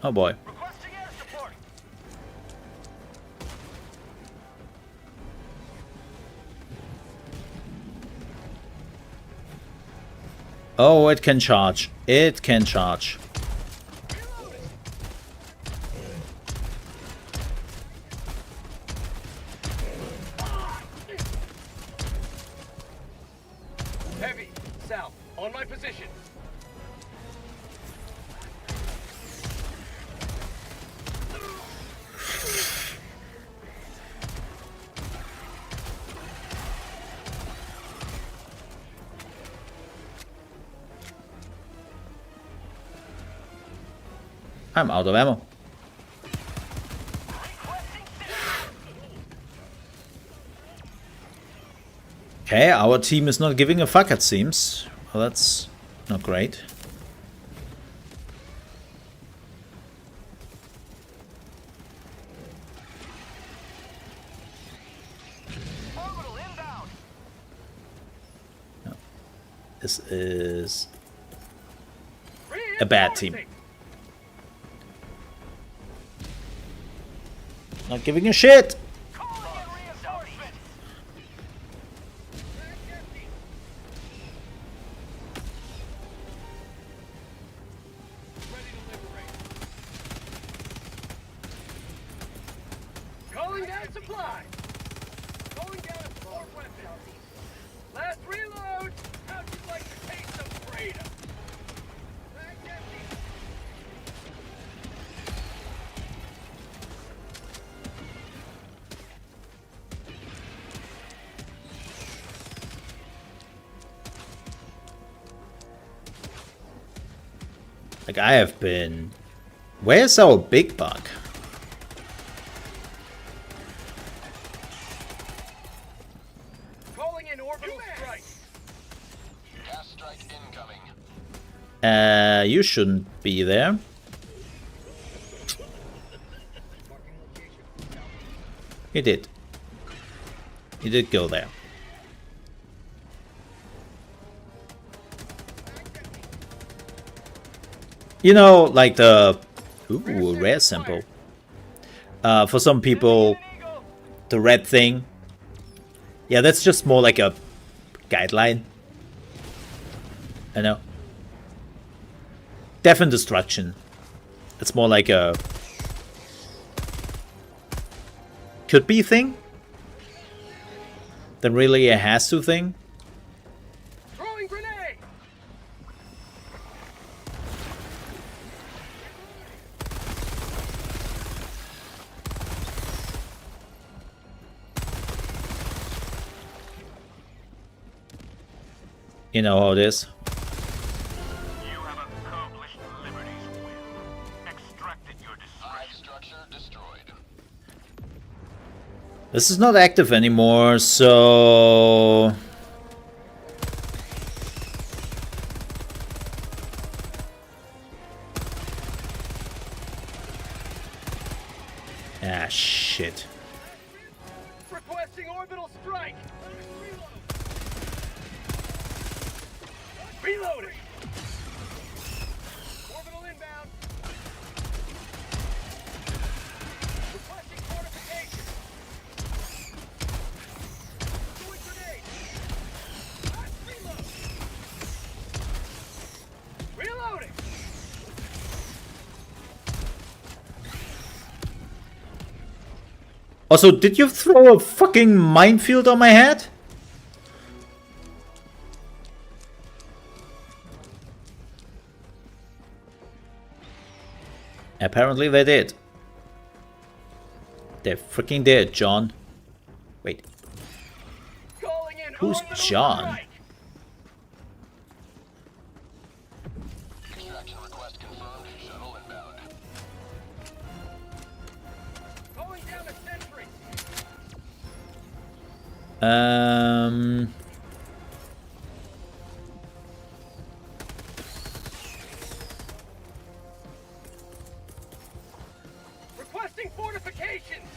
Oh boy. Requesting air support. Oh, it can charge. It can charge. Heavy. South. On my position. I'm out of ammo. Okay, our team is not giving a fuck, it seems. Well, that's not great. Orbital inbound. This is a bad team. Not giving a shit. Calling in reinforcement. Ready to liberate. Calling down supply. Calling down assault weapons. Last reload. How'd you like to taste some freedom? Back empty. Like, I have been... Where's our big bug? Calling in orbital strike. Gas strike incoming. You shouldn't be there. You did. You did go there. You know, like the... Ooh, a rare sample. For some people, the red thing. Yeah, that's just more like a guideline. I know. Death and destruction. It's more like a... could be thing. Than really a has to thing. Throwing grenade. You know how it is. You have accomplished Liberty's will. Extracted your Hive discretion. structure destroyed. This is not active anymore, so... Ah, shit. Requesting orbital strike. Reloading. Orbital inbound. Requesting fortification. Throwing grenade. Also, did you throw a fucking minefield on my head? Apparently they did. They freaking did, John. Wait. Calling in Who's orbital John? strike. Extraction request confirmed. Shuttle inbound. Calling down a sentry. Requesting fortifications.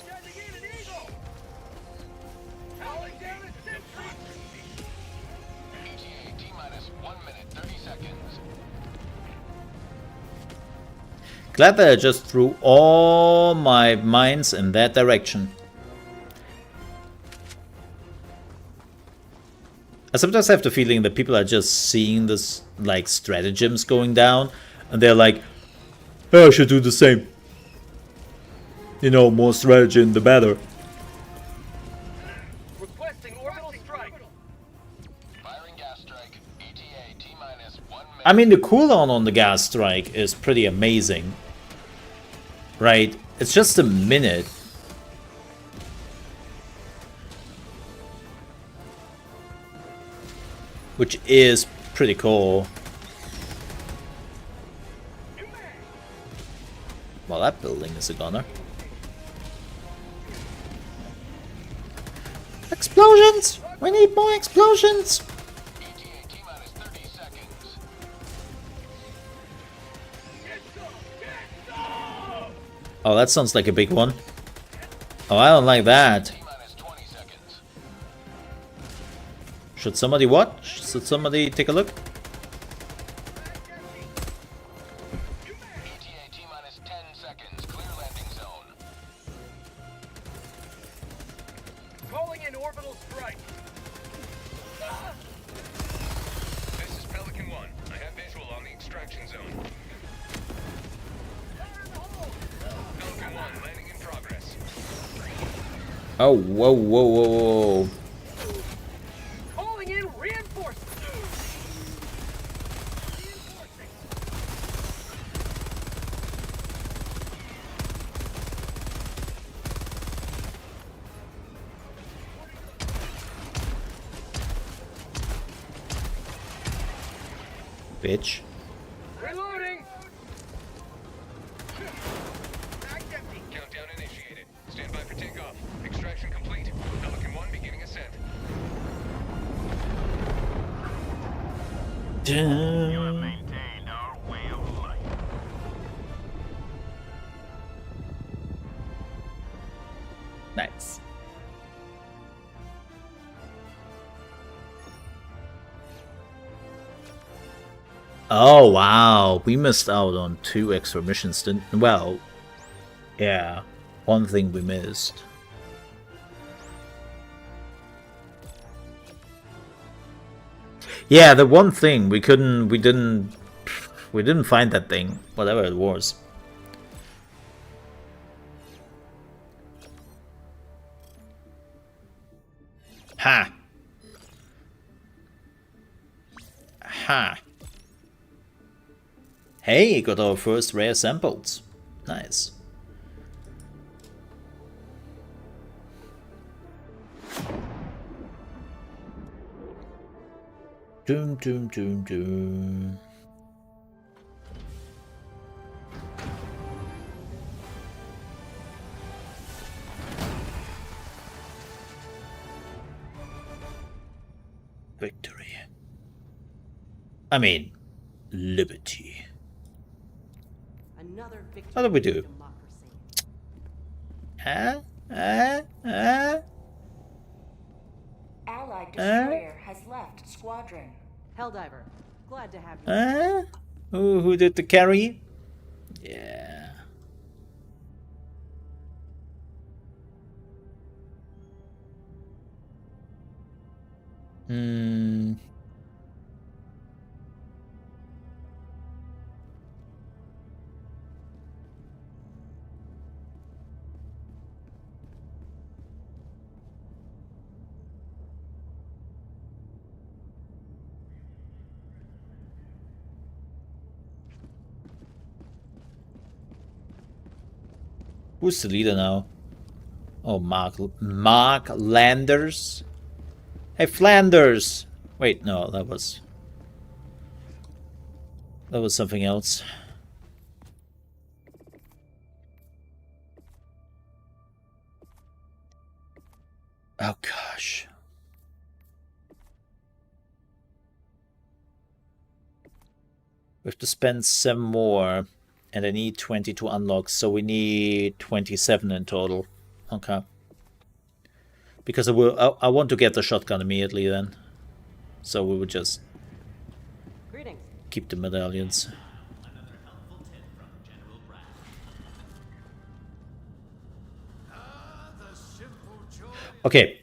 Sending in an eagle. Calling down a sentry. ETA T-minus 1 minute, 30 seconds. Glad that I just threw all my mines in that direction. I sometimes have the feeling that people are just seeing this, like, stratagems going down, and they're like, oh, I should do the same. You know, more stratagem, the better. Requesting orbital strike. Firing gas strike. ETA T-minus 1 minute. I mean, the cooldown on the gas strike is pretty amazing. Right? It's just a minute. Which is pretty cool. Well, that building is a gunner. Explosions! We need more explosions! ETA T-minus 30 seconds. Oh, that sounds like a big one. Oh, I don't like that. T-minus 20 seconds. Should somebody watch? Should somebody take a look? ETA T-minus 10 seconds. Clear landing zone. Calling in orbital strike. This is Pelican 1. I have visual on the extraction zone. Pelican 1 landing in progress. Oh, whoa, whoa, whoa, whoa. Calling in reinforcements. Reinforcing. Bitch. Reloading. Mag's empty. Countdown initiated. Stand by for takeoff. Extraction complete. Pelican 1 beginning ascent. You have maintained our way of life. Nice. Oh, wow. We missed out on 2 extra missions, didn't... Well, yeah. One thing we missed. Yeah, the one thing we didn't find that thing, whatever it was. Ha. Ha. Hey, got our first rare samples. Nice. Doom, doom, doom, doom. Victory. I mean, liberty. Another victory. How do we do? for democracy. Allied destroyer has left squadron. Helldiver, glad to have you. Who did the carry? Yeah. Hmm. Who's the leader now? Oh, Mark Landers. Hey, Flanders. Wait, no, that was something else. Oh gosh. We have to spend 7 more, and I need 20 to unlock, so we need 27 in total. Okay. Because I want to get the shotgun immediately then. So we would just keep the medallions. Okay,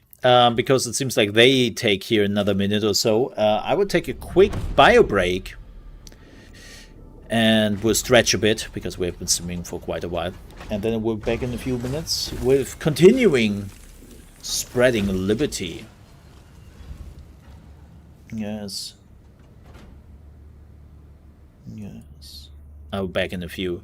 because it seems like they take here another minute or so, I would take a quick bio break. And we'll stretch a bit, because we have been swimming for quite a while. And then we'll be back in a few minutes with continuing spreading liberty. Yes. Yes. I'll be back in a few.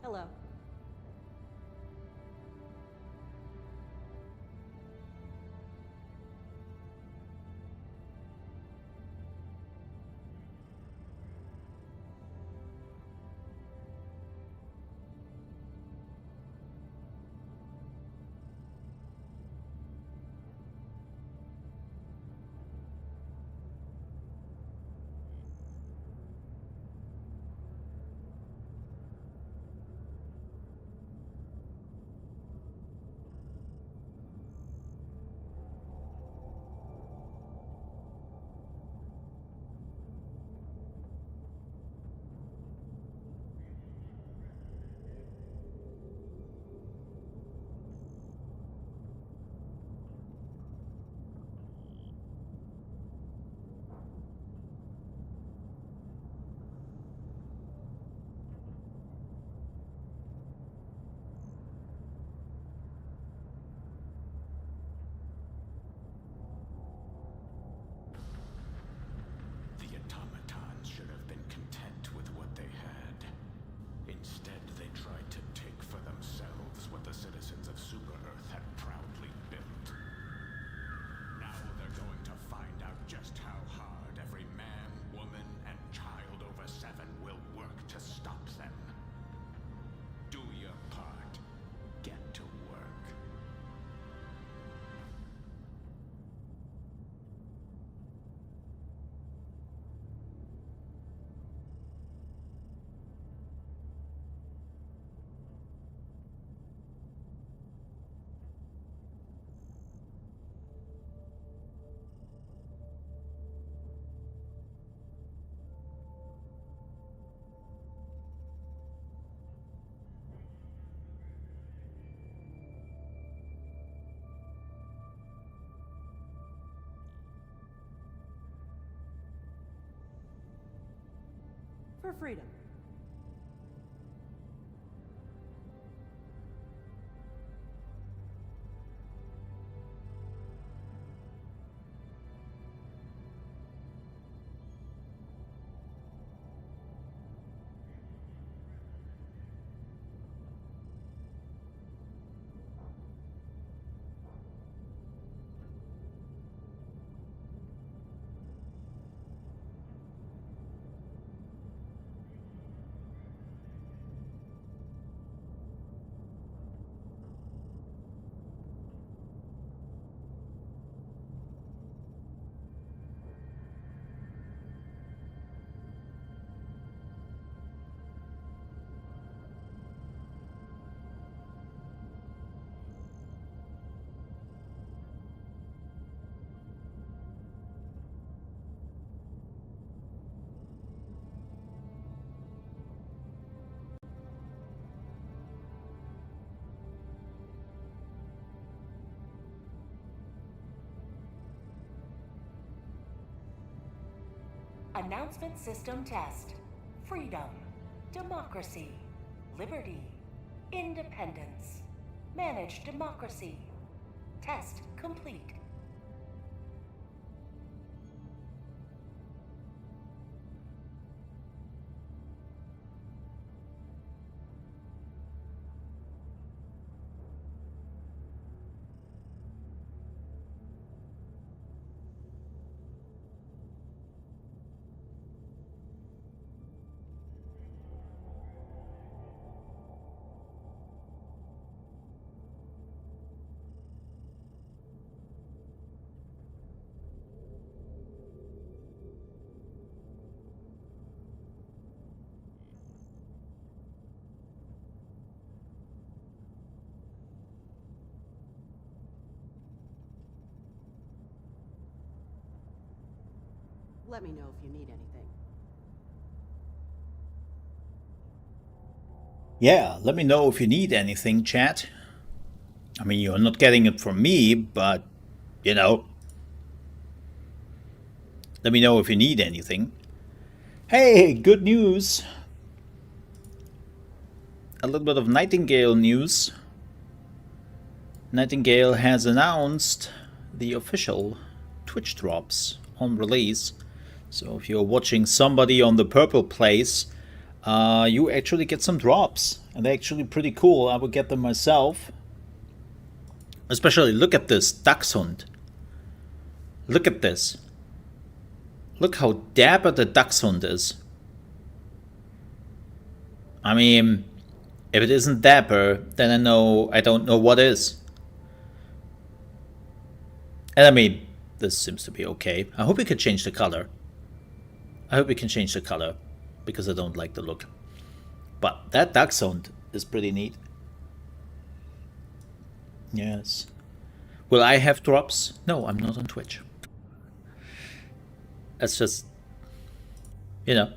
Hello. For freedom. Announcement system test. Freedom. Democracy. Liberty. Independence. Manage democracy. Test complete. Let me know if you need anything. Yeah, let me know if you need anything, chat. I mean, you're not getting it from me, but, you know. Let me know if you need anything. Hey, good news. A little bit of Nightingale news. Nightingale has announced the official Twitch drops on release. So if you're watching somebody on the purple place, you actually get some drops. And they're actually pretty cool. I would get them myself. Especially look at this Dachshund. Look at this. Look how dapper the Dachshund is. I mean, if it isn't dapper, then I don't know what is. And I mean, this seems to be okay. I hope we can change the color. I hope we can change the color, because I don't like the look. But that Dachshund is pretty neat. Yes. Will I have drops? No, I'm not on Twitch. That's just, you know.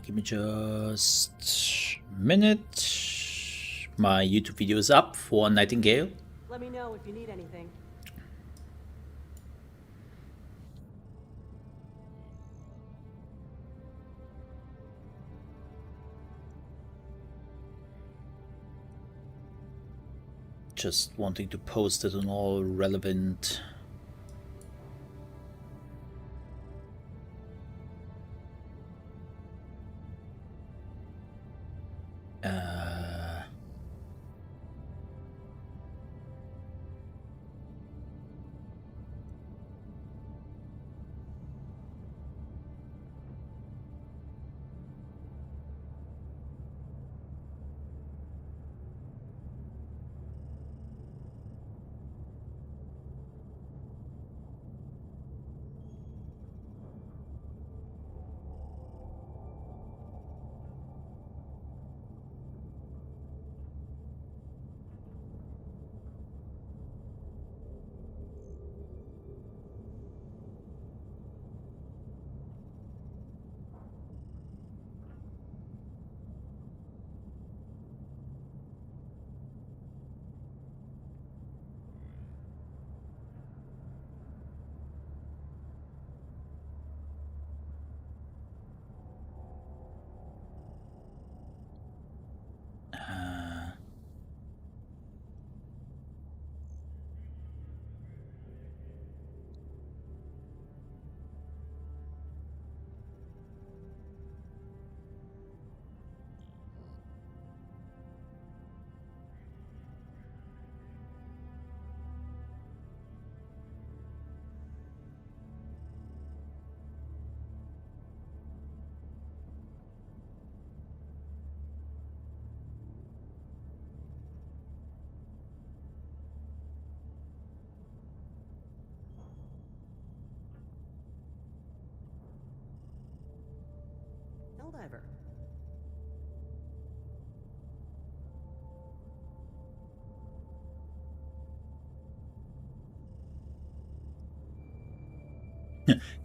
Give me just a minute. My YouTube video is up for Nightingale. Let me know if you need anything. Just wanting to post it on all relevant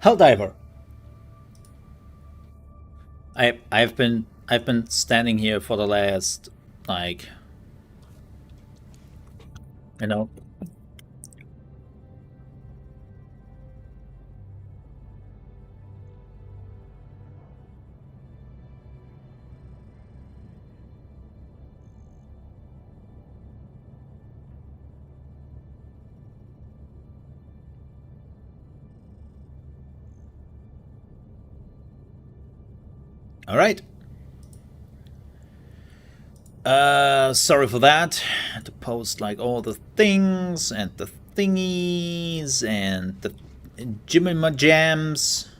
Helldiver. Helldiver. I've been standing here for the last, like, you know. All right. Sorry for that. I had to post like all the things and the thingies and the Jimmy Jams.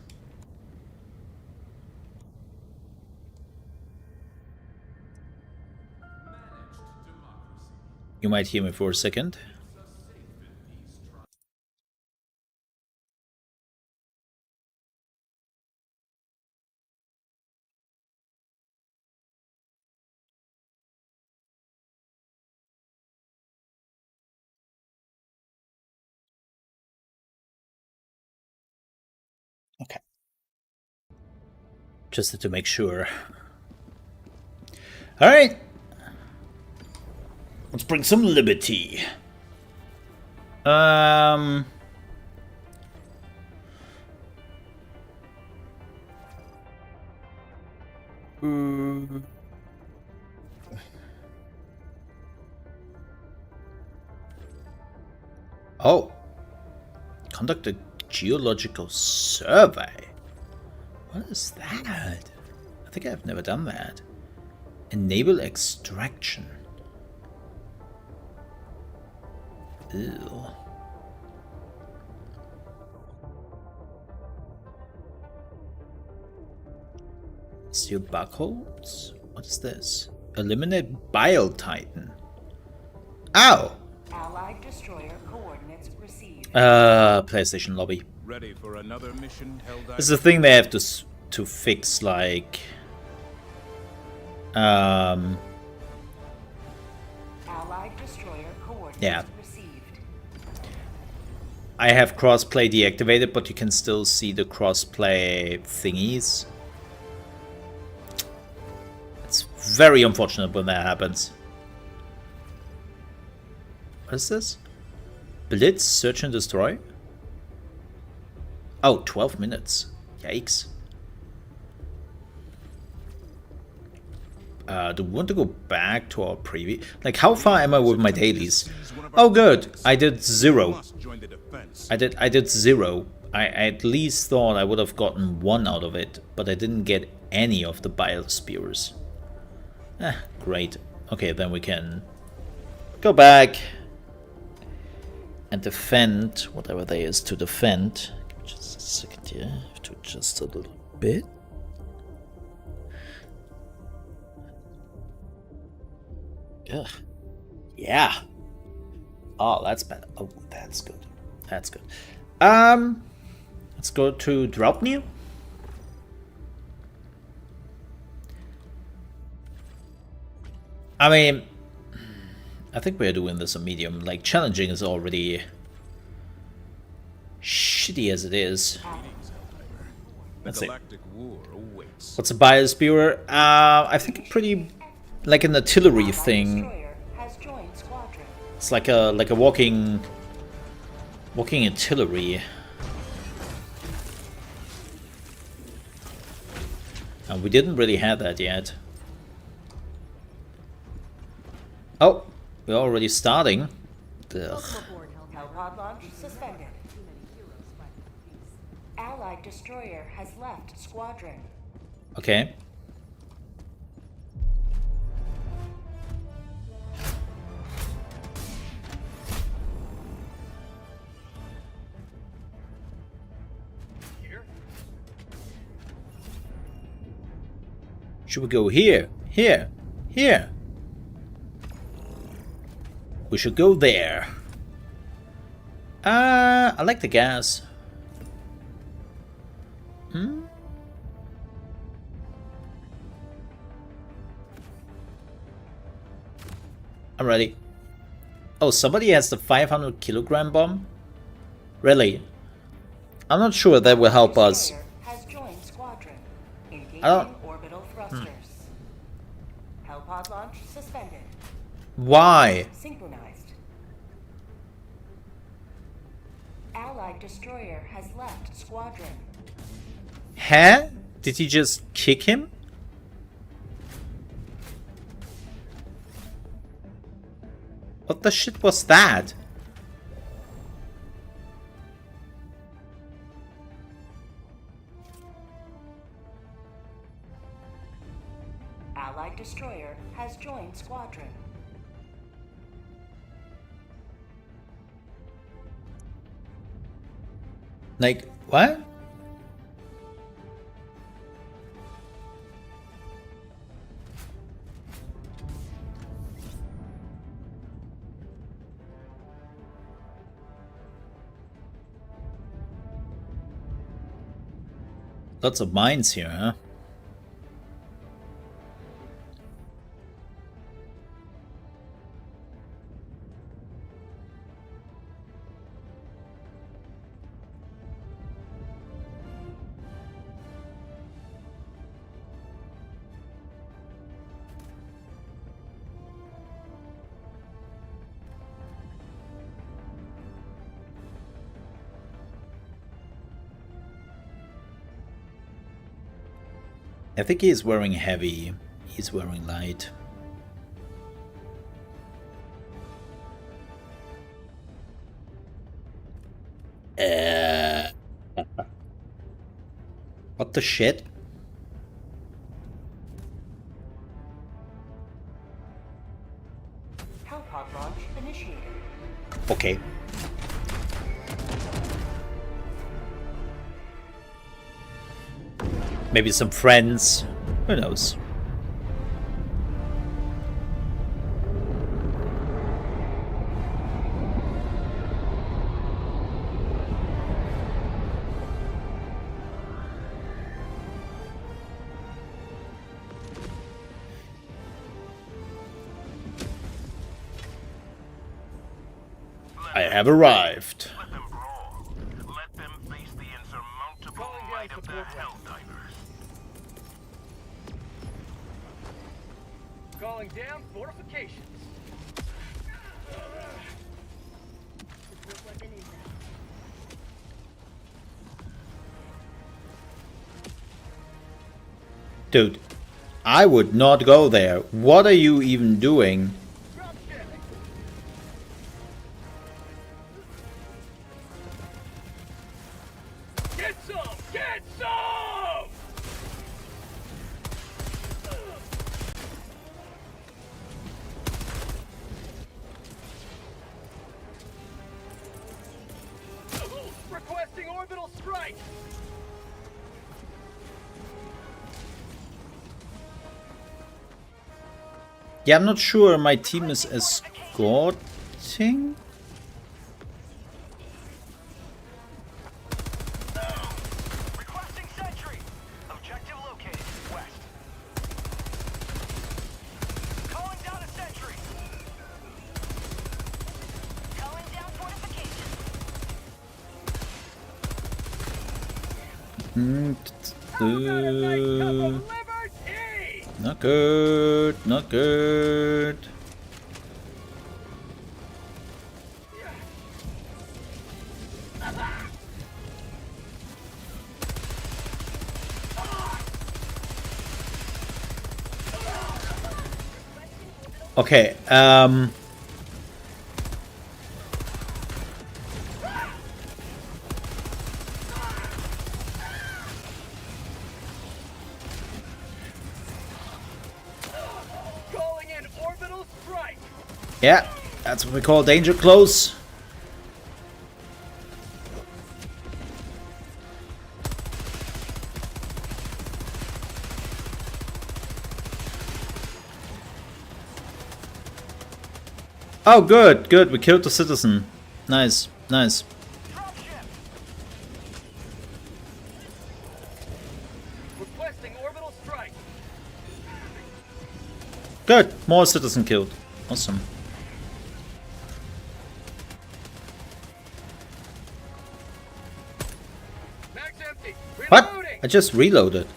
You might hear me for a second. Okay. Just to make sure. All right. Let's bring some liberty. Oh. Conduct a geological survey. What is that? I think I've never done that. Enable extraction. Ew. Seal buckholes? What is this? Eliminate Bile Titan. Ow! Allied destroyer coordinates received. PlayStation lobby. Ready for another mission, Helldivers? This is the thing they have to fix, like... Allied destroyer coordinates yeah. received. I have crossplay deactivated, but you can still see the crossplay thingies. It's very unfortunate when that happens. What is this? Blitz, search and destroy? Oh, 12 minutes. Yikes. Do we want to go back to our preview? Like, how far am I with my dailies? Oh, good. I did 0. I did 0. I at least thought I would have gotten 1 out of it, but I didn't get any of the bile spears. Great. Okay, then we can go back and defend whatever there is to defend. Give me just a second here. I have to adjust a little bit. Ugh. Yeah. Oh, that's better. Oh, that's good. That's good. Let's go to Draupnir. I mean, I think we're doing this on medium. Like, challenging is already shitty as it is. Let's see. What's a biosphere? I think pretty like an artillery thing. It's like a walking artillery. And we didn't really have that yet. Oh, we're already starting. Ugh. Hellpod launch suspended. Allied destroyer has left squadron. Okay. Here? Should we go here? Here? Here? We should go there. I like the gas. I'm ready. Oh, somebody has the 500 kilogram bomb? Really? I'm not sure that will help us. Destroyer has joined squadron. Engaging I don't- orbital thrusters. Hellpod launch suspended. Why? Synchronized. Allied destroyer has left squadron. Huh? Did he just kick him? What the shit was that? Allied destroyer has joined squadron. Like, what? Lots of mines here, huh? I think he's wearing heavy. He's wearing light. What the shit? Hellpod launch initiated. Okay. Maybe some friends. Who knows? I have arrived. Let them brawl. Let them face the insurmountable Calling down might of the support. Helldivers. Calling down fortifications. Dude, I would not go there. What are you even doing? Drop ship. Get some! Get some! Requesting orbital strike! Yeah, I'm not sure my team is escorting. Requesting sentry. Objective located west. Calling down a sentry. Calling down fortifications. Liberty! Not good, not good. Okay, Calling in orbital strike! yeah, that's what we call danger close. Oh, good, good. We killed the citizen. Nice, nice. Drop ship. Requesting orbital strike! Good. More citizen killed. Awesome. I just reloaded.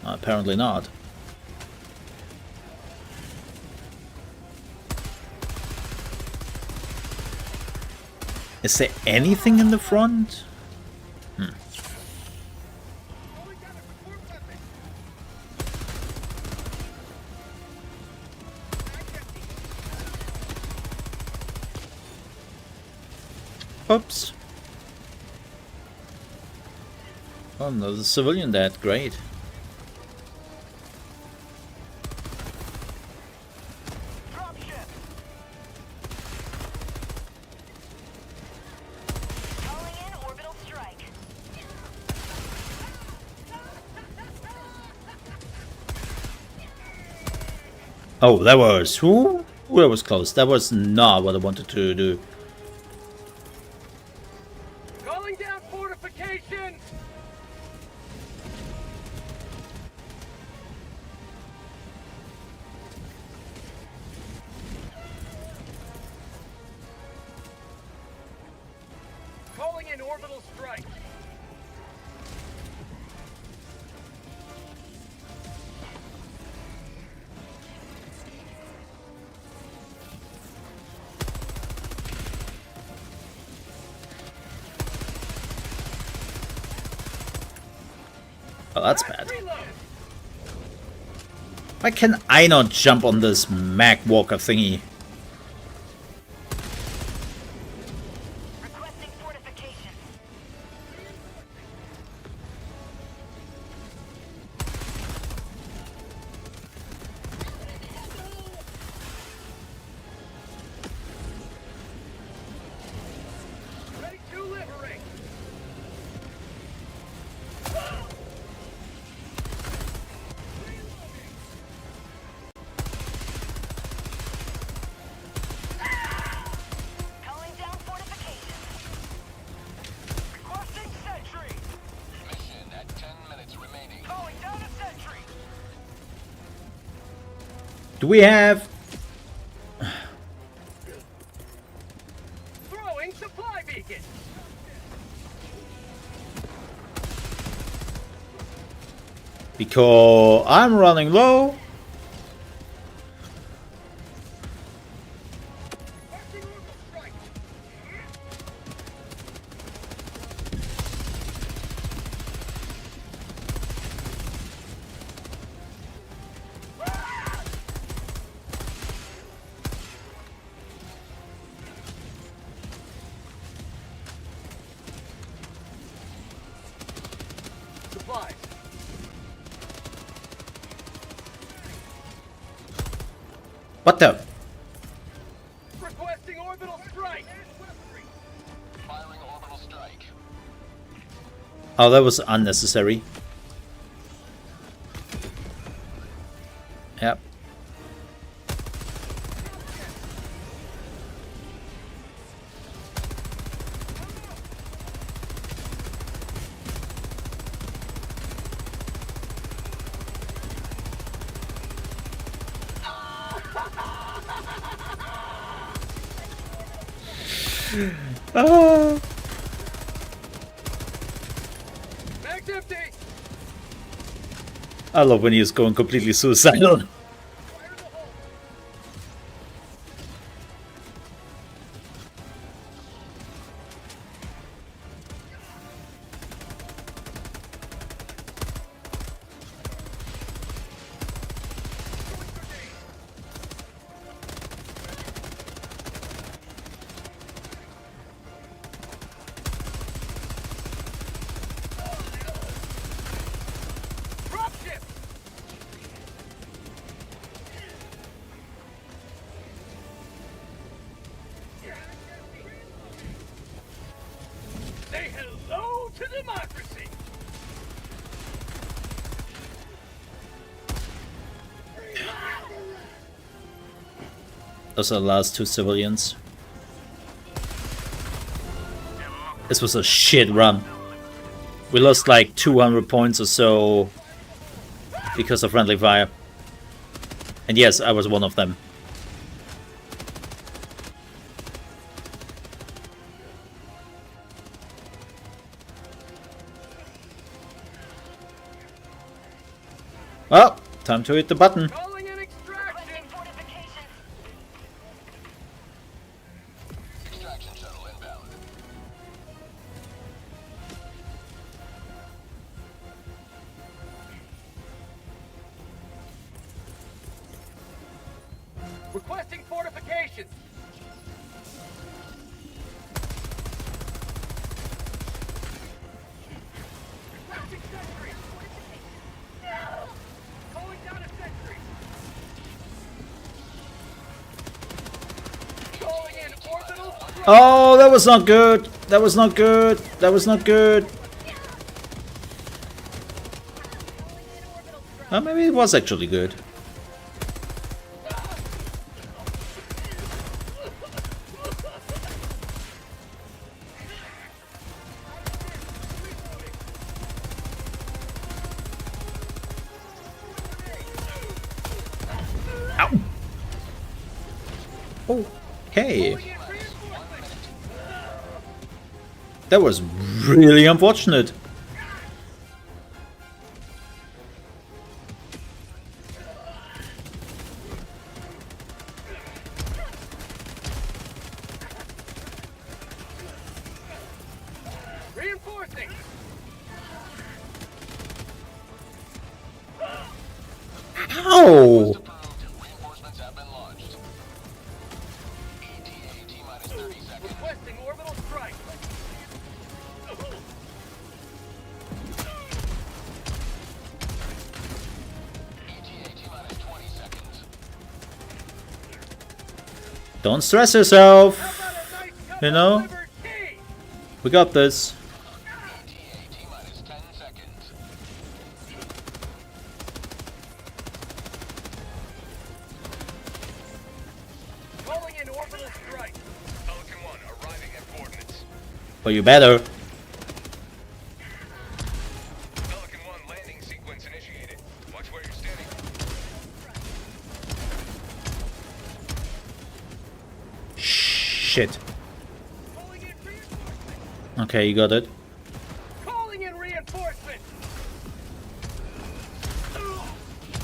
Apparently not. Is there anything in the front? Oops. Oh no, the civilian dead. Great. Dropship. Calling in orbital strike. Oh, that was... Ooh, that was close. That was not what I wanted to do. Calling down fortifications! Calling in orbital strike. Oh, that's bad. Reload. Why can I not jump on this Mag Walker thingy? Requesting fortification. Ready to liberate. Calling down fortification. Requesting sentry. Mission at 10 minutes remaining. Calling down a sentry. Do we have... Throwing supply beacon. Because I'm running low. Requesting orbital strike. Supplies. What the? Requesting orbital strike. Firing orbital strike. Oh, that was unnecessary. Yep. Oh. Mag's empty. I love when he's going completely suicidal. Dropship. Say hello to democracy. Those are the last two civilians. This was a shit run. We lost like 200 points or so because of friendly fire. And yes, I was one of them. Oh, time to hit the button. Calling in extraction. Requesting fortifications. Extraction shuttle inbound. Requesting fortifications. Requesting sentry. Calling down a sentry. Calling in orbital strike. Oh, that was not good. That was not good. That was not good. Oh, maybe it was actually good. Ow. Okay. That was really unfortunate. Reinforcing. Ow! Reinforcements have been launched. ETA T-minus 30 seconds. Requesting orbital strike. ETA T-minus 20 seconds. Don't stress yourself. How about a nice You know? delivered tea? We got this. ETA T-minus 10 seconds. Calling in orbital strike. Pelican 1 arriving at coordinates. But you better. Pelican 1 landing sequence initiated. Watch where you're standing. Shit. Calling in reinforcement. Okay, you got it. Calling in reinforcement.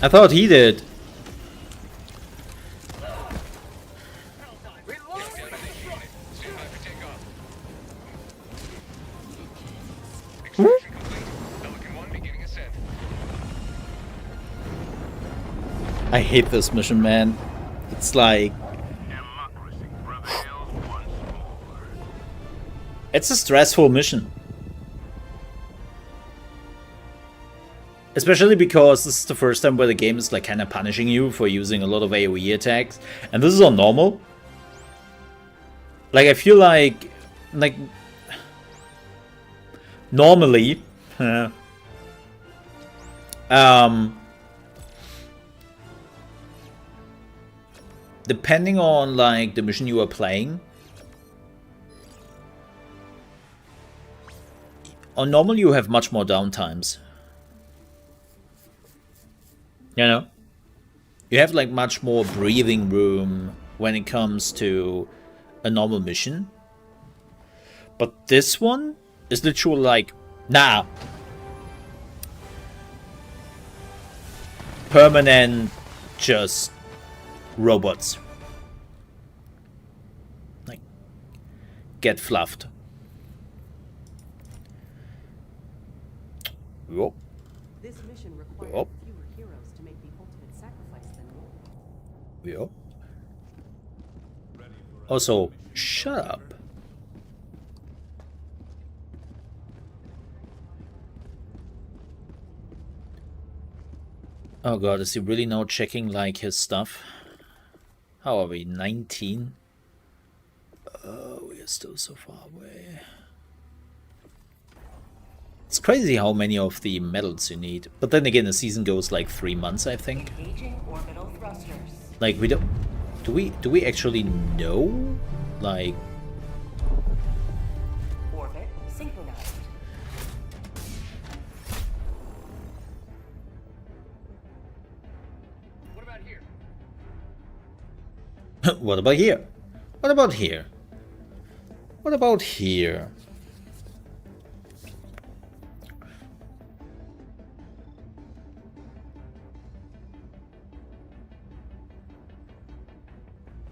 I thought he did. Reloading. Stand by for takeoff. Extraction complete. Pelican 1 beginning ascent. I hate this mission, man. It's like... Democracy prevails once more. It's a stressful mission. Especially because this is the first time where the game is like kind of punishing you for using a lot of AoE attacks. And this is on normal. Like, I feel like normally, depending on like the mission you are playing, on normal you have much more downtimes. You know? You have like much more breathing room when it comes to a normal mission. But this one is literally like, nah. Permanent, just robots. Like, get fluffed. Yup. This mission requires Yup. fewer heroes to make the ultimate sacrifice than more. Yup. Also, shut up. Oh god, is he really now checking like his stuff? How are we? 19? Oh, we are still so far away. It's crazy how many of the medals you need. But then again, the season goes like 3 months, I think. Engaging orbital thrusters. Like, we don't... Do we actually know? Like... Orbit synchronized. What about here? What about here? What about here? What about here?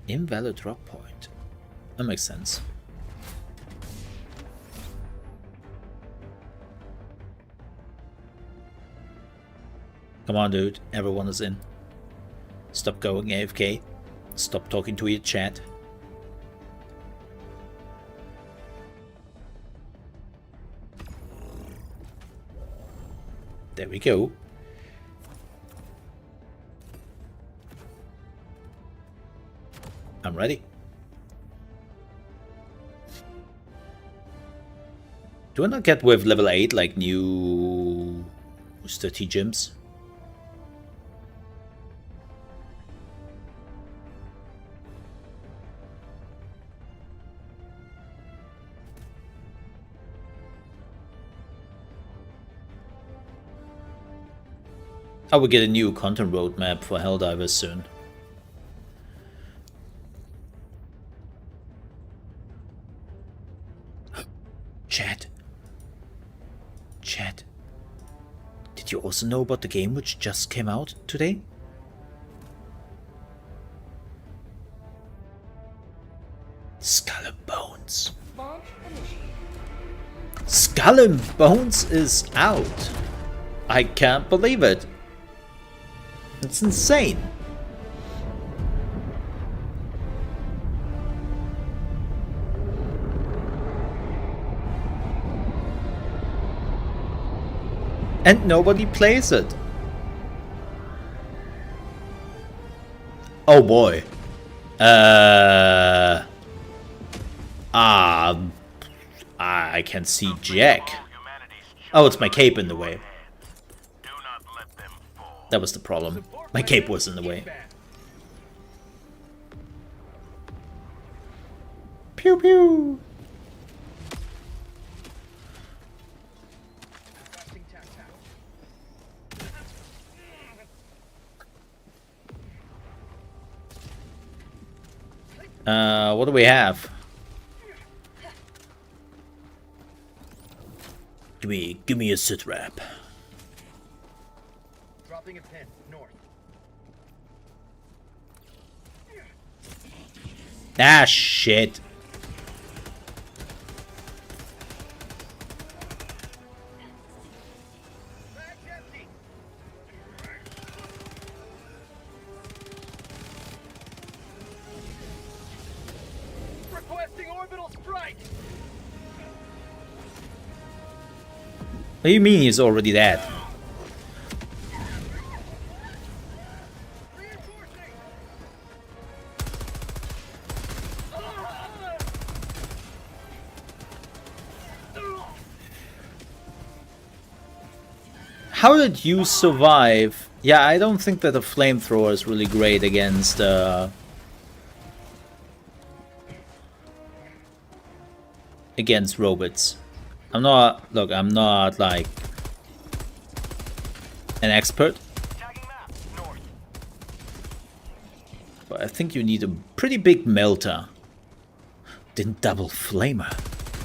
Invalid drop point. That makes sense. Come on, dude. Everyone is in. Stop going AFK. Stop talking to your chat. There we go. I'm ready. Do I not get with level 8 like new stratagems? I will get a new content roadmap for Helldivers soon. Chat. Chat. Did you also know about the game which just came out today? Skull and Bones. Launch initiated. Skull and Bones is out. I can't believe it. It's insane. And nobody plays it. Oh boy. I can see Jack. Oh, it's my cape in the way. That was the problem. My cape was in the way. Pew pew. What do we have? Give me a sit rep. Dropping a pin north. Ah, shit. Bag's empty. Requesting orbital strike. What do you mean he's already dead? How did you survive? Yeah, I don't think that a flamethrower is really great against robots. I'm not like an expert, but I think you need a pretty big melter. Then double flamer.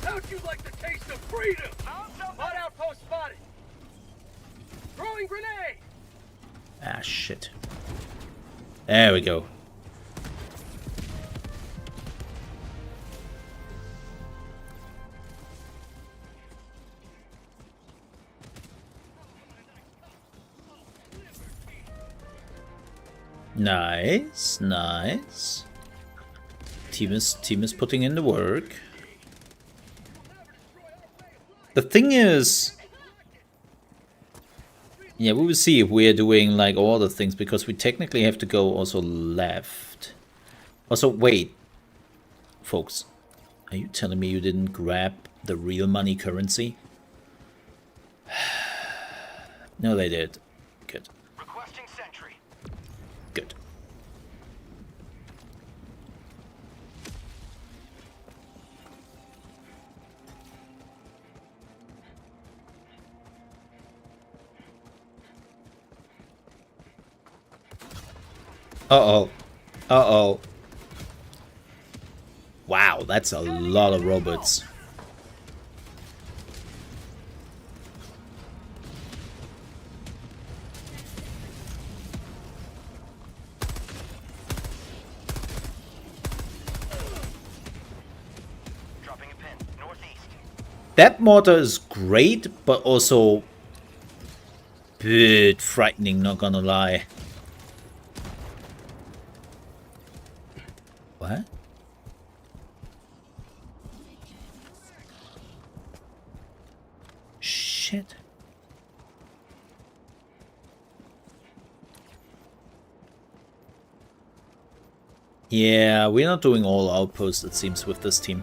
How'd you like the taste of freedom? Hot outpost spotted. Throwing grenade. Ah, shit. There we go. Nice, nice. Team is putting in the work. The thing is, yeah, we will see if we are doing like all the things, because we technically have to go also left. Also, wait, folks, are you telling me you didn't grab the real money currency? No, they did. Good. Requesting sentry. Good. Uh-oh. Uh-oh. Wow, that's a lot of robots. That mortar is great, but also bit frightening, not gonna lie. What? Shit. Yeah, we're not doing all outposts, it seems, with this team.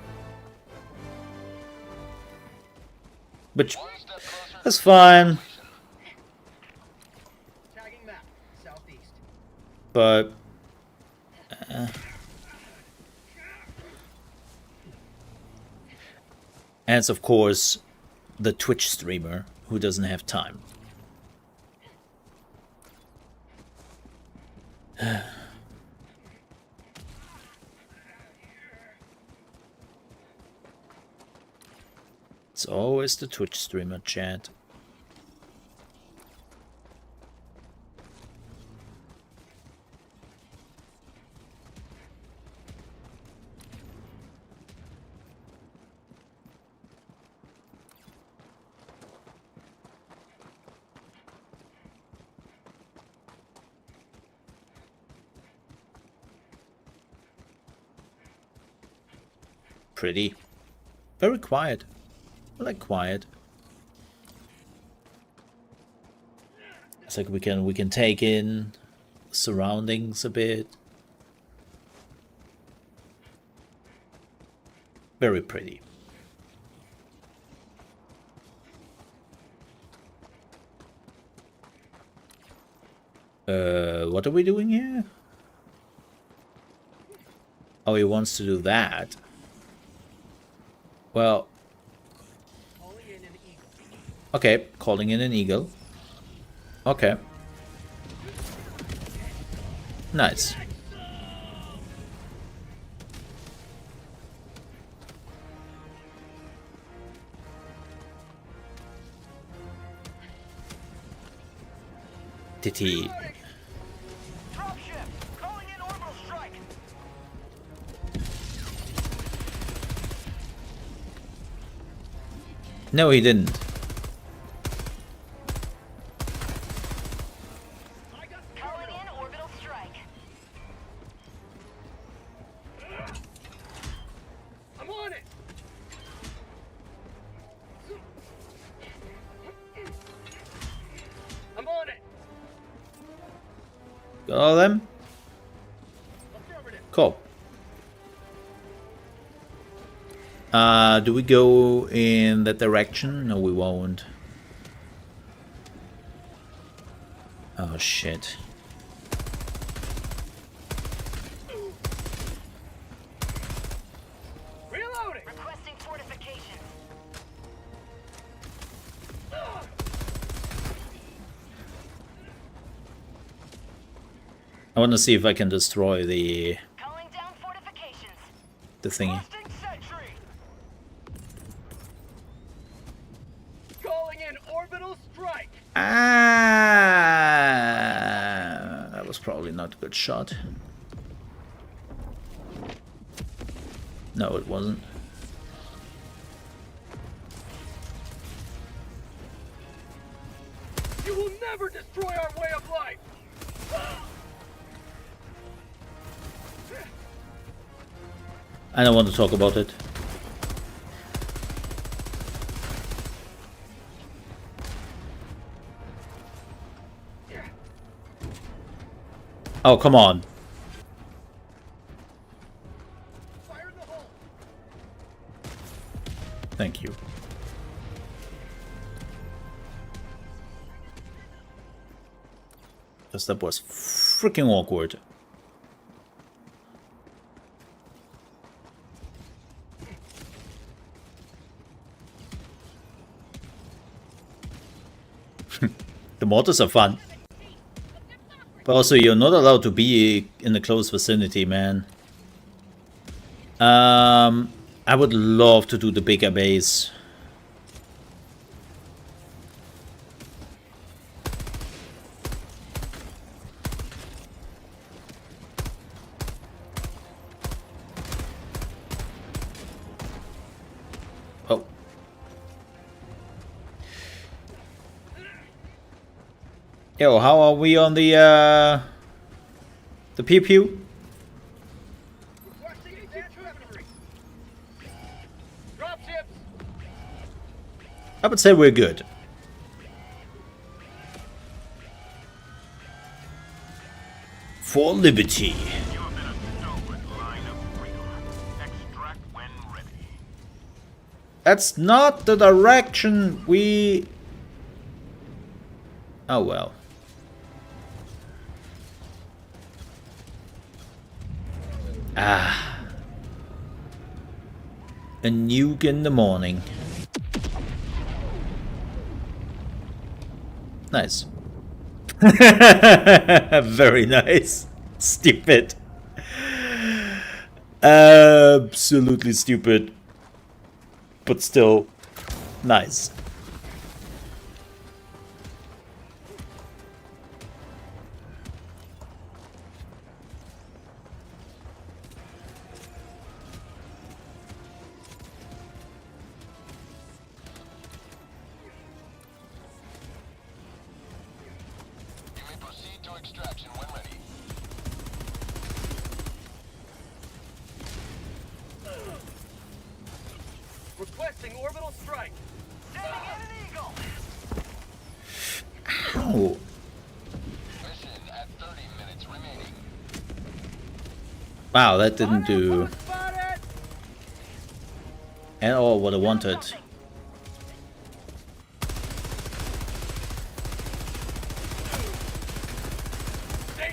Which is fine. Tagging map, southeast. But... and it's, of course, the Twitch streamer who doesn't have time. It's always the Twitch streamer, chat. Pretty. Very quiet. I like quiet. It's like we can take in surroundings a bit. Very pretty. What are we doing here? Oh, he wants to do that. Well, okay, calling in an eagle. Okay. Nice. Did he... Dropship, calling in orbital strike. No, he didn't. Calling in orbital strike. I'm on it. I'm on it. Got all of them? Affirmative. Cool. Do we go in that direction? No, we won't. Oh, shit. Reloading. Requesting fortifications. I want to see if I can destroy the Calling down fortifications. thingy. Busting sentry. Calling in orbital strike. Ah, that was probably not a good shot. No, it wasn't. You will never destroy our way of life. I don't want to talk about it. Oh, come on. Fire in the hole. Thank you. Because that was freaking awkward. The mortars are fun. But also, you're not allowed to be in a close vicinity, man. I would love to do the bigger base. Oh. Yo, how are we on the pew pew? Requesting advanced weaponry. Dropships. I would say we're good. For liberty. You have been a stolen line of freedom. Extract when ready. That's not the direction we... Oh well. Ah. A nuke in the morning. Nice. Very nice. Stupid. Absolutely stupid. But still nice. You may proceed to extraction when ready. Requesting orbital strike. Sending in an eagle. Ow. Mission at 30 minutes remaining. Wow, that didn't do Spotted. at all what I wanted. Say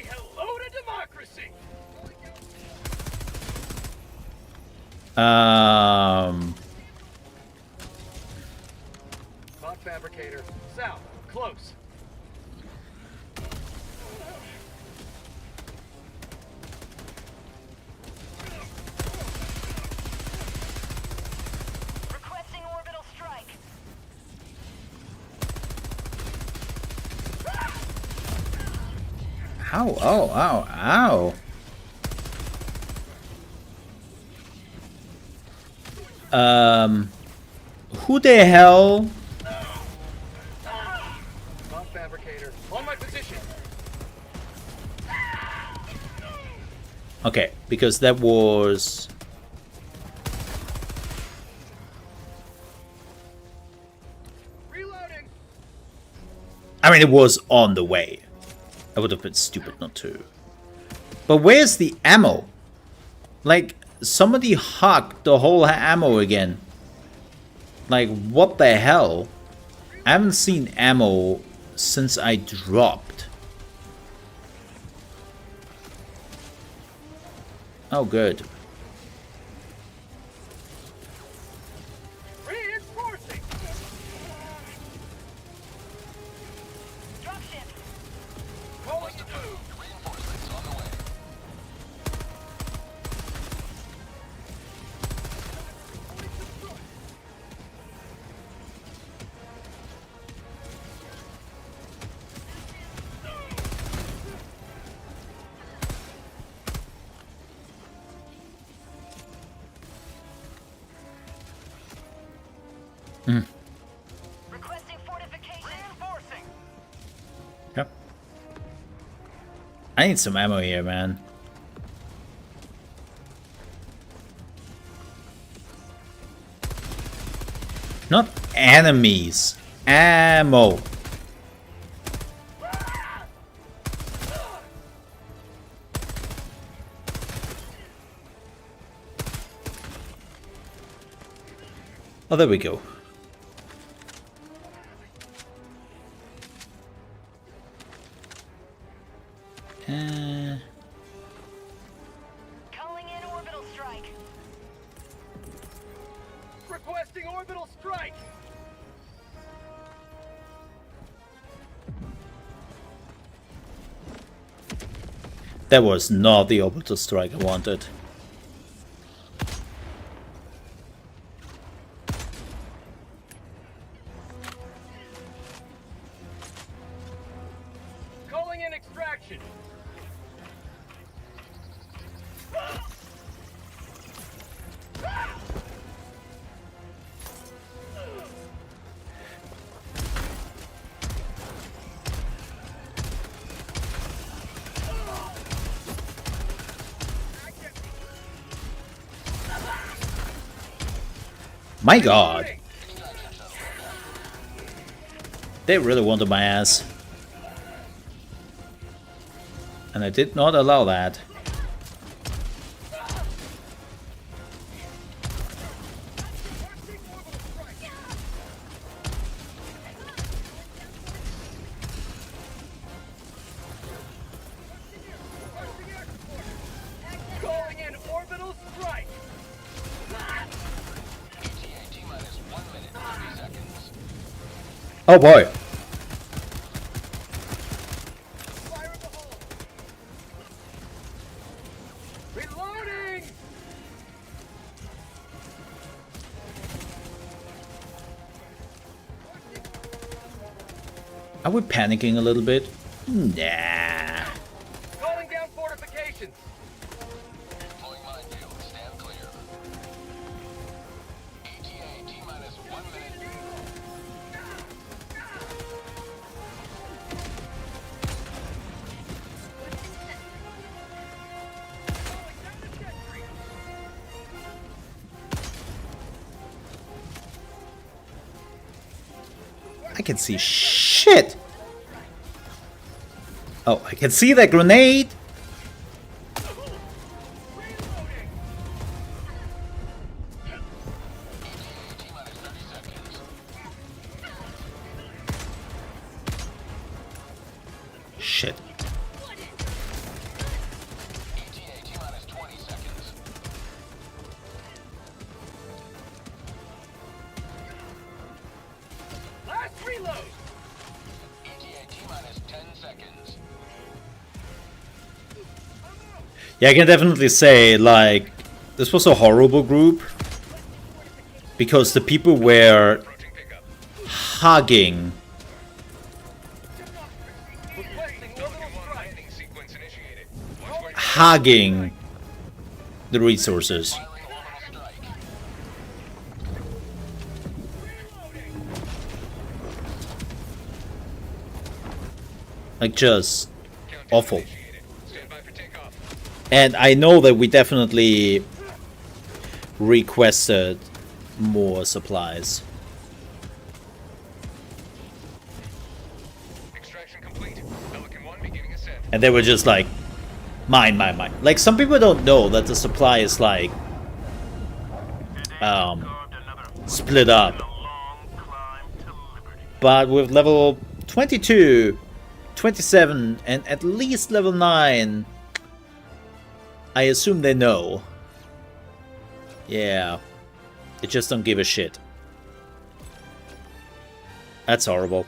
hello to democracy. Bot fabricator. South. Close. Requesting orbital strike. Ow, ow, ow, ow. Who the hell? Bot fabricator. On my position. Okay, because that was... Reloading. I mean, it was on the way. I would have been stupid not to. But where's the ammo? Like, somebody hucked the whole ammo again. Like, what the hell? I haven't seen ammo since I dropped. Oh, good. Reinforcing. Dropship. Calling the move. Reinforcements on the way. Requesting fortification. Reinforcing. Yep. I need some ammo here, man. Not enemies. Ammo. Oh, there we go. Calling in orbital strike. Requesting orbital strike. That was not the orbital strike I wanted. Calling in extraction. My god. They really wanted my ass. And I did not allow that. Calling in orbital strike. Oh boy. Fire in the hole. Reloading. Are we panicking a little bit? Nah. Calling down fortifications. Deploying minefield. Stand clear. ETA T-minus 1 minute. Calling down the sentry. I can see shit. Oh, I can see that grenade. Shit. ETA T-minus 20 seconds. Last reload. ETA T-minus 10 seconds. Yeah, I can definitely say, like, this was a horrible group. Because the people were Approaching pickup. hugging. Requesting orbital Pelican 1 strike. landing sequence initiated. Watch where you're Hugging the resources. firing orbital strike. Like, just Countdown awful. initiated. Stand by for takeoff. And I know that we definitely requested more supplies. Extraction complete. Pelican 1 beginning ascent. And they were just like, mine, mine, mine. Like, some people don't know that the supply is like, split up. But with level 22, 27, and at least level 9, I assume they know. Yeah. They just don't give a shit. That's horrible.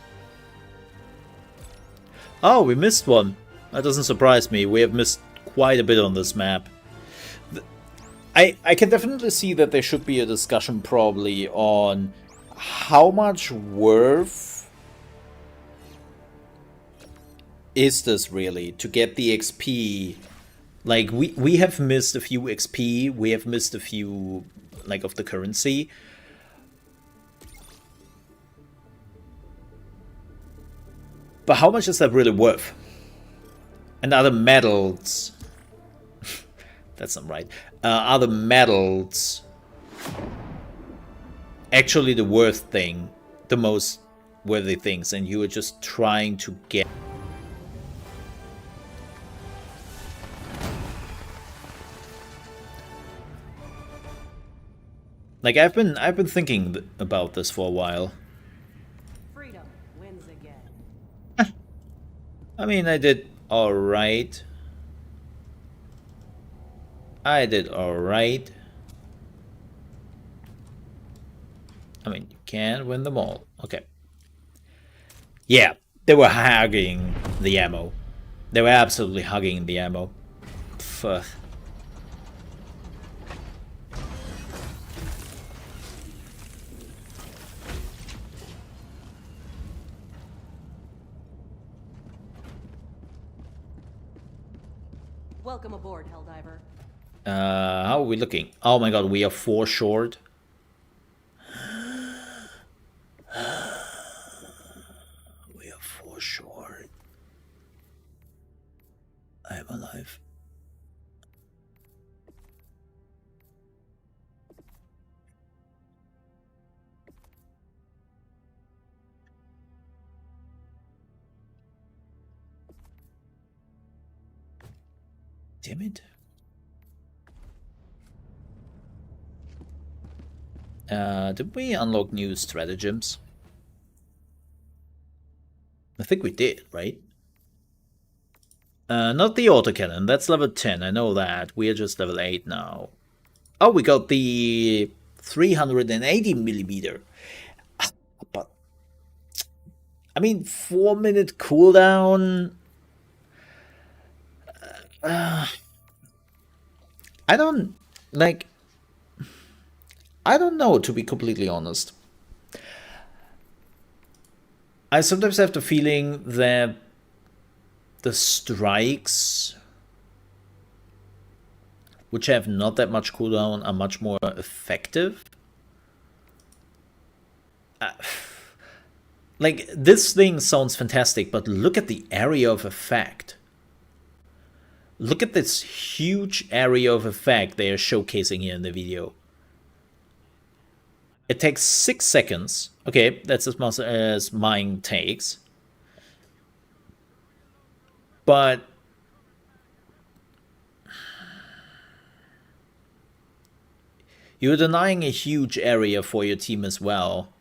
Oh, we missed one. That doesn't surprise me. We have missed quite a bit on this map. I can definitely see that there should be a discussion probably on how much worth is this really to get the XP. Like, we have missed a few XP, we have missed a few, like, of the currency. But how much is that really worth? And are the medals... That's not right. Are the medals actually the worth thing? The most worthy things, and you are just trying to get... Like, I've been thinking about this for a while. Freedom wins again. I mean, I did alright. I did alright. I mean, you can win them all. Okay. Yeah, they were hugging the ammo. They were absolutely hugging the ammo. Pff. Welcome aboard, Helldiver. How are we looking? Oh my god, we are 4 short. We are 4 short. I am alive. Damn it. Did we unlock new stratagems? I think we did, right? Not the autocannon, that's level 10, I know that. We are just level 8 now. Oh, we got the 380mm. But, I mean, 4-minute cooldown. I don't, like, I don't know, to be completely honest. I sometimes have the feeling that the strikes, which have not that much cooldown, are much more effective. Like, this thing sounds fantastic, but look at the area of effect. Look at this huge area of effect they are showcasing here in the video. It takes 6 seconds. Okay, that's as much as mine takes. But you're denying a huge area for your team as well.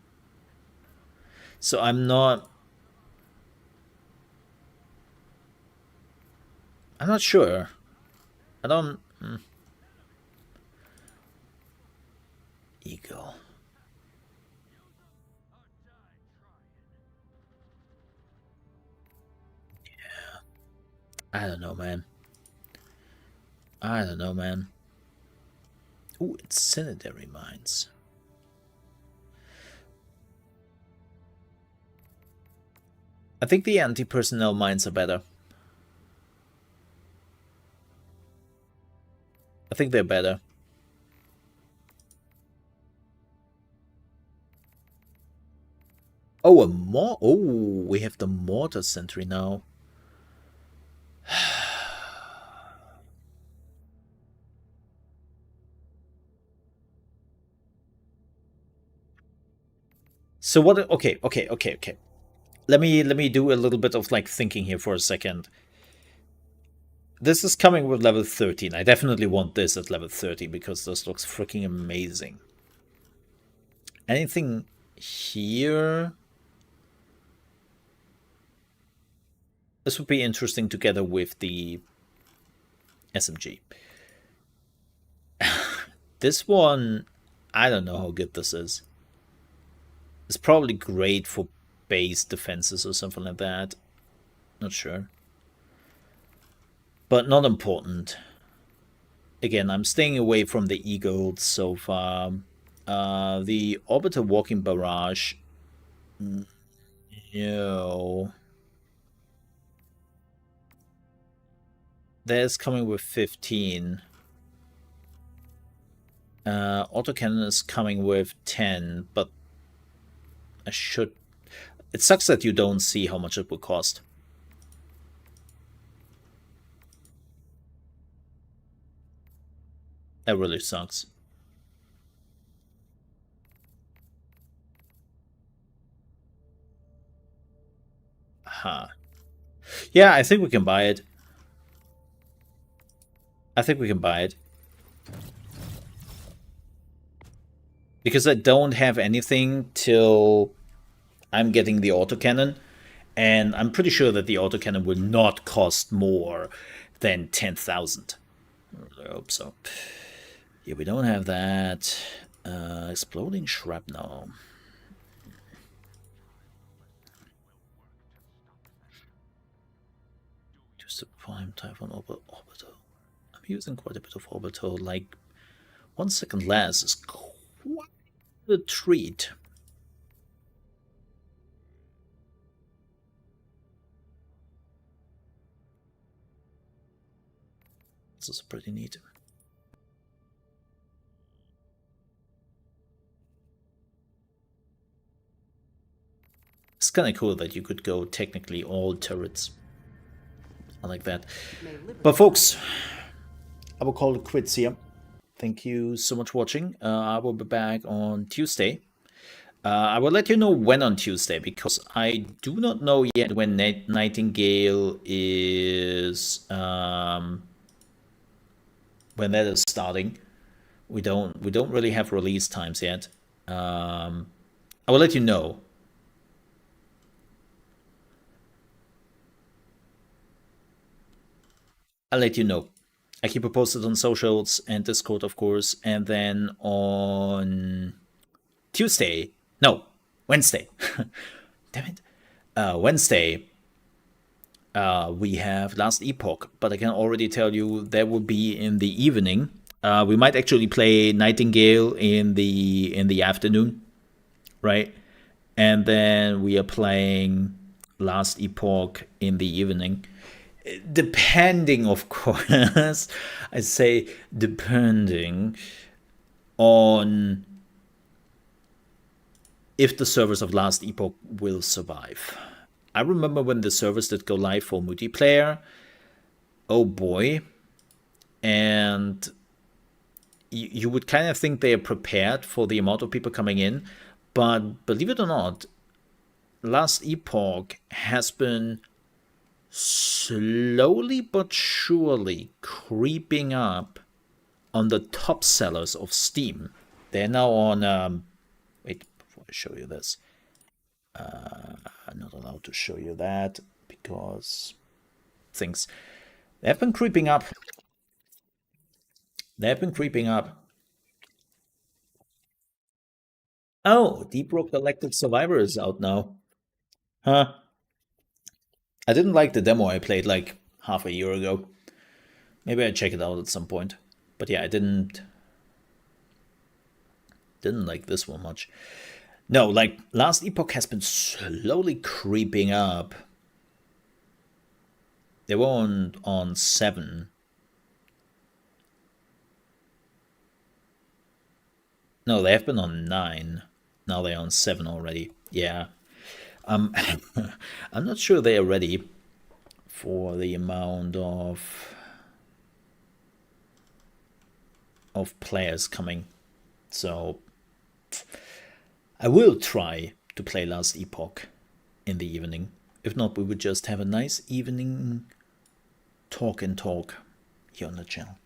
So I'm not sure. I don't... Eagle. Yeah. I don't know, man. I don't know, man. Ooh, incendiary mines. I think the anti-personnel mines are better. I think they're better. Oh, we have the mortar sentry now. So what? Okay. Let me do a little bit of like thinking here for a second. This is coming with level 13. I definitely want this at level 30 because this looks freaking amazing. Anything here? This would be interesting together with the SMG. This one, I don't know how good this is. It's probably great for base defenses or something like that. Not sure. But not important. Again, I'm staying away from the Eagles so far. The Orbiter Walking Barrage. No. That's coming with 15. Autocannon is coming with 10, but I should... It sucks that you don't see how much it will cost. That really sucks. Aha. Yeah, I think we can buy it. I think we can buy it. Because I don't have anything till I'm getting the autocannon. And I'm pretty sure that the autocannon will not cost more than 10,000. I hope so. Yeah, we don't have that. Exploding shrapnel. Just a prime type on orbital. I'm using quite a bit of orbital. Like 1 second less is quite a treat. This is pretty neat. It's kind of cool that you could go technically all turrets. I like that. But folks, I will call it quits here. Thank you so much for watching. I will be back on Tuesday. I will let you know when on Tuesday, because I do not know yet when Nightingale is when that is starting. We don't really have release times yet. I will let you know. I'll let you know. I keep it posted on socials and Discord, of course, and then on Tuesday, no, Wednesday. Damn it. Wednesday, we have Last Epoch, but I can already tell you that will be in the evening. We might actually play Nightingale in the afternoon, right? And then we are playing Last Epoch in the evening. Depending, of course, I say depending on if the servers of Last Epoch will survive. I remember when the servers did go live for multiplayer. Oh boy. And you would kind of think they are prepared for the amount of people coming in. But believe it or not, Last Epoch has been slowly but surely creeping up on the top sellers of Steam. They're now on... wait, before I show you this. I'm not allowed to show you that because things... They have been creeping up. They have been creeping up. Oh, Deep Rock Galactic Survivor is out now. Huh. I didn't like the demo I played like half a year ago. Maybe I'd check it out at some point. But yeah, I didn't like this one much. No, like Last Epoch has been slowly creeping up. They were on 7. No, they have been on 9. Now they're on 7 already. Yeah. I'm not sure they are ready for the amount of players coming. So I will try to play Last Epoch in the evening. If not, we would just have a nice evening talk here on the channel.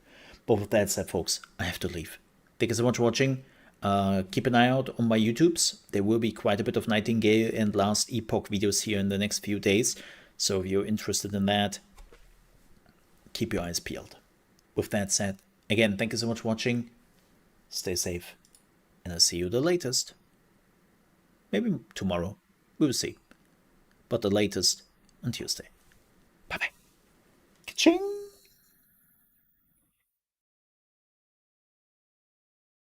But with that said, folks, I have to leave. Thank you so much for watching. Keep an eye out on my YouTubes. There will be quite a bit of Nightingale and Last Epoch videos here in the next few days. So if you're interested in that, keep your eyes peeled. With that said, again, thank you so much for watching. Stay safe. And I'll see you the latest. Maybe tomorrow. We will see. But the latest on Tuesday. Bye-bye. Ka-ching!